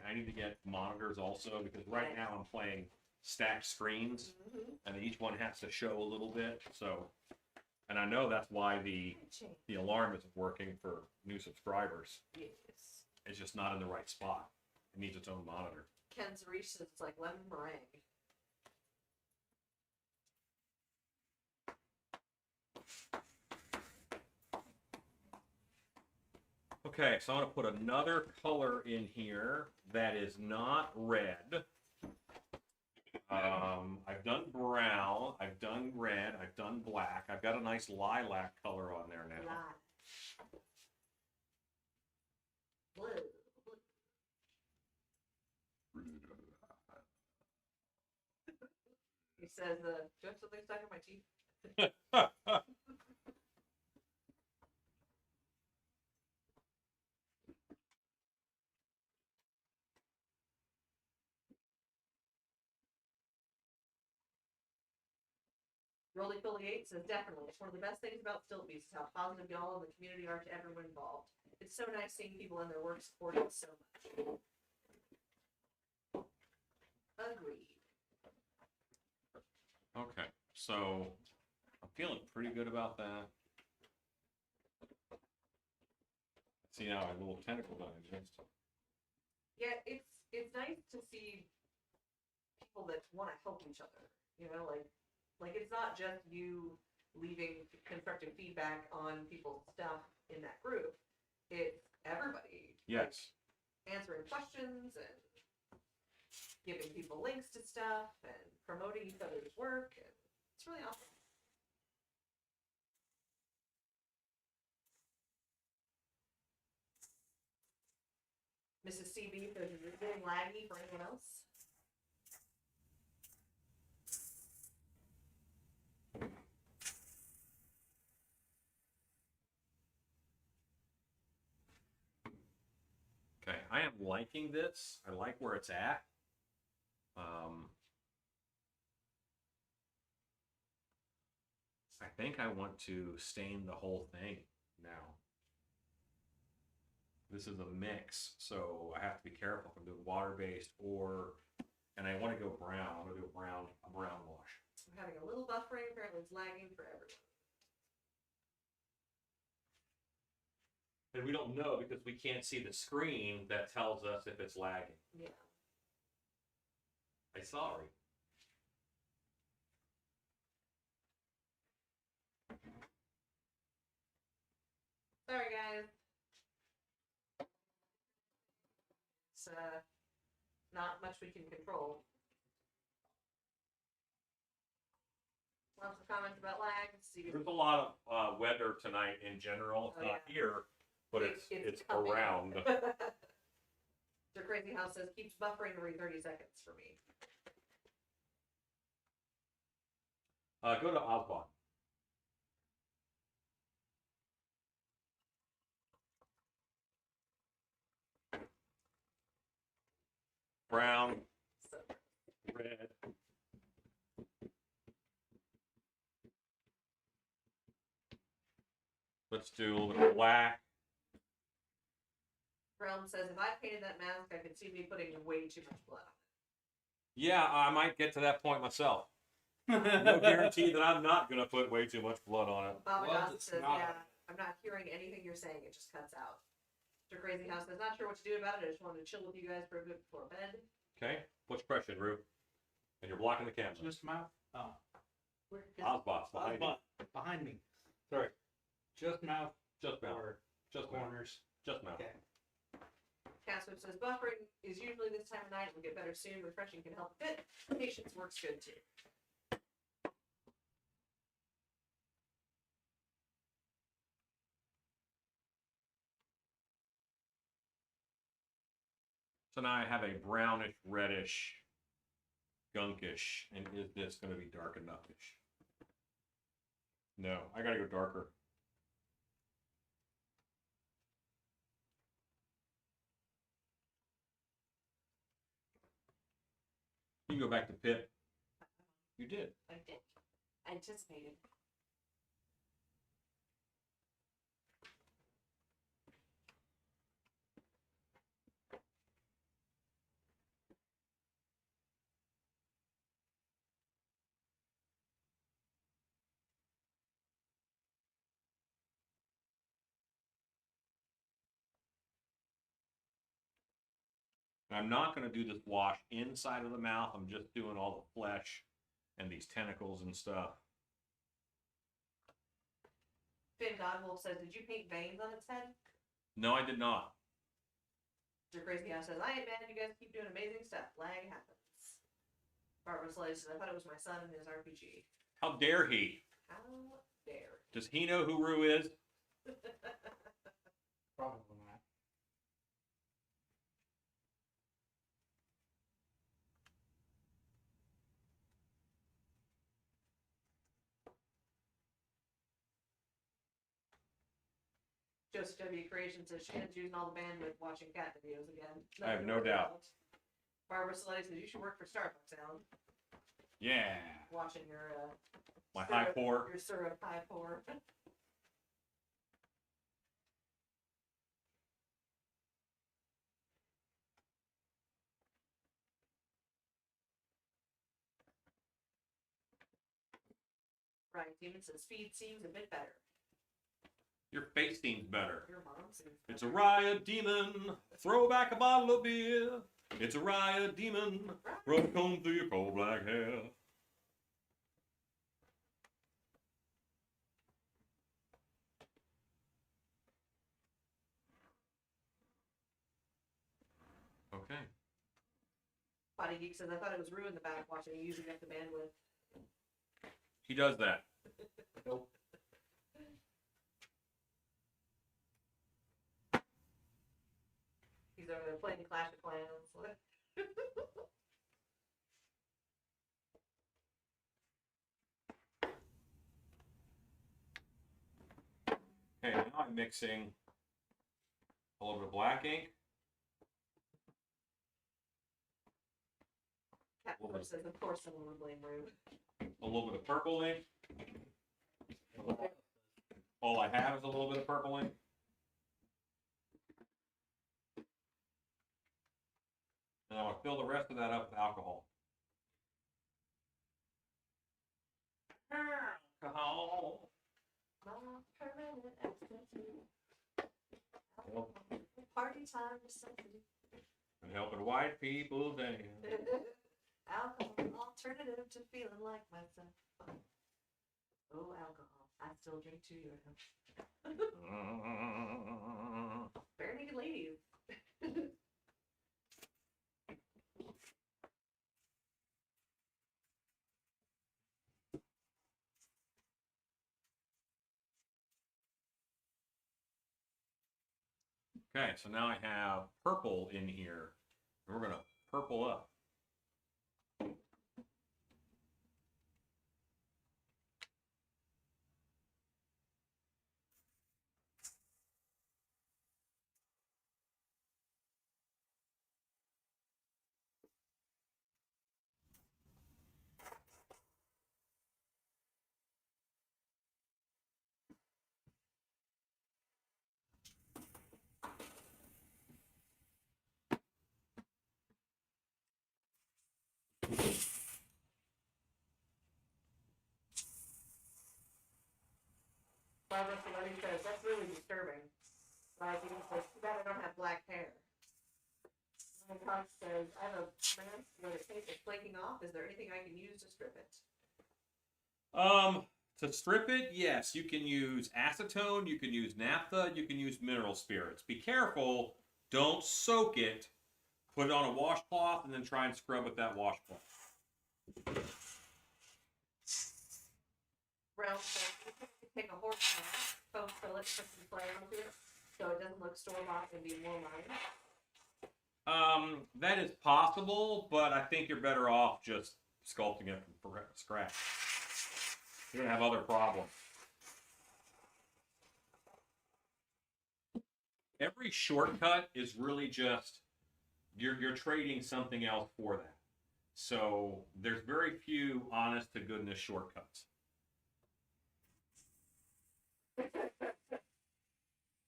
[SPEAKER 1] I need to get monitors also, because right now I'm playing stacked screens, and each one has to show a little bit. So, and I know that's why the alarm isn't working for new subscribers.
[SPEAKER 2] Yes.
[SPEAKER 1] It's just not in the right spot. It needs its own monitor.
[SPEAKER 2] Ken Zarish says it's like lemon meringue.
[SPEAKER 1] Okay, so I'm going to put another color in here that is not red. I've done brown, I've done red, I've done black. I've got a nice lilac color on there now.
[SPEAKER 2] Blue. He says, do I have something stuck in my teeth? Rolly Philly 8 says, definitely. It's one of the best things about Still Peace is how positive y'all and the community are to everyone involved. It's so nice seeing people in their work supporting so much. Agreed.
[SPEAKER 1] Okay, so I'm feeling pretty good about that. See now, a little tentacle don't exist.
[SPEAKER 2] Yeah, it's nice to see people that want to help each other. You know, like it's not just you leaving constructive feedback on people's stuff in that group. It's everybody.
[SPEAKER 1] Yes.
[SPEAKER 2] Like, answering questions and giving people links to stuff and promoting each other's work. And it's really awesome. Mrs. CB says, is it getting laggy for anyone else?
[SPEAKER 1] Okay, I am liking this. I like where it's at. I think I want to stain the whole thing now. This is a mix, so I have to be careful if I'm doing water-based and I want to go brown. I'm going to do a brown wash.
[SPEAKER 2] I'm having a little buffering. Apparently it's lagging for everyone.
[SPEAKER 1] And we don't know because we can't see the screen that tells us if it's lagging.
[SPEAKER 2] Yeah.
[SPEAKER 1] I'm sorry.
[SPEAKER 2] Sorry, guys. It's not much we can control. Lots of comments about lag.
[SPEAKER 1] There's a lot of weather tonight in general. It's
[SPEAKER 2] Oh,
[SPEAKER 1] not
[SPEAKER 2] yeah.
[SPEAKER 1] here, but it's
[SPEAKER 2] coming.
[SPEAKER 1] around.
[SPEAKER 2] Their crazy house says keeps buffering every 30 seconds for me.
[SPEAKER 1] Go to Osbon. Brown,
[SPEAKER 2] So,
[SPEAKER 1] red. Let's do a little black.
[SPEAKER 2] Realm says if I painted that mask, I could see me putting way too much blood on it.
[SPEAKER 1] Yeah, I might get to that point myself. No guarantee that I'm not gonna put way too much blood on it.
[SPEAKER 2] Baba
[SPEAKER 6] Well,
[SPEAKER 2] Dawson
[SPEAKER 6] it's
[SPEAKER 2] says,
[SPEAKER 6] not.
[SPEAKER 2] yeah, I'm not hearing anything you're saying. It just cuts out. Mr. Crazy House says, not sure what to do about it. I just wanted to chill with you guys for a bit before bed.
[SPEAKER 1] Okay, what's your question, Rube? And you're blocking the camera.
[SPEAKER 6] Just mouth. Oh,
[SPEAKER 2] We're
[SPEAKER 1] Osbot's behind you.
[SPEAKER 6] behind me. Sorry. Just mouth.
[SPEAKER 1] Just mouth.
[SPEAKER 6] Or
[SPEAKER 1] Just mouth.
[SPEAKER 6] corners.
[SPEAKER 1] Just mouth.
[SPEAKER 6] Okay.
[SPEAKER 2] Caswitch says, buffering is usually this time of night. It will get better soon. Refreshing can help a bit. Patience works good too.
[SPEAKER 1] So now I have a brownish, reddish, gunkish, and is this going to be dark enoughish? No, I gotta go darker. You can go back to Pip. You did.
[SPEAKER 2] I did. Anticipated.
[SPEAKER 1] I'm not going to do this wash inside of the mouth. I'm just doing all the flesh and these tentacles and stuff.
[SPEAKER 2] Finn Godwolf says, did you paint veins on its head?
[SPEAKER 1] No, I did not.
[SPEAKER 2] Mr. Crazy House says, I ain't mad. You guys keep doing amazing stuff. Lag happens. Barbara Slice says, I thought it was my son in his RPG.
[SPEAKER 1] How dare he?
[SPEAKER 2] How dare.
[SPEAKER 1] Does he know who Rue is?
[SPEAKER 6] Probably not.
[SPEAKER 2] Joseph W. Creation says, Shannon's using all the bandwidth watching cat videos again.
[SPEAKER 1] I have no doubt.
[SPEAKER 2] Barbara Slice says, you should work for Starbucks, Alan.
[SPEAKER 1] Yeah.
[SPEAKER 2] Watching your,
[SPEAKER 1] My high four.
[SPEAKER 2] your syrup high pour. Ryan Demon says, speed seems a bit better.
[SPEAKER 1] Your face seems better.
[SPEAKER 2] Your mom seems
[SPEAKER 1] It's a
[SPEAKER 2] better.
[SPEAKER 1] riot demon. Throw back a bottle of beer. It's a riot demon. Rub a comb through your coal black hair. Okay.
[SPEAKER 2] Body Geek says, I thought it was Rue in the back watching you using up the bandwidth.
[SPEAKER 1] He does that.
[SPEAKER 6] Nope.
[SPEAKER 2] He's over there playing Clash of Clans.
[SPEAKER 1] Okay, now I'm mixing a little bit of black ink.
[SPEAKER 2] Cat Force says, of course someone would blame Rue.
[SPEAKER 1] A little bit of purple ink. All I have is a little bit of purple ink. And I will fill the rest of that up with alcohol. Alcohol.
[SPEAKER 2] My permanent ecstasy. Party time or something.
[SPEAKER 1] And helping white people dance.
[SPEAKER 2] Alcohol alternative to feeling like myself. Oh, alcohol. I still drink too, you know. Bare naked ladies.
[SPEAKER 1] Okay, so now I have purple in here. And we're gonna purple up.
[SPEAKER 2] Barbara Saloni says, that's really disturbing. Like, he says, too bad I don't have black hair. My Cox says, I have a mask where the tape is flaking off. Is there anything I can use to strip it?
[SPEAKER 1] To strip it, yes, you can use acetone, you can use naphtha, you can use mineral spirits. Be careful, don't soak it. Put it on a washcloth and then try and scrub with that washcloth.
[SPEAKER 2] Brown says, you can take a horse mask, foam fill it, put some clay onto it, so it doesn't look store-bought and be more mine.
[SPEAKER 1] That is possible, but I think you're better off just sculpting it from scratch. You're gonna have other problems. Every shortcut is really just you're trading something else for that. So there's very few honest to goodness shortcuts.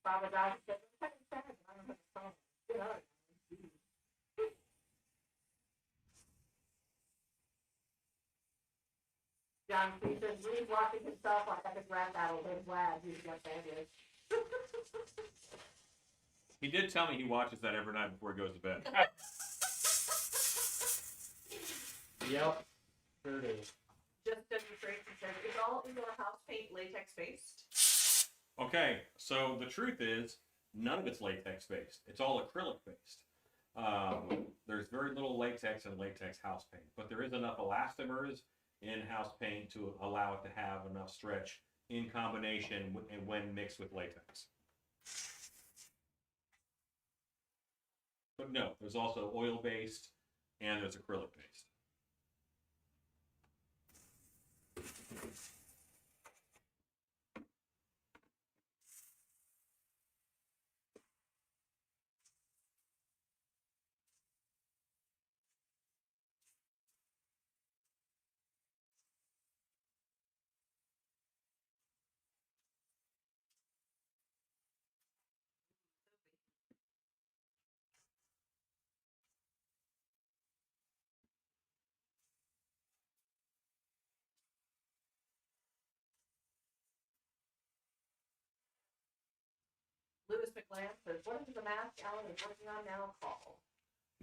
[SPEAKER 2] Baba Dog said, I don't have a phone. Get out of here. John C. says, Reed watching himself on epic rap battle. They're glad he's got bandage.
[SPEAKER 1] He did tell me he watches that every night before he goes to bed.
[SPEAKER 6] Yep. Sure it is.
[SPEAKER 2] Just demonstration says, is all indoor house paint latex based?
[SPEAKER 1] Okay, so the truth is, none of it's latex based. It's all acrylic based. There's very little latex in latex house paint, but there is enough elastomers in house paint to allow it to have enough stretch in combination and when mixed with latex. But no, there's also oil based and there's acrylic based.
[SPEAKER 2] Lewis McLean says, what is the mask Alan is working on now called?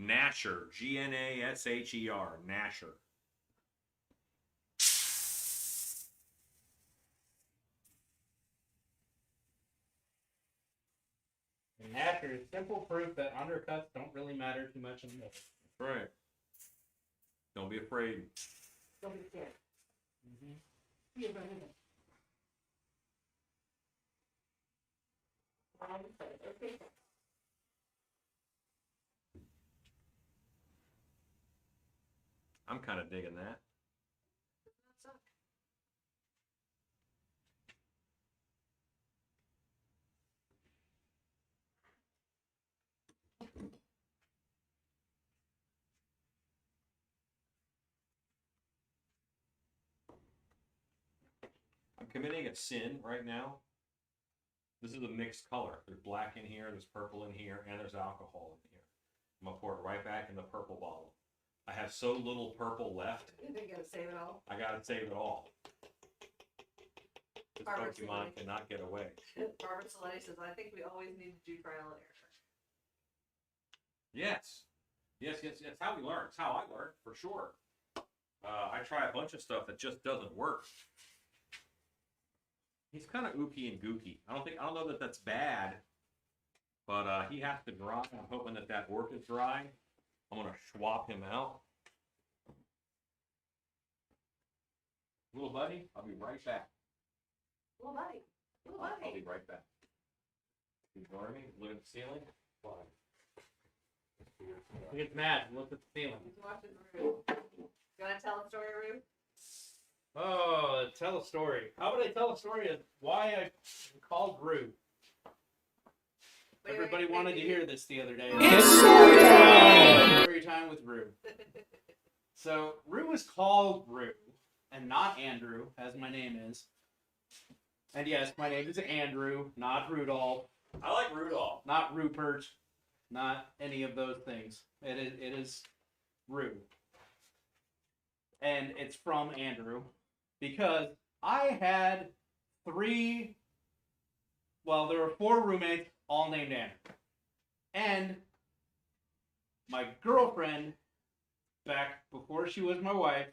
[SPEAKER 1] Gnasher, Gnasher, Gnasher.
[SPEAKER 6] And Gnasher is simple proof that undercuts don't really matter too much in this.
[SPEAKER 1] That's right. Don't be afraid.
[SPEAKER 2] Don't be scared.
[SPEAKER 6] Mm-hmm.
[SPEAKER 2] Be a running. Okay.
[SPEAKER 1] I'm kind of digging that.
[SPEAKER 2] Doesn't that suck?
[SPEAKER 1] I'm committing a sin right now. This is a mixed color. There's black in here, there's purple in here, and there's alcohol in here. I'm gonna pour it right back in the purple bottle. I have so little purple left.
[SPEAKER 2] You gotta save it all.
[SPEAKER 1] I gotta save it all. This
[SPEAKER 2] Barbara
[SPEAKER 1] Pokemon
[SPEAKER 2] Saletti.
[SPEAKER 1] cannot get away.
[SPEAKER 2] Barbara Saletti says, I think we always need to do trial and error.
[SPEAKER 1] Yes. Yes. How we learn. It's how I learn, for sure. I try a bunch of stuff that just doesn't work. He's kind of ooky and gooky. I don't know that that's bad, but he has to dry. I'm hoping that orc is dry. I'm gonna swap him out. Little buddy, I'll be right back.
[SPEAKER 2] Little buddy. Little
[SPEAKER 1] I'll
[SPEAKER 2] buddy.
[SPEAKER 1] be right back. You ignoring me? Look at the ceiling. Fine.
[SPEAKER 6] He gets mad and looks at the ceiling.
[SPEAKER 2] He's watching Rue. You want to tell a story, Rue?
[SPEAKER 6] Oh, tell a story. How would I tell a story of why I called Rue?
[SPEAKER 2] Wait,
[SPEAKER 6] Everybody
[SPEAKER 2] wait,
[SPEAKER 6] wanted
[SPEAKER 2] wait,
[SPEAKER 6] to hear this the other day.
[SPEAKER 7] It's story time!
[SPEAKER 6] Story time with Rue. So Rue is called Rue, and not Andrew, as my name is. And yes, my name is Andrew, not Rudolph,
[SPEAKER 1] I like Rudolph.
[SPEAKER 6] not Rupert, not any of those things. It is Rue. And it's from Andrew, because I had there were 4 roommates, all named Andrew. And my girlfriend, back before she was my wife,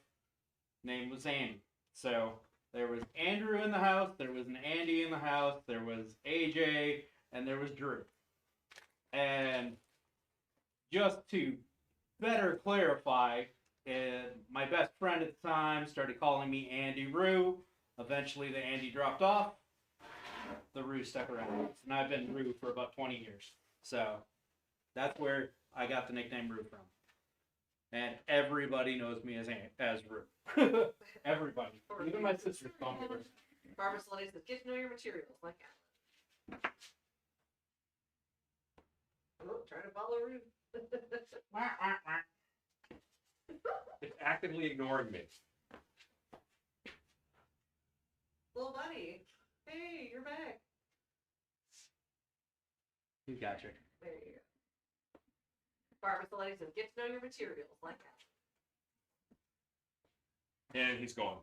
[SPEAKER 6] name was Andy. So there was Andrew in the house, there was an Andy in the house, there was AJ, and there was Drew. And just to better clarify, my best friend at the time started calling me Andy Rue. Eventually the Andy dropped off. The Rue stuck around. And I've been Rue for about 20 years. So that's where I got the nickname Rue from. And everybody knows me as Rue. Everybody. Even my sister's call me Rue.
[SPEAKER 2] Barbara Saletti says, get to know your materials, like Alan. Oh, trying to follow Rue.
[SPEAKER 1] It's actively ignoring me.
[SPEAKER 2] Little buddy. Hey, you're back.
[SPEAKER 6] You gotcha.
[SPEAKER 2] There you go. Barbara Saletti says, get to know your materials, like Alan.
[SPEAKER 1] And he's gone.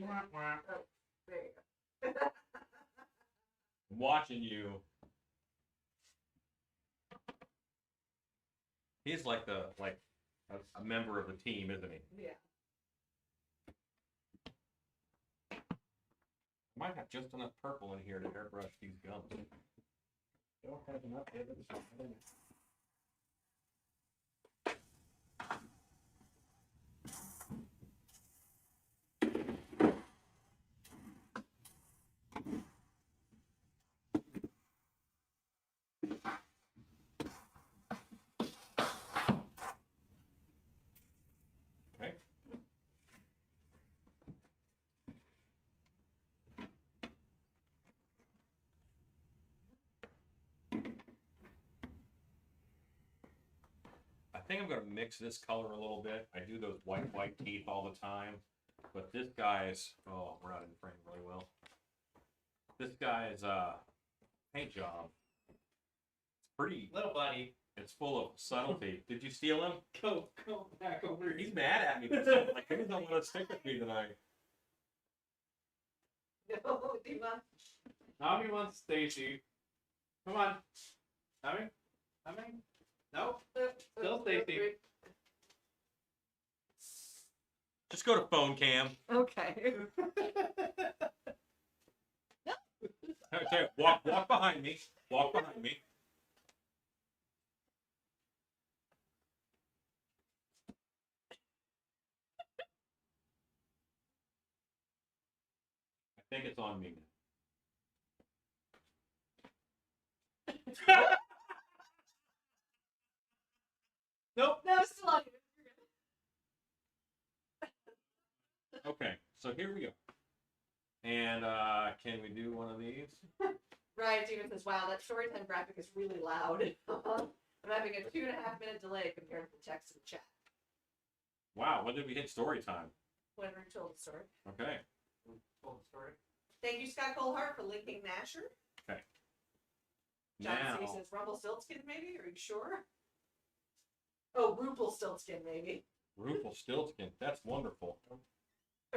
[SPEAKER 2] Oh, there you go.
[SPEAKER 1] I'm watching you. He's like a member of the team, isn't he?
[SPEAKER 2] Yeah.
[SPEAKER 1] I might have just enough purple in here to airbrush these gums.
[SPEAKER 6] Don't have enough evidence.
[SPEAKER 1] Okay. I think I'm going to mix this color a little bit. I do those white teeth all the time. But this guy's, oh, we're not in frame really well. This guy's paint job. It's pretty,
[SPEAKER 6] Little buddy,
[SPEAKER 1] it's full of subtlety. Did you steal him?
[SPEAKER 6] go back over here.
[SPEAKER 1] He's mad at me. Like, he doesn't want to stick with me tonight.
[SPEAKER 2] No, Diva.
[SPEAKER 6] Tommy wants Stacy. Come on. Tommy? No? Still Stacy.
[SPEAKER 1] Just go to phone cam.
[SPEAKER 2] Okay.
[SPEAKER 1] Okay, walk behind me. Walk behind me. I think it's on me now.
[SPEAKER 6] Nope.
[SPEAKER 2] No, still on you.
[SPEAKER 1] Okay, so here we go. And can we do one of these?
[SPEAKER 2] Ryan Steven says, wow, that storytime graphic is really loud. I'm having a 2.5-minute delay compared to the text in the chat.
[SPEAKER 1] Wow, when did we hit story time?
[SPEAKER 2] When Rue told the story.
[SPEAKER 1] Okay.
[SPEAKER 6] Told the story.
[SPEAKER 2] Thank you, Scott Colehart, for linking Gnasher.
[SPEAKER 1] Okay.
[SPEAKER 2] John
[SPEAKER 1] Now,
[SPEAKER 2] C says, Rumpelstiltskin, maybe? Are you sure? Oh, Rumpelstiltskin, maybe.
[SPEAKER 1] Rumpelstiltskin. That's wonderful.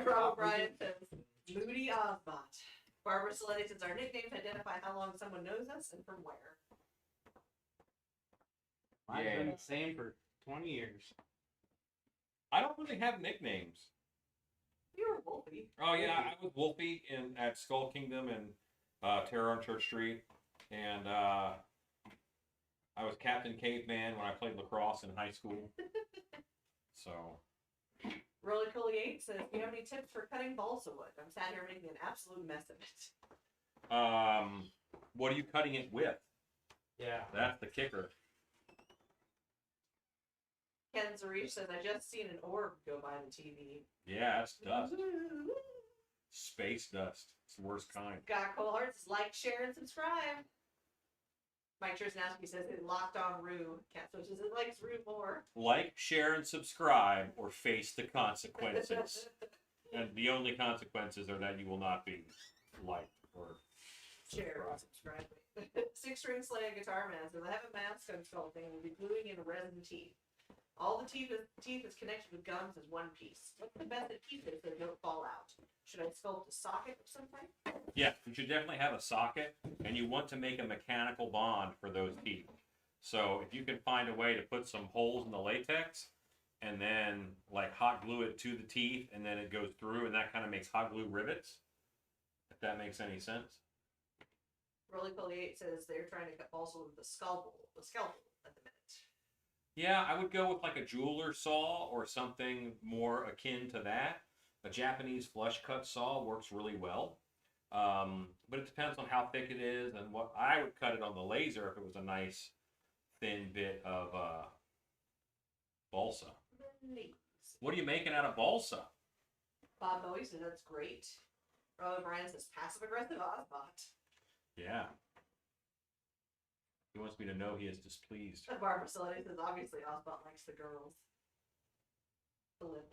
[SPEAKER 2] Rob Bryan says, Moody Ozbot. Barbara Saletti says our nicknames identify how long someone knows us and from where.
[SPEAKER 6] I've
[SPEAKER 1] Yeah.
[SPEAKER 6] been the same for 20 years.
[SPEAKER 1] I don't really have nicknames.
[SPEAKER 2] You were Wolfie.
[SPEAKER 1] Oh yeah, I was Wolfie at Skull Kingdom and Terror on Church Street, and I was Captain Caveman when I played lacrosse in high school. So.
[SPEAKER 2] Roller Coley 8 says, do you have any tips for cutting balsa wood? I'm sat here making an absolute mess of it.
[SPEAKER 1] What are you cutting it with?
[SPEAKER 6] Yeah.
[SPEAKER 1] That's the kicker.
[SPEAKER 2] Ken Zarish says, I just seen an orb go by the TV.
[SPEAKER 1] Yeah, it's dust. Space dust. It's the worst kind.
[SPEAKER 2] Scott Coleheart says, like, share, and subscribe. Mike Trisnowski says, it locked on Rue. Cat Switch says, it likes Rue more.
[SPEAKER 1] Like, share, and subscribe, or face the consequences. And the only consequences are that you will not be liked or
[SPEAKER 2] Share and
[SPEAKER 1] subscribed.
[SPEAKER 2] subscribe. Six String Slay Guitar Man says, I have a mask I'm sculpting and will be gluing in resin teeth. All the teeth is connected with gums as one piece. What's the best adhesive so they don't fall out? Should I sculpt a socket of some kind?
[SPEAKER 1] Yeah, you should definitely have a socket, and you want to make a mechanical bond for those teeth. So if you can find a way to put some holes in the latex, and then like hot glue it to the teeth, and then it goes through, and that kind of makes hot glue rivets, if that makes any sense.
[SPEAKER 2] Rolly Poly 8 says they're trying to cut balsa with the scalpel at the minute.
[SPEAKER 1] Yeah, I would go with like a jeweler saw or something more akin to that. A Japanese flush cut saw works really well. But it depends on how thick it is and what. I would cut it on the laser if it was a nice thin bit of balsa.
[SPEAKER 2] Neat.
[SPEAKER 1] What are you making out of balsa?
[SPEAKER 2] Bob Bowie says that's great. Robert Bryan says passive aggressive Ozbot.
[SPEAKER 1] Yeah. He wants me to know he is displeased.
[SPEAKER 2] Barbara Saletti says obviously Ozbot likes the girls. The lip.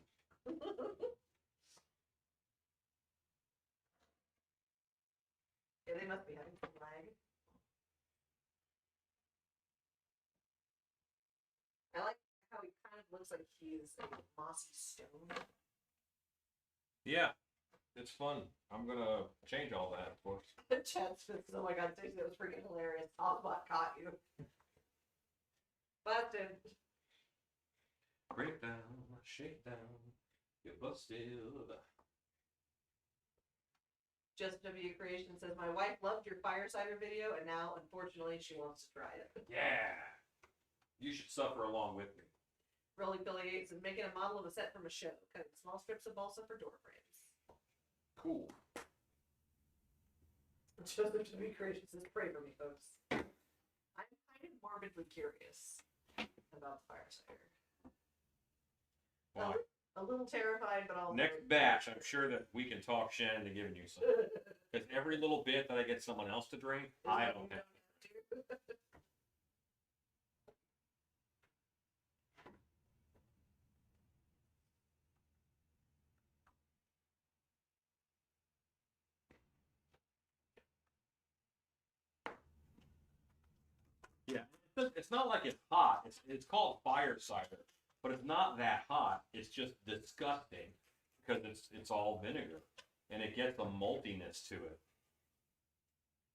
[SPEAKER 2] Yeah, they must be having some lag. I like how he kind of looks like he's a mossy stone.
[SPEAKER 1] Yeah, it's fun. I'm gonna change all that, of course.
[SPEAKER 2] Chad Smith says, oh my god, Stacey, that was freaking hilarious. Ozbot caught you. Busted.
[SPEAKER 1] Break down, shake down, you're busted.
[SPEAKER 2] Just W Creation says, my wife loved your fire cider video, and now, unfortunately, she wants to try it.
[SPEAKER 1] Yeah. You should suffer along with me.
[SPEAKER 2] Rolling Billy 8 says, making a model of a set from a show, cutting small strips of balsa for door frames.
[SPEAKER 1] Cool.
[SPEAKER 2] Just W Creation says, pray for me, folks. I'm kind of morbidly curious about the fire cider.
[SPEAKER 1] Well,
[SPEAKER 2] A little terrified, but also...
[SPEAKER 1] next batch, I'm sure that we can talk Shannon into giving you some. Because every little bit that I get someone else to drink, I don't have. Yeah, it's not like it's hot. It's called fire cider, but it's not that hot. It's just disgusting because it's all vinegar, and it gets a maltiness to it.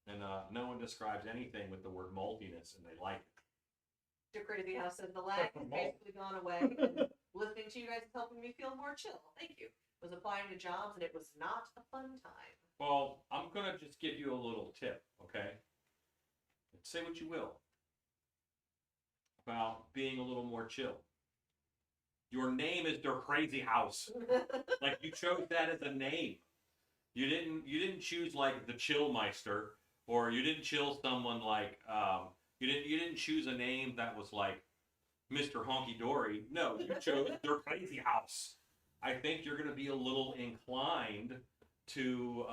[SPEAKER 1] And no one describes anything with the word maltiness, and they like it.
[SPEAKER 2] Your Crazy House says, the lag has basically gone away, and listening to you guys is helping me feel more chill. Thank you. Was applying to jobs, and it was not a fun time.
[SPEAKER 1] Well, I'm gonna just give you a little tip, okay? Say what you will about being a little more chill. Your name is Der Crazy House. Like, you chose that as a name. You didn't choose like the Chillmeister, or you didn't chill someone like you didn't choose a name that was like Mr. Honky Dory. No, you chose Der Crazy House. I think you're gonna be a little inclined to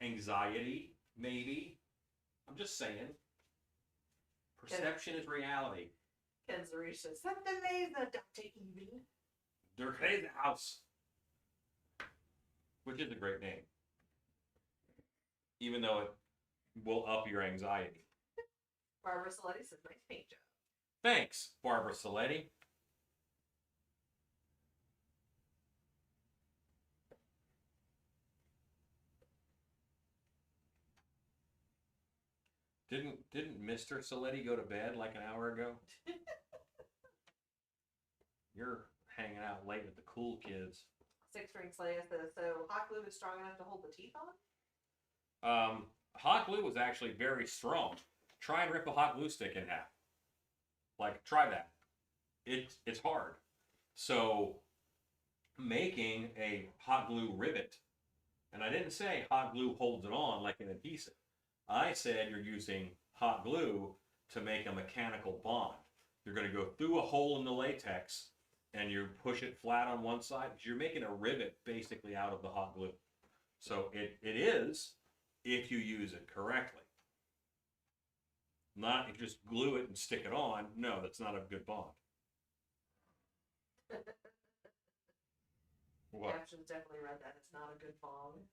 [SPEAKER 1] anxiety, maybe. I'm just saying. Perception is reality.
[SPEAKER 2] Ken Zarish says, set the laser, Dr. Even.
[SPEAKER 1] Der Crazy House. Which is a great name. Even though it will up your anxiety.
[SPEAKER 2] Barbara Saletti says, nice paint job.
[SPEAKER 1] Thanks, Barbara Saletti. Didn't Mr. Saletti go to bed like an hour ago? You're hanging out late with the cool kids.
[SPEAKER 2] Six Ring Slaya says, so hot glue is strong enough to hold the teeth on?
[SPEAKER 1] Hot glue was actually very strong. Try and rip a hot glue stick in half. Like, try that. It's hard. So, making a hot glue rivet, and I didn't say hot glue holds it on like an adhesive. I said you're using hot glue to make a mechanical bond. You're going to go through a hole in the latex and you push it flat on one side because you're making a rivet basically out of the hot glue. So it is if you use it correctly. Not if you just glue it and stick it on. No, that's not a good bond. What?
[SPEAKER 2] Captions definitely read that. It's not a good bong.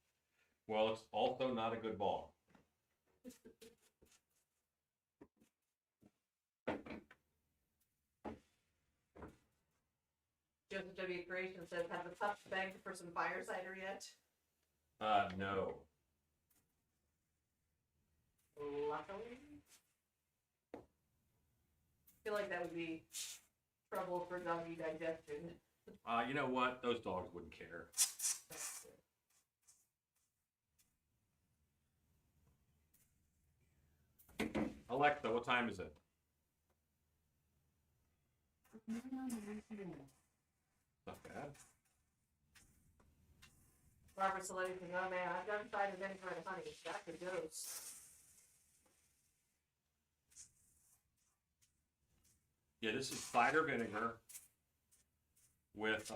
[SPEAKER 1] Well, it's also not a good bond.
[SPEAKER 2] Joseph W. Creation says, have the pups begged for some fire cider yet?
[SPEAKER 1] No.
[SPEAKER 2] Luckily. I feel like that would be trouble for doggy digestion.
[SPEAKER 1] You know what? Those dogs wouldn't care. Alexa, what time is it? Not bad.
[SPEAKER 2] Robert Saletti says, oh man, I've done cider vinegar and honey. That's a dose.
[SPEAKER 1] Yeah, this is cider vinegar with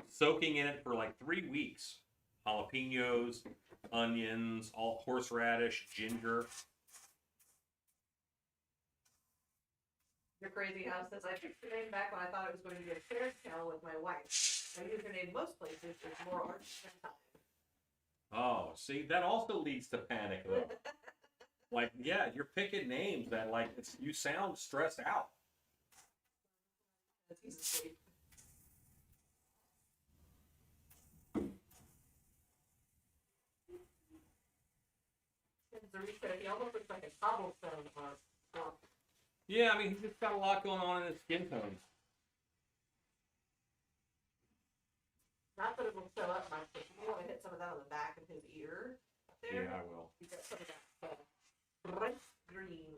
[SPEAKER 1] soaking in it for like 3 weeks. Jalapenos, onions, all horseradish, ginger.
[SPEAKER 2] Your crazy house says, I picked the name back when I thought it was going to be a shared channel with my wife. My username most places is more art than time.
[SPEAKER 1] Oh, see, that also leads to panic though. Like, yeah, you're picking names that like you sound stressed out.
[SPEAKER 2] That's easy to sleep. He almost looks like a cobblestone or
[SPEAKER 1] Yeah, I mean, he's just got a lot going on in his skin tones.
[SPEAKER 2] not that it will show up much, but you want to hit some of that on the back of his ear. There.
[SPEAKER 1] Yeah, I will.
[SPEAKER 2] You got some of that bright green.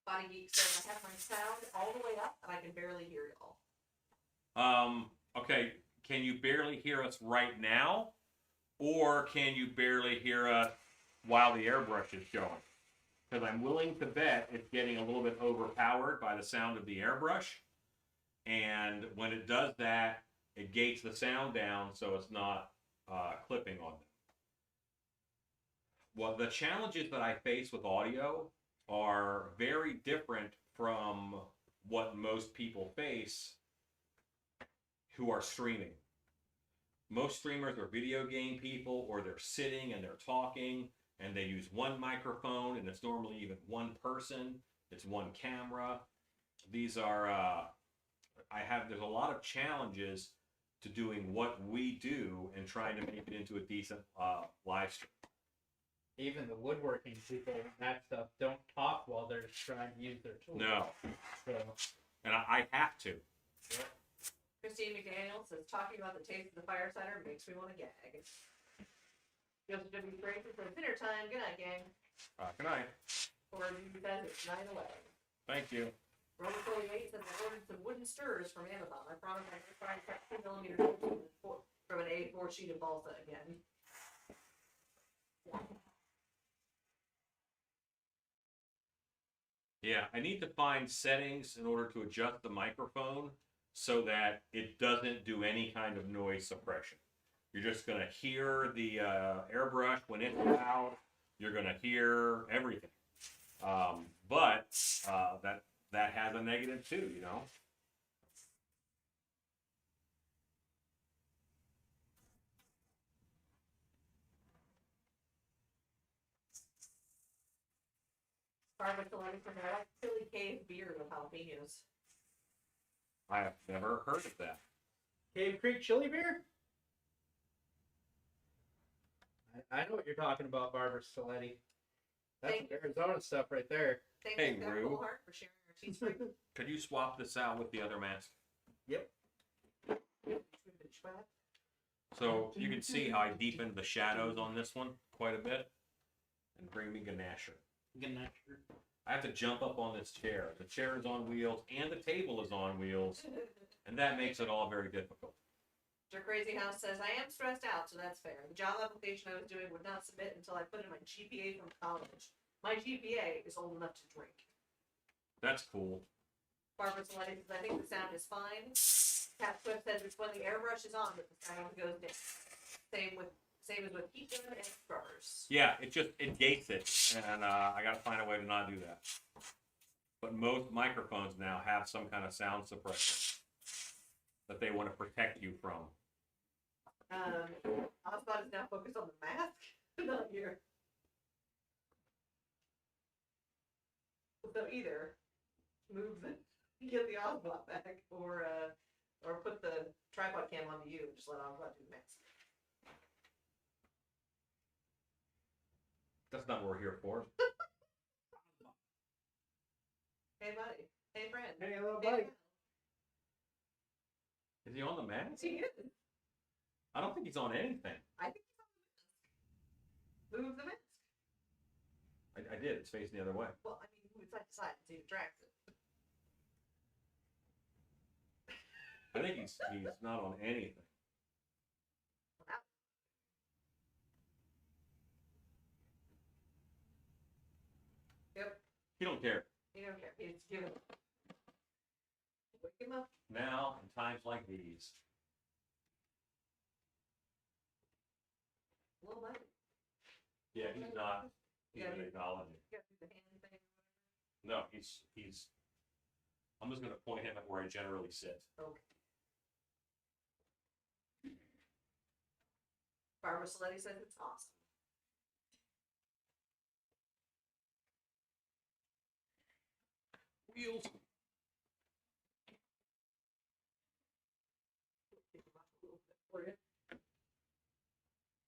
[SPEAKER 2] Body Geek says, I have my sound all the way up and I can barely hear y'all.
[SPEAKER 1] Okay, can you barely hear us right now? Or can you barely hear us while the airbrush is going? Because I'm willing to bet it's getting a little bit overpowered by the sound of the airbrush. And when it does that, it gates the sound down so it's not clipping on them. Well, the challenges that I face with audio are very different from what most people face who are streaming. Most streamers are video game people, or they're sitting and they're talking and they use one microphone and it's normally even one person. It's one camera. These are, there's a lot of challenges to doing what we do and trying to make it into a decent live stream.
[SPEAKER 6] Even the woodworking people and that stuff don't talk while they're trying to use their tools.
[SPEAKER 1] No.
[SPEAKER 6] So,
[SPEAKER 1] And I have to.
[SPEAKER 2] Christine McDaniel says, talking about the taste of the fire cider makes me want to gag. Joseph W. Fraser says, dinner time. Good night, gang.
[SPEAKER 1] Good night.
[SPEAKER 2] For you guys, it's 9/11.
[SPEAKER 1] Thank you.
[SPEAKER 2] Roman 48 says, I ordered some wooden stirrers from Amazon. I promise I can find 2mm from an A4 sheet of balsa again.
[SPEAKER 1] Yeah, I need to find settings in order to adjust the microphone so that it doesn't do any kind of noise suppression. You're just going to hear the airbrush when it's loud. You're going to hear everything. But that has a negative too, you know.
[SPEAKER 2] Barbara Delaney from there, I like chili cave beer with jalapenos.
[SPEAKER 1] I have never heard of that.
[SPEAKER 6] Cave Creek chili beer? I know what you're talking about, Barbara Stiletti. That's
[SPEAKER 2] Thank you.
[SPEAKER 6] Arizona stuff right there.
[SPEAKER 2] Thank
[SPEAKER 1] Hey,
[SPEAKER 2] you, Scott
[SPEAKER 1] Rue.
[SPEAKER 2] Colehart, for sharing our tea spring.
[SPEAKER 1] Could you swap this out with the other mask? So you can see how I deepened the shadows on this one quite a bit. And bring me Gnasher.
[SPEAKER 6] Gnasher.
[SPEAKER 1] I have to jump up on this chair. The chair is on wheels and the table is on wheels. And that makes it all very difficult.
[SPEAKER 2] Mr. Crazy House says, I am stressed out, so that's fair. The job application I was doing would not submit until I put in my GPA from college. My GPA is old enough to drink.
[SPEAKER 1] That's cool.
[SPEAKER 2] Barbara Salati says, I think the sound is fine. Cat Swift says it's when the airbrush is on that the sound goes down. Same as with heat gun and scrubbers.
[SPEAKER 1] Yeah, it gates it, and I got to find a way to not do that. But most microphones now have some kind of sound suppression that they want to protect you from.
[SPEAKER 2] Ozbot is now focused on the mask, not here. So either move get the Ozbot back, or put the tripod cam onto you and just let Ozbot do the mask.
[SPEAKER 1] That's not what we're here for.
[SPEAKER 2] Hey buddy, hey friend,
[SPEAKER 6] Hey, little
[SPEAKER 2] hey
[SPEAKER 6] buddy.
[SPEAKER 2] pal.
[SPEAKER 1] Is he on the mask?
[SPEAKER 2] He is.
[SPEAKER 1] I don't think he's on anything.
[SPEAKER 2] I think he's on the mask. Move the mask.
[SPEAKER 1] I did. It's facing the other way.
[SPEAKER 2] Well, I mean, move side to side and see if it tracks it.
[SPEAKER 1] I think he's not on anything. Yep. He don't care.
[SPEAKER 2] You don't care. He's giving. Wake him up.
[SPEAKER 1] Now, in times like these.
[SPEAKER 2] Little buddy.
[SPEAKER 1] Yeah, he's not even
[SPEAKER 2] Yeah,
[SPEAKER 1] acknowledging.
[SPEAKER 2] You gotta do the hand thing.
[SPEAKER 1] No, he's. I'm just gonna point him at where I generally sit.
[SPEAKER 2] Okay. Barbara Saletti says it's awesome.
[SPEAKER 1] Wheels.
[SPEAKER 2] Pick him up a little bit for you.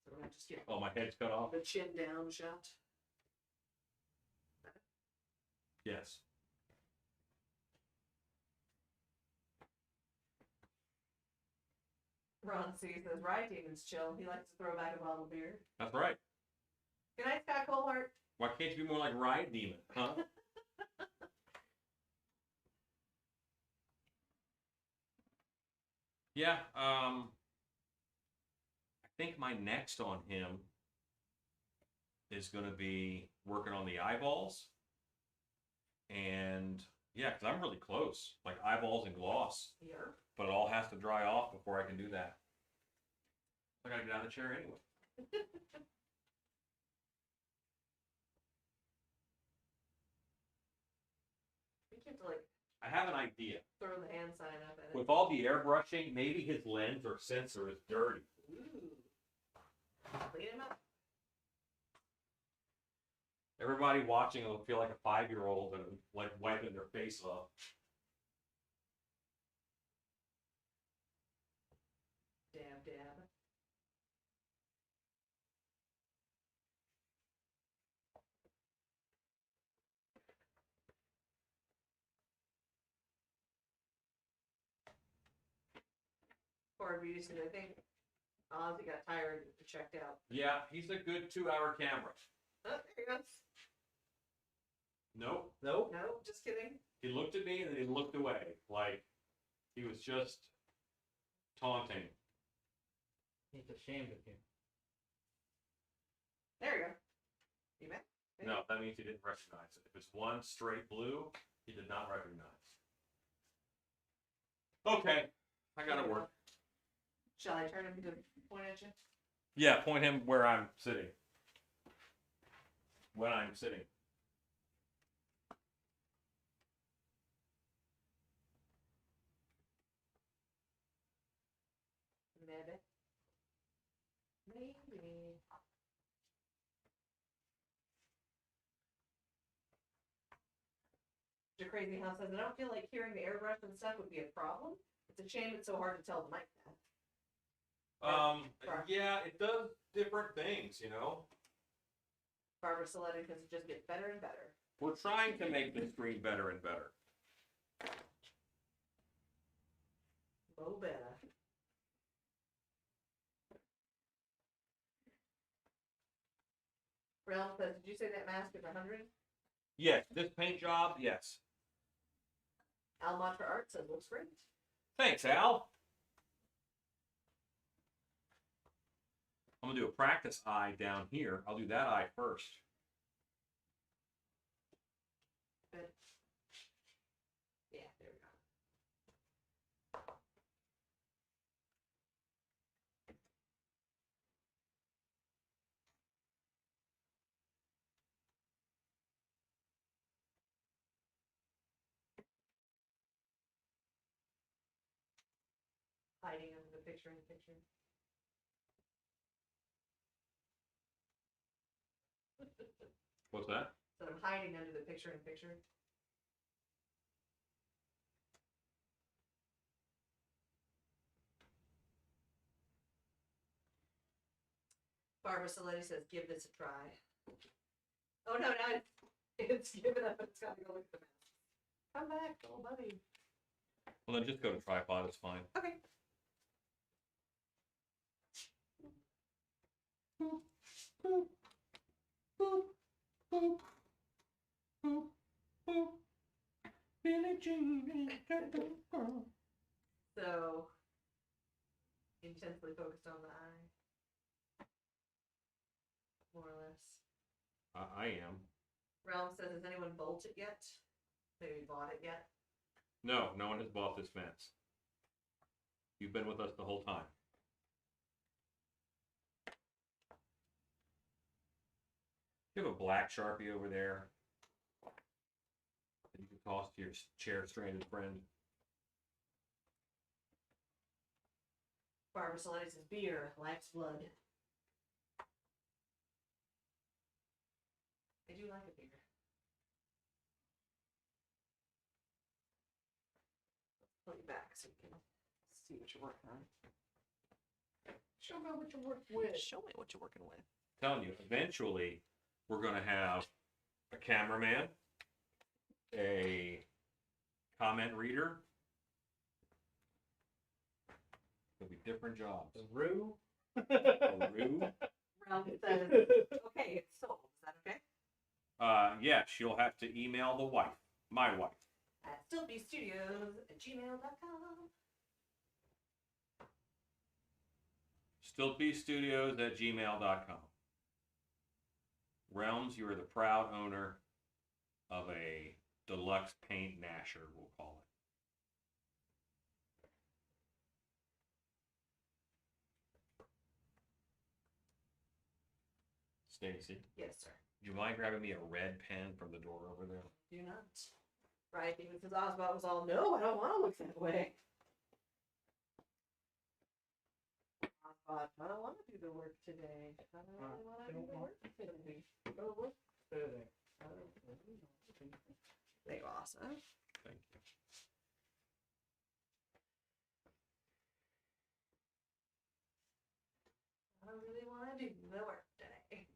[SPEAKER 2] So we're not just getting
[SPEAKER 1] Oh, my head's cut off.
[SPEAKER 2] the chin down shot.
[SPEAKER 1] Yes.
[SPEAKER 2] Ron C says, Rye Demon's chill. He likes to throw back a bottle of beer.
[SPEAKER 1] That's right.
[SPEAKER 2] Good night, Scott Colehart.
[SPEAKER 1] Why can't you be more like Riot Demon, huh? Yeah, I think my next on him is going to be working on the eyeballs. And yeah, because I'm really close, like eyeballs and gloss.
[SPEAKER 2] Here.
[SPEAKER 1] But it all has to dry off before I can do that. I got to get out of the chair anyway.
[SPEAKER 2] You have to like
[SPEAKER 1] I have an idea.
[SPEAKER 2] throw the hand sign up at it.
[SPEAKER 1] With all the airbrushing, maybe his lens or sensor is dirty.
[SPEAKER 2] Ooh. Clean him up.
[SPEAKER 1] Everybody watching will feel like a 5-year-old and like wiping their face off.
[SPEAKER 2] Dab, dab. Poor abuse, and I think Ozzy got tired and checked out.
[SPEAKER 1] Yeah, he's a good 2-hour camera.
[SPEAKER 2] Oh, there he goes.
[SPEAKER 1] Nope.
[SPEAKER 6] Nope.
[SPEAKER 2] No, just kidding.
[SPEAKER 1] He looked at me and then he looked away. Like he was just taunting.
[SPEAKER 6] He's ashamed of you.
[SPEAKER 2] There you go. You back?
[SPEAKER 1] No, that means he didn't recognize it. If it's one straight blue, he did not recognize. Okay, I gotta work.
[SPEAKER 2] Shall I turn him to point at you?
[SPEAKER 1] Yeah, point him where I'm sitting. When I'm sitting.
[SPEAKER 2] Maybe. Maybe. Mr. Crazy House says, I don't feel like hearing the airbrush and stuff would be a problem. It's a shame it's so hard to tell the mic that.
[SPEAKER 1] Yeah, it does different things, you know.
[SPEAKER 2] Barbara Saletti says it just gets better and better.
[SPEAKER 1] We're trying to make the screen better and better.
[SPEAKER 2] Oh, better. Realm says, did you say that mask is 100?
[SPEAKER 1] Yes, this paint job, yes.
[SPEAKER 2] Almantra Art says looks great.
[SPEAKER 1] Thanks, Al. I'm gonna do a practice eye down here. I'll do that eye first.
[SPEAKER 2] Good. Yeah, there we go. Hiding under the picture in the picture.
[SPEAKER 1] What's that?
[SPEAKER 2] So I'm hiding under the picture in the picture. Barbara Saletti says, give this a try. Oh no, now it's given up. It's got to go look at the mask. Come back, little buddy.
[SPEAKER 1] Well, then just go to tripod. It's fine.
[SPEAKER 2] Okay.
[SPEAKER 1] Billie Jean.
[SPEAKER 2] So, intensely focused on the eye. More or less.
[SPEAKER 1] I am.
[SPEAKER 2] Realm says, has anyone bolted yet? Maybe bought it yet?
[SPEAKER 1] No, no one has bought this fence. You've been with us the whole time. You have a black Sharpie over there that you can toss to your chair-stranded friend.
[SPEAKER 2] Barbara Saletti says, beer, life's blood. I do like a beer. Pull you back so you can see what you're working on. Show me what you're working with. Show me what you're working with.
[SPEAKER 1] Telling you, eventually we're going to have a cameraman, a comment reader. There'll be different jobs.
[SPEAKER 6] The Roo.
[SPEAKER 1] A Roo.
[SPEAKER 2] Realm says, okay, it's sold. Is that okay?
[SPEAKER 1] Yeah, she'll have to email the wife, my wife.
[SPEAKER 2] At stillbestudios@gmail.com.
[SPEAKER 1] Stiltbestudios@gmail.com. Realms, you are the proud owner of a deluxe paint Gnasher, we'll call it. Stacy,
[SPEAKER 2] Yes, sir.
[SPEAKER 1] do you mind grabbing me a red pen from the door over there?
[SPEAKER 2] Do not. Right, even says Oswald was all, no, I don't want to look that way. Oswald, I don't want to do the work today. I don't really want to do the work today. There you are, awesome.
[SPEAKER 1] Thank you.
[SPEAKER 2] I don't really want to do the work today.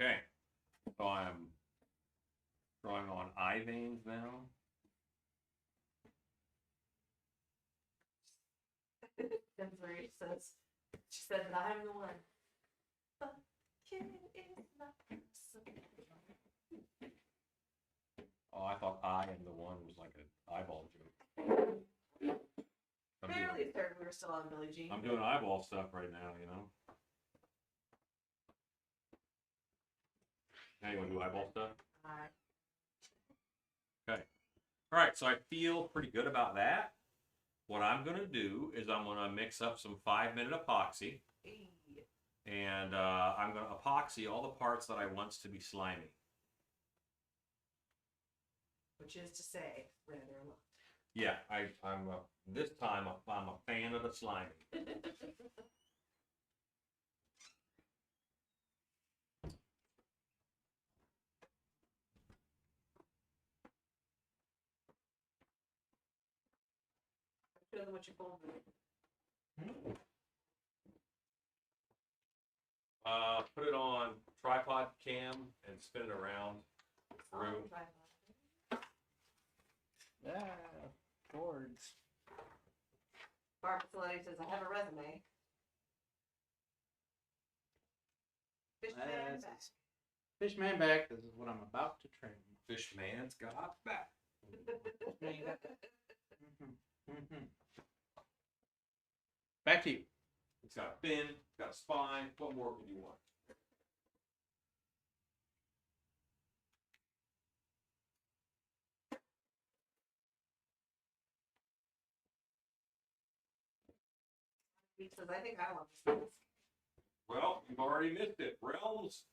[SPEAKER 1] Okay, so I'm drawing on eye veins now.
[SPEAKER 2] Desiree says, she said that I'm the one. But kid is not so.
[SPEAKER 1] Oh, I thought I am the one was like an eyeball joke.
[SPEAKER 2] Barely started, we were still on Billie Jean.
[SPEAKER 1] I'm doing eyeball stuff right now, you know. Now you want to do eyeball stuff?
[SPEAKER 2] Alright.
[SPEAKER 1] Okay. All right, so I feel pretty good about that. What I'm going to do is I'm going to mix up some 5-minute epoxy.
[SPEAKER 2] Hey.
[SPEAKER 1] And I'm going to epoxy all the parts that I want to be slimy.
[SPEAKER 2] Which is to say, rather low.
[SPEAKER 1] Yeah, I'm this time I'm a fan of the slimy.
[SPEAKER 2] smoother than what you pulled.
[SPEAKER 1] Put it on tripod cam and spin it around through.
[SPEAKER 6] Boards.
[SPEAKER 2] Bar facility says, I have a resume. Fishman back.
[SPEAKER 6] Fishman back. This is what I'm about to train.
[SPEAKER 1] Fishman's got back.
[SPEAKER 6] Back to you.
[SPEAKER 1] It's got a fin, it's got a spine. What more could you want?
[SPEAKER 2] He says, I think I want this.
[SPEAKER 1] Well, you've already missed it. Realms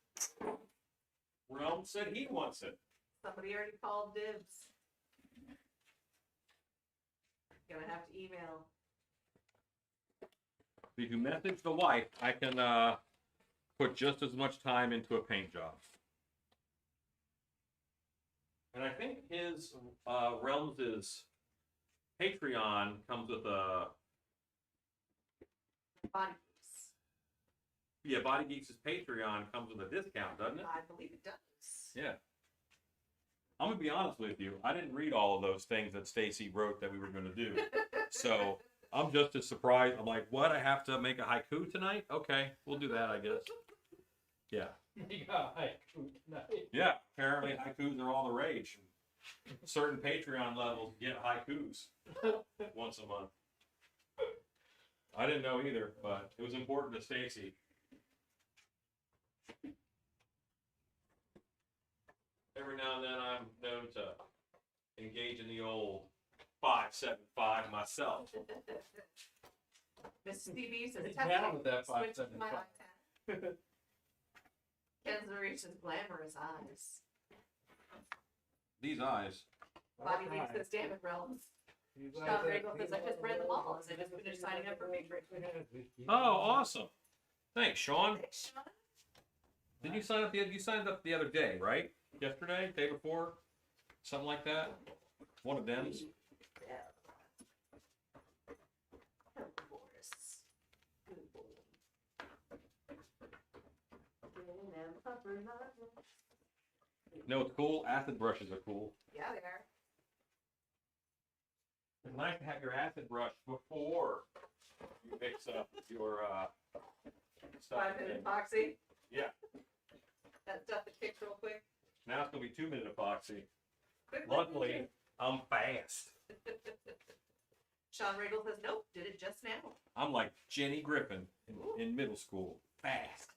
[SPEAKER 1] said he wants it.
[SPEAKER 2] Somebody already called dibs. Gonna have to email.
[SPEAKER 1] If you message the wife, I can put just as much time into a paint job. And I think his Realms' Patreon comes with a
[SPEAKER 2] Body Geeks.
[SPEAKER 1] Body Geeks' Patreon comes with a discount, doesn't it?
[SPEAKER 2] I believe it does.
[SPEAKER 1] Yeah. I'm gonna be honest with you. I didn't read all of those things that Stacy wrote that we were gonna do. So I'm just as surprised. I'm like, what? I have to make a haiku tonight? Okay, we'll do that, I guess. Yeah. Yeah. Apparently haikus are all the rage. Certain Patreon levels get haikus once a month. I didn't know either, but it was important to Stacy. Every now and then I'm known to engage in the old 575 myself.
[SPEAKER 2] Miss Stevie says,
[SPEAKER 6] He's
[SPEAKER 2] "Tap
[SPEAKER 6] down
[SPEAKER 2] it,
[SPEAKER 6] with that
[SPEAKER 2] switch to my
[SPEAKER 6] 575.
[SPEAKER 2] iPad." Ken's reaches glamorous eyes.
[SPEAKER 1] These eyes.
[SPEAKER 2] Body Geeks says, damn it, Realms. Sean Regal says, I just read them all as I just finished signing up for Patreon.
[SPEAKER 1] Oh, awesome. Thanks, Sean.
[SPEAKER 2] Thanks, Sean.
[SPEAKER 1] Did you sign up you signed up the other day, right? Yesterday, day before? Something like that? One of them.
[SPEAKER 2] Yeah. Hello, Boris. Good boy. Getting them upper levels.
[SPEAKER 1] No, it's cool. Acid brushes are cool.
[SPEAKER 2] Yeah, they are.
[SPEAKER 1] It's nice to have your acid brush before you mix up your stuff.
[SPEAKER 2] 5-minute epoxy.
[SPEAKER 1] Yeah.
[SPEAKER 2] That stuff that kicks real quick.
[SPEAKER 1] Now it's gonna be 2-minute epoxy.
[SPEAKER 2] Quick.
[SPEAKER 1] Luckily, I'm fast.
[SPEAKER 2] Sean Regal says, nope, did it just now.
[SPEAKER 1] I'm like Jenny Griffin in middle school. Fast.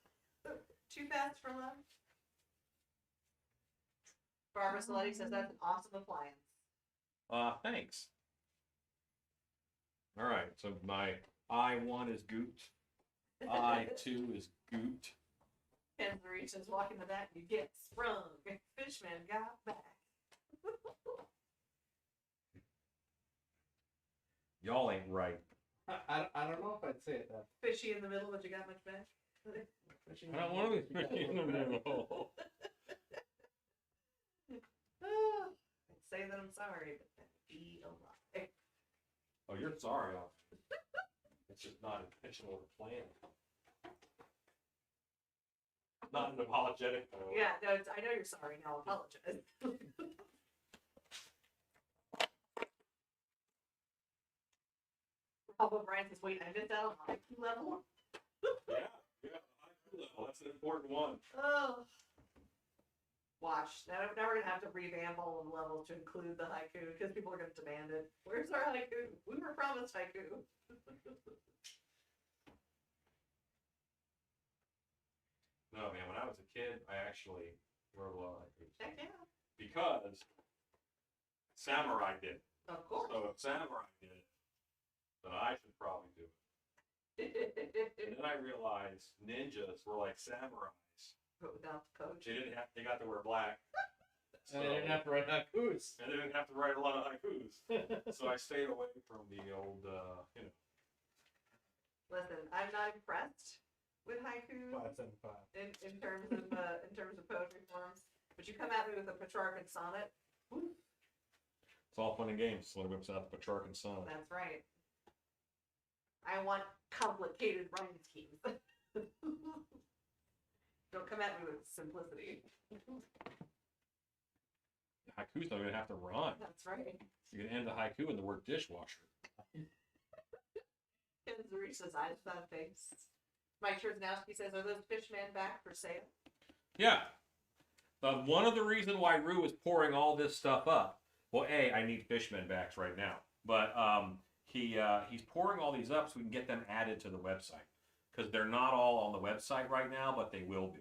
[SPEAKER 2] Too fast for love. Barbara Saletti says that's an awesome appliance.
[SPEAKER 1] Thanks. All right, so my I1 is goot. I2 is goot.
[SPEAKER 2] Ken's reaches walking the back, you get sprung. Fishman got back.
[SPEAKER 1] Y'all ain't right.
[SPEAKER 6] I don't know if I'd say it that.
[SPEAKER 2] Fishy in the middle, but you got much back.
[SPEAKER 1] I don't want to be fishy in the middle.
[SPEAKER 2] I'd say that I'm sorry, but that'd be a lie.
[SPEAKER 1] Oh, you're sorry. It's just not intentional or planned. Not an apologetic though.
[SPEAKER 2] Yeah, no, I know you're sorry. Now I'll apologize. Robert Brian says, wait, I missed out on IQ level?
[SPEAKER 1] Yeah, IQ level. That's an important one.
[SPEAKER 2] Oh. Watch. Now we're going to have to revamp all of the levels to include the haiku because people are going to demand it. Where's our haiku? We were promised haiku.
[SPEAKER 1] No, man, when I was a kid, I actually wrote a lot of haikus.
[SPEAKER 2] Heck yeah.
[SPEAKER 1] Because Samurai did it.
[SPEAKER 2] Of course.
[SPEAKER 1] So if Samurai did it, then I should probably do it. And then I realized ninjas were like samurais.
[SPEAKER 2] But without the coach.
[SPEAKER 1] They got to wear black.
[SPEAKER 6] And they didn't have to write haikus.
[SPEAKER 1] And they didn't have to write a lot of haikus. So I stayed away from the old,
[SPEAKER 2] Listen, I'm not impressed with haiku
[SPEAKER 6] 575.
[SPEAKER 2] in terms of poetry forms. But you come at me with a Petrarchan sonnet. Woo,
[SPEAKER 1] It's all fun and games when it whips out the Petrarchan sonnet.
[SPEAKER 2] that's right. I want complicated rhyme schemes. Don't come at me with simplicity.
[SPEAKER 1] Haiku's not gonna have to rhyme.
[SPEAKER 2] That's right.
[SPEAKER 1] You're gonna end the haiku in the word dishwasher.
[SPEAKER 2] Ken Zurich says, eyes without a face. Mike Cherznowski says, are those Fishman back for sale?
[SPEAKER 1] Yeah. One of the reasons why Rue is pouring all this stuff up. Well, I need Fishman backs right now, but he's pouring all these up so we can get them added to the website because they're not all on the website right now, but they will be.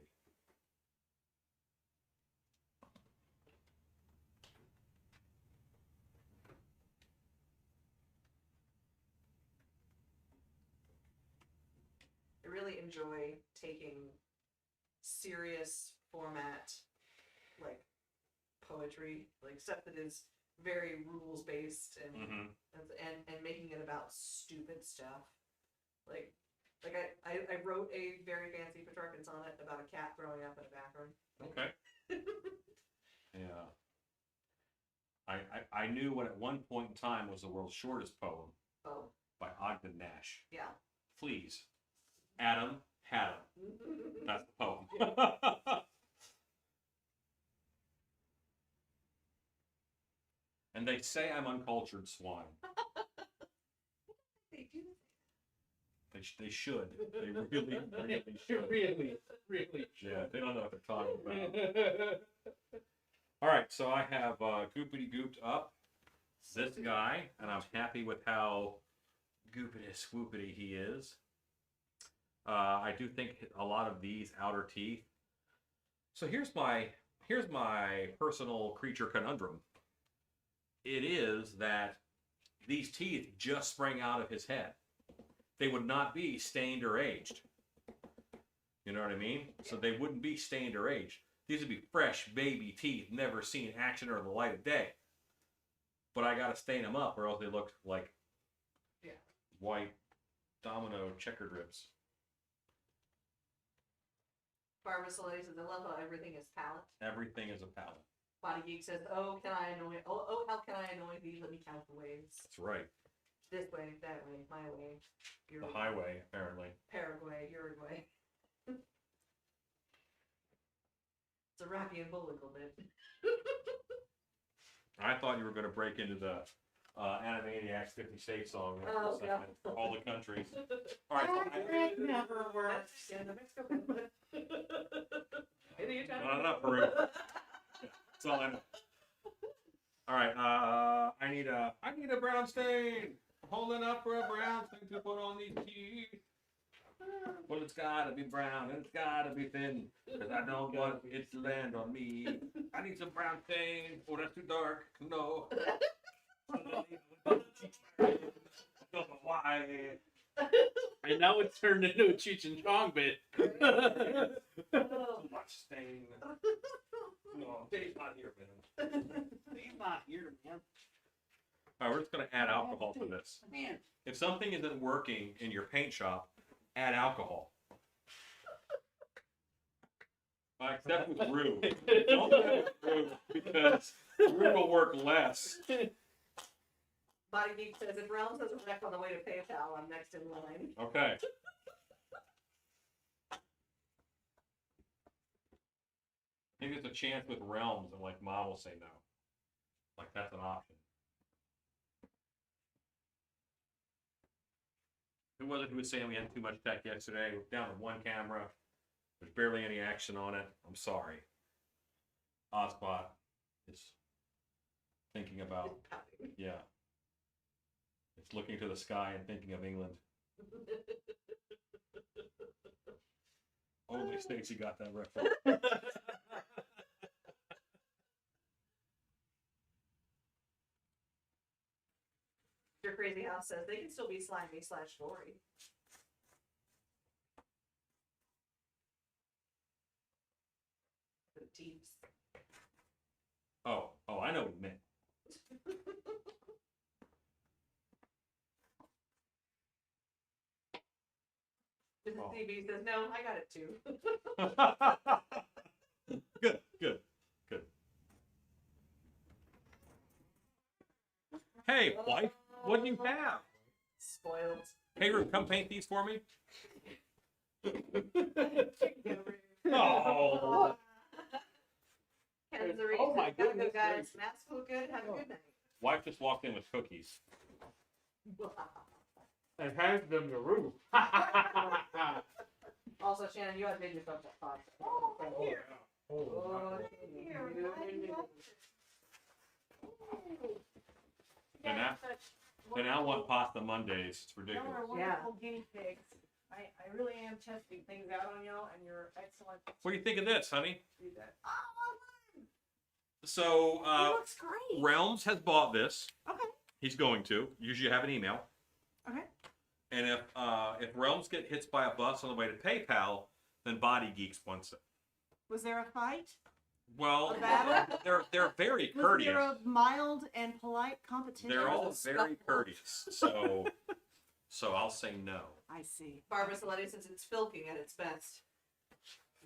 [SPEAKER 2] I really enjoy taking serious format, like poetry, like stuff that is very rules based and making it about stupid stuff. Like I wrote a very fancy Petrarchan sonnet about a cat growing up in a bathroom.
[SPEAKER 1] Okay. Yeah. I knew what at one point in time was the world's shortest poem
[SPEAKER 2] Oh,
[SPEAKER 1] by Orc and Gnasher.
[SPEAKER 2] yeah.
[SPEAKER 1] Fleas. Adam had 'em. That's the poem. And they say I'm uncultured swine.
[SPEAKER 2] They do.
[SPEAKER 1] They should. They really, really should.
[SPEAKER 6] Really.
[SPEAKER 1] Yeah, they don't know what they're talking about. All right, so I have Goopity Gooped up this guy, and I'm happy with how goopity swoopity he is. I do think a lot of these outer teeth. So here's my personal creature conundrum. It is that these teeth just sprang out of his head. They would not be stained or aged. You know what I mean? So they wouldn't be stained or aged. These would be fresh baby teeth, never seen action or the light of day. But I gotta stain them up or else they look like white domino checkered ribs.
[SPEAKER 2] Barbara Soleil says, I love how everything is palette.
[SPEAKER 1] Everything is a palette.
[SPEAKER 2] Body Geek says, oh, can I annoy, oh, how can I annoy thee? Let me count the ways.
[SPEAKER 1] That's right.
[SPEAKER 2] This way, that way, my way. Your
[SPEAKER 1] The
[SPEAKER 2] way.
[SPEAKER 1] highway, apparently.
[SPEAKER 2] Paraguay, Uruguay. It's a Rocky and Bullwinkle bit.
[SPEAKER 1] I thought you were going to break into the Animaniacs 50 State song there for a
[SPEAKER 2] Oh, yeah.
[SPEAKER 1] second, for all the countries. All right, so
[SPEAKER 2] Never works. Yeah, the Mexico bit.
[SPEAKER 1] not Peru. That's all I know. All right, I need a brown stain. Holding up for a brown stain to put on these teeth. Well, it's gotta be brown and it's gotta be thin, cause I don't want it to land on me. I need some brown stain. Oh, that's too dark. No. I don't know why.
[SPEAKER 6] And now it's turned into a Cheech and Chong bit.
[SPEAKER 1] Too much stain. No, Dave's not here, man.
[SPEAKER 6] He's not here, man.
[SPEAKER 1] All right, we're just gonna add alcohol to this.
[SPEAKER 6] Man.
[SPEAKER 1] If something isn't working in your paint shop, add alcohol. Except with Rue. Don't do it with Rue because Rue will work less.
[SPEAKER 2] Body Geek says, if Realms has a wreck on the way to PayPal, I'm next in line.
[SPEAKER 1] Okay. I think there's a chance with Realms and like Mom will say no. Like that's an option. Who was it who was saying we had too much tech yesterday? We're down to one camera. There's barely any action on it. I'm sorry. Ozbot is thinking about, yeah. It's looking to the sky and thinking of England. Only Stacy got that reference.
[SPEAKER 2] Your Crazy House says, they can still be slimy/gory. The teeps.
[SPEAKER 1] Oh, I know what you meant.
[SPEAKER 2] Mrs.
[SPEAKER 1] Oh.
[SPEAKER 2] CB says, no, I got it too.
[SPEAKER 1] Good. Hey, wife, what do you have?
[SPEAKER 2] Spoiled.
[SPEAKER 1] Hey, Ruth, come paint these for me.
[SPEAKER 6] Oh.
[SPEAKER 2] Ken's the reason.
[SPEAKER 6] Oh my
[SPEAKER 2] Gotta go,
[SPEAKER 6] goodness
[SPEAKER 2] guys.
[SPEAKER 6] gracious.
[SPEAKER 2] Masks look good. Have a good night.
[SPEAKER 1] Wife just walked in with cookies.
[SPEAKER 6] And hands them the roof.
[SPEAKER 2] Also, Shannon, you have made yourself that pasta.
[SPEAKER 6] Oh, yeah.
[SPEAKER 2] Oh,
[SPEAKER 1] And now want pasta Mondays. It's ridiculous.
[SPEAKER 8] Y'all are wonderful guinea pigs. I really am testing things out on y'all, and you're excellent.
[SPEAKER 1] What do you think of this, honey?
[SPEAKER 8] Do that.
[SPEAKER 1] So,
[SPEAKER 8] It looks great.
[SPEAKER 1] Realms has bought this.
[SPEAKER 8] Okay.
[SPEAKER 1] He's going to. Usually you have an email.
[SPEAKER 8] Okay.
[SPEAKER 1] And if Realms get hit by a bus on the way to PayPal, then Body Geeks wants it.
[SPEAKER 8] Was there a fight?
[SPEAKER 1] Well,
[SPEAKER 8] A battle?
[SPEAKER 1] they're very
[SPEAKER 8] Was
[SPEAKER 1] courteous.
[SPEAKER 8] there a mild and polite competition?
[SPEAKER 1] They're all
[SPEAKER 2] was a
[SPEAKER 1] very
[SPEAKER 2] scuffle.
[SPEAKER 1] courteous. So I'll say no.
[SPEAKER 8] I see.
[SPEAKER 2] Barbara Saletti says it's filking at its best.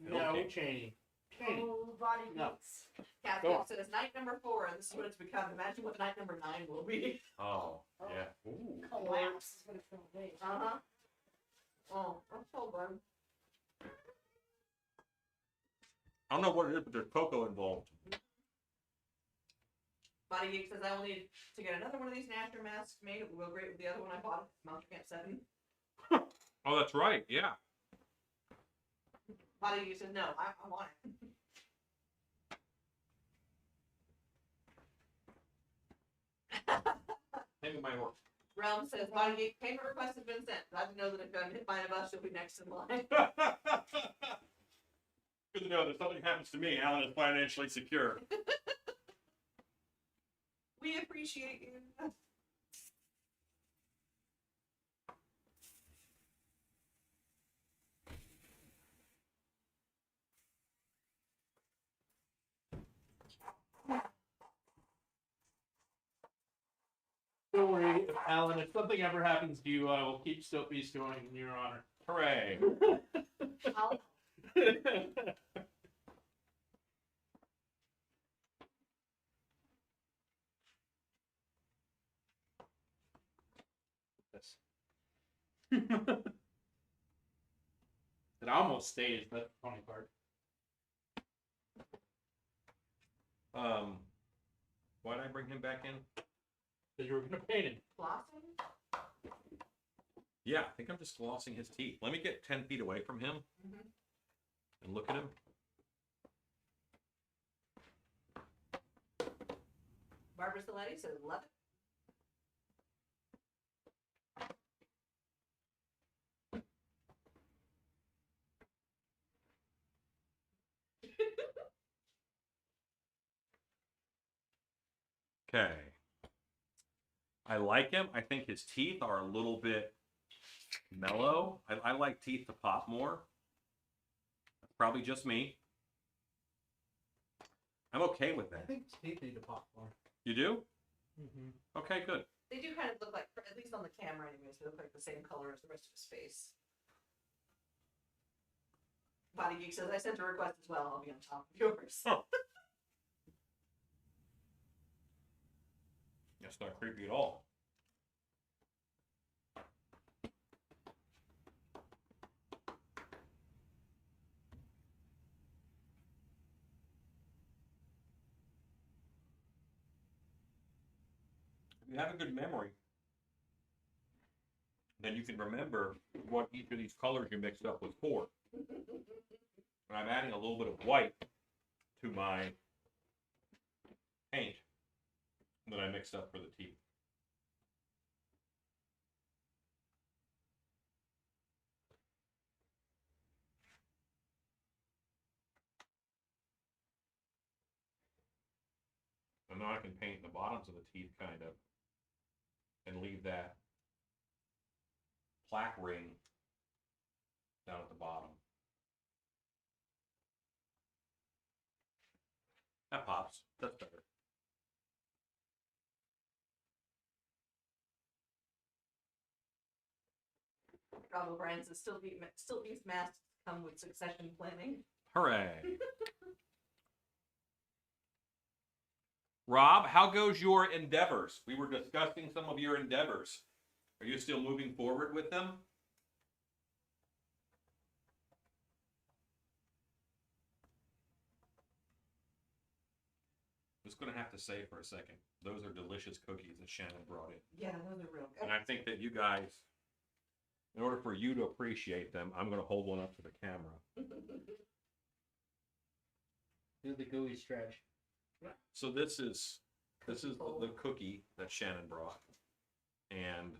[SPEAKER 6] No,
[SPEAKER 1] Okay.
[SPEAKER 6] Cheney. Cheney.
[SPEAKER 8] Oh, body
[SPEAKER 6] No.
[SPEAKER 8] beats.
[SPEAKER 2] Catherine
[SPEAKER 6] Go on.
[SPEAKER 2] says night number 4, and this is what it's become. Imagine what night number 9 will be.
[SPEAKER 1] Oh, yeah. Ooh.
[SPEAKER 8] Collapse is what it's gonna be.
[SPEAKER 2] Uh-huh. Oh, I'm so glad.
[SPEAKER 1] I don't know what it is, but there's cocoa involved.
[SPEAKER 2] Body Geek says I will need to get another one of these Gnasher masks made. It will go great with the other one I bought at Mountain Camp 7.
[SPEAKER 1] Oh, that's right. Yeah.
[SPEAKER 2] Body Geek says no, I want it.
[SPEAKER 1] Maybe my work.
[SPEAKER 2] Realm says Body Geek payment request has been sent. Glad to know that if I'm hit by a bus, you'll be next in line.
[SPEAKER 1] Good to know that if something happens to me, Alan is financially secure.
[SPEAKER 2] We appreciate you.
[SPEAKER 6] Don't worry, Alan. If something ever happens to you, I will keep Soap Beast going in your honor.
[SPEAKER 1] Hooray.
[SPEAKER 2] I'll-
[SPEAKER 6] This. It almost stays. That's the funny part.
[SPEAKER 1] Why did I bring him back in?
[SPEAKER 6] Because you were gonna paint him.
[SPEAKER 2] Flossing?
[SPEAKER 1] Yeah, I think I'm just glossing his teeth. Let me get 10 feet away from him
[SPEAKER 2] Mhm.
[SPEAKER 1] and look at him.
[SPEAKER 2] Barbara Saletti says love it.
[SPEAKER 1] Okay. I like him. I think his teeth are a little bit mellow. I like teeth to pop more. That's probably just me. I'm okay with
[SPEAKER 6] I
[SPEAKER 1] that.
[SPEAKER 6] think teeth need to pop more.
[SPEAKER 1] You do?
[SPEAKER 6] Mm-hmm.
[SPEAKER 1] Okay, good.
[SPEAKER 2] They do kind of look like, at least on the camera anyways, they look like the same color as the rest of his face. Body Geek says, I sent a request as well, I'll be on top of yours.
[SPEAKER 1] Oh. That's not creepy at all. If you have a good memory, then you can remember what each of these colors you mixed up was for. And I'm adding a little bit of white to my paint that I mixed up for the teeth. And now I can paint the bottoms of the teeth kind of and leave that plaque ring down at the bottom. That pops. That's better.
[SPEAKER 2] Rob O'Brien says, still beef masks come with succession planning.
[SPEAKER 1] Hooray. Rob, how goes your endeavors? We were discussing some of your endeavors Are you still moving forward with them? Just gonna have to say for a second, those are delicious cookies that Shannon brought in.
[SPEAKER 2] Yeah, those are real
[SPEAKER 1] And I think that you guys, in order for you to appreciate them, I'm gonna hold one up to the camera.
[SPEAKER 6] Do the gooey stretch.
[SPEAKER 1] So this is the cookie that Shannon brought, and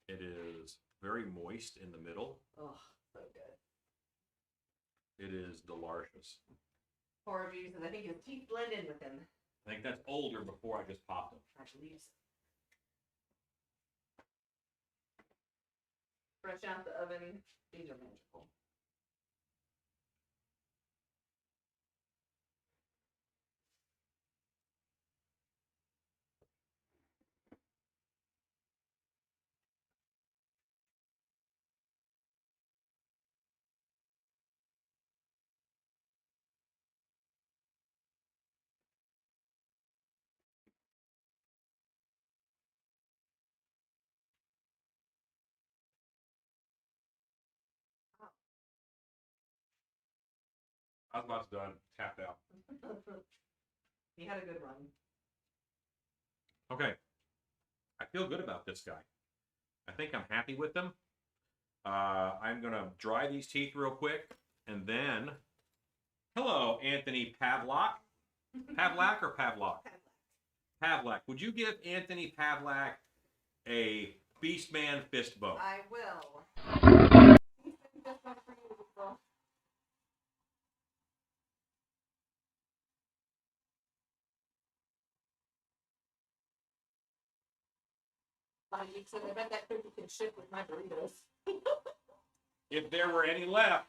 [SPEAKER 1] it is very moist in the middle.
[SPEAKER 2] Oh, so good.
[SPEAKER 1] It is delicious.
[SPEAKER 2] Horror View says, I think his teeth blend in with him.
[SPEAKER 1] I think that's older before I just popped them.
[SPEAKER 2] I believe so. Fresh out the oven. These are magical.
[SPEAKER 1] I was about done, tapped out.
[SPEAKER 2] He had a good run.
[SPEAKER 1] Okay. I feel good about this guy. I think I'm happy with them. I'm gonna dry these teeth real quick, and then, hello, Anthony Pavlak. Pavlak or Pavlok? Pavlak. Would you give Anthony Pavlak a Beastman fist bump?
[SPEAKER 2] I will. This one for you, Will. Mike said, I bet that cookie can ship with my burritos.
[SPEAKER 1] If there were any left.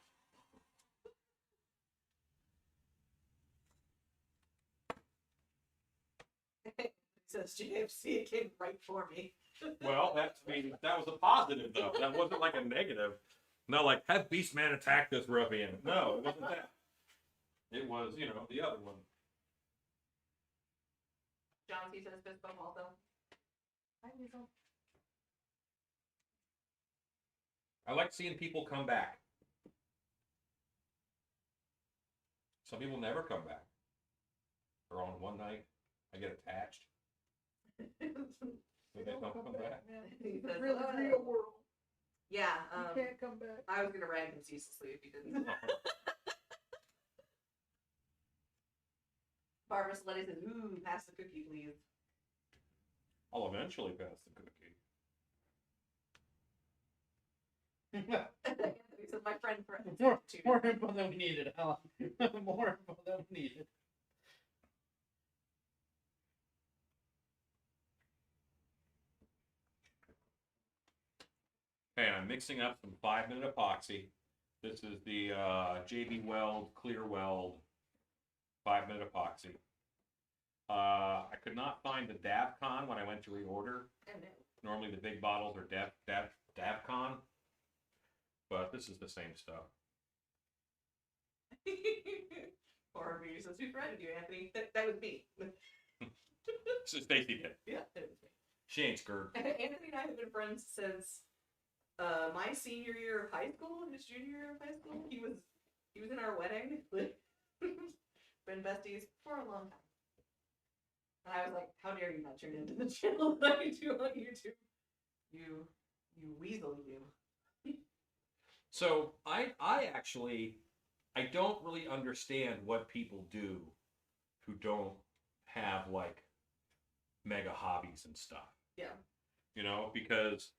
[SPEAKER 2] Says JFC, it came right for me.
[SPEAKER 1] Well, that was a positive though. That wasn't like a negative. No, like have Beastman attack this ruffian. No, it wasn't that. It was, the other one.
[SPEAKER 2] John C says fist bump also. Hi, Weasel.
[SPEAKER 1] I like seeing people come back. Some people never come back. Or on one night, I get attached. They don't come back.
[SPEAKER 2] He says,
[SPEAKER 8] Really real world.
[SPEAKER 2] Yeah,
[SPEAKER 8] You can't come back.
[SPEAKER 2] I was gonna rag him ceaselessly if he didn't. Barbara Sletty says, ooh, pass the cookie, please.
[SPEAKER 1] I'll eventually pass the cookie.
[SPEAKER 2] He says, my friend threatened
[SPEAKER 6] More
[SPEAKER 2] to.
[SPEAKER 6] info than we needed, Alan. More info than we needed.
[SPEAKER 1] Okay, I'm mixing up some 5-minute epoxy. This is the JB Weld Clear Weld 5-minute epoxy. I could not find the Davcon when I went to reorder.
[SPEAKER 2] Oh, no.
[SPEAKER 1] Normally the big bottles are Davcon, but this is the same stuff.
[SPEAKER 2] Horror View says, who threatened you, Anthony? That was me.
[SPEAKER 1] So Stacy did.
[SPEAKER 2] Yeah, it was me.
[SPEAKER 1] She ain't scared.
[SPEAKER 2] Anthony and I have been friends since my senior year of high school and his junior year of high school. He was in our wedding. Been besties for a long time. And I was like, how dare you not tune into the channel that I do on YouTube? You weasel, you.
[SPEAKER 1] So I don't really understand what people do who don't have like mega hobbies and stuff.
[SPEAKER 2] Yeah.
[SPEAKER 1] Because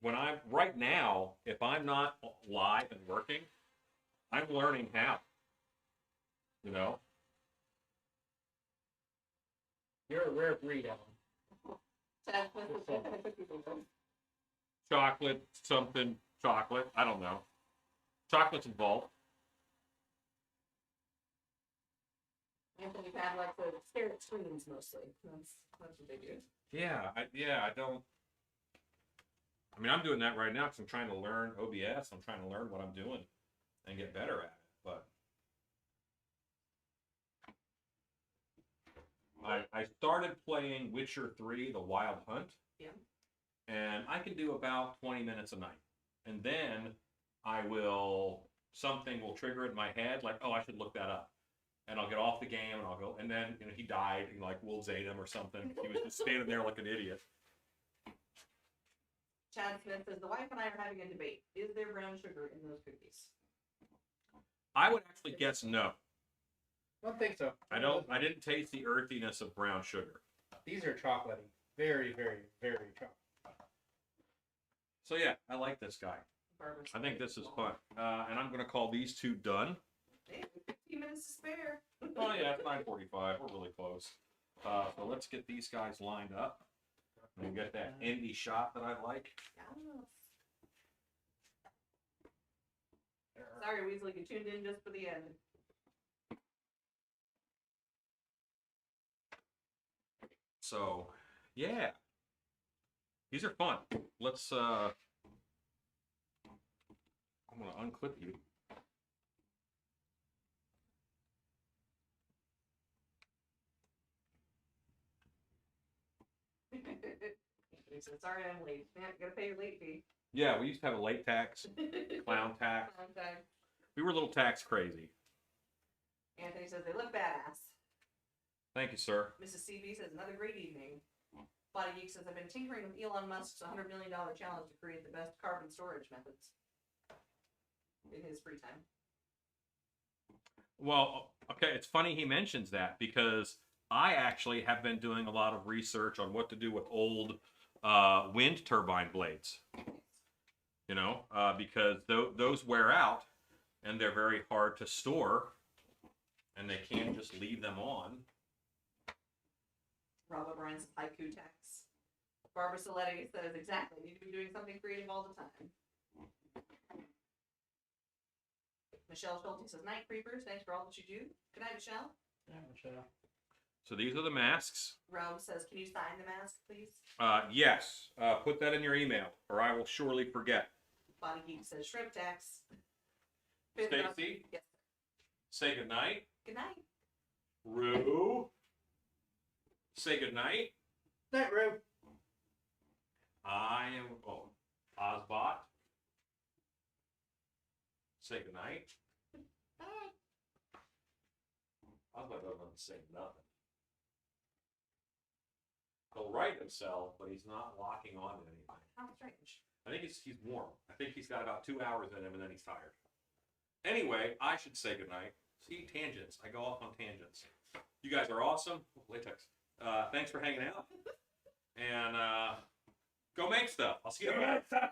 [SPEAKER 1] right now, if I'm not live and working, I'm learning how.
[SPEAKER 6] You're a rare breed, Alan.
[SPEAKER 1] Chocolate, something, chocolate, I don't know. Chocolate's involved.
[SPEAKER 2] Anthony Pavlik says stare at screens mostly. That's what they do.
[SPEAKER 1] Yeah, I don't. I mean, I'm doing that right now because I'm trying to learn OBS. I'm trying to learn what I'm doing and get better at it. But I started playing Witcher 3: The Wild Hunt.
[SPEAKER 2] Yeah.
[SPEAKER 1] and I can do about 20 minutes a night. And then something will trigger it in my head, like, oh, I should look that up. And I'll get off the game and I'll go, and then, he died, and like, we'll zate him or something. He was just standing there like an idiot.
[SPEAKER 2] Chad Smith says, the wife and I are having a debate. Is there brown sugar in those cookies?
[SPEAKER 1] I would actually guess no.
[SPEAKER 6] I don't think so.
[SPEAKER 1] I didn't taste the earthiness of brown sugar.
[SPEAKER 6] These are chocolatey. Very, very, very chocolate.
[SPEAKER 1] So yeah, I like this guy.
[SPEAKER 2] Barbara
[SPEAKER 1] I think
[SPEAKER 2] says,
[SPEAKER 1] this is fun. And I'm going to call these two done.
[SPEAKER 2] Hey, 15 minutes to spare.
[SPEAKER 1] Oh yeah, it's 9:45. We're really close. So let's get these guys lined up and get that indie shot that I like.
[SPEAKER 2] Yes. Sorry, Weasley, you tuned in just for the end.
[SPEAKER 1] So, yeah, these are fun. Let's. I'm gonna unclip you.
[SPEAKER 2] He said, sorry, I'm late. Man, gotta pay your late fee.
[SPEAKER 1] Yeah, we used to have a late tax, clown tax.
[SPEAKER 2] Long time.
[SPEAKER 1] We were a little tax crazy.
[SPEAKER 2] Anthony says they look badass.
[SPEAKER 1] Thank you, sir.
[SPEAKER 2] Mrs. CB says another great evening. Body Geek says I've been tinkering with Elon Musk's $100 million challenge to create the best carbon storage methods in his free time.
[SPEAKER 1] Well, okay, it's funny he mentions that because I actually have been doing a lot of research on what to do with old wind turbine blades. Because those wear out and they're very hard to store and they can't just leave them on.
[SPEAKER 2] Rob O'Brien's haiku tax. Barbara Saletti says exactly. Need to be doing something creative all the time. Michelle Schulte says night creepers. Thanks for all that you do. Good night, Michelle.
[SPEAKER 6] Yeah, Michelle.
[SPEAKER 1] So these are the masks.
[SPEAKER 2] Rome says, can you sign the mask, please?
[SPEAKER 1] Yes. Put that in your email or I will surely forget.
[SPEAKER 2] Body Geek says shrimp tax.
[SPEAKER 1] Stacy?
[SPEAKER 2] Yes.
[SPEAKER 1] Say goodnight.
[SPEAKER 2] Good night.
[SPEAKER 1] Rue. Say goodnight.
[SPEAKER 6] Night, Rue.
[SPEAKER 1] I am Ozbot. Say goodnight. Ozbot doesn't say nothing. He'll write himself, but he's not locking on to anything.
[SPEAKER 2] How strange.
[SPEAKER 1] I think he's warm. I think he's got about 2 hours in him and then he's tired. Anyway, I should say goodnight. See, tangents. I go off on tangents. You guys are awesome. Latex. Thanks for hanging out. And go make stuff. I'll see you next time.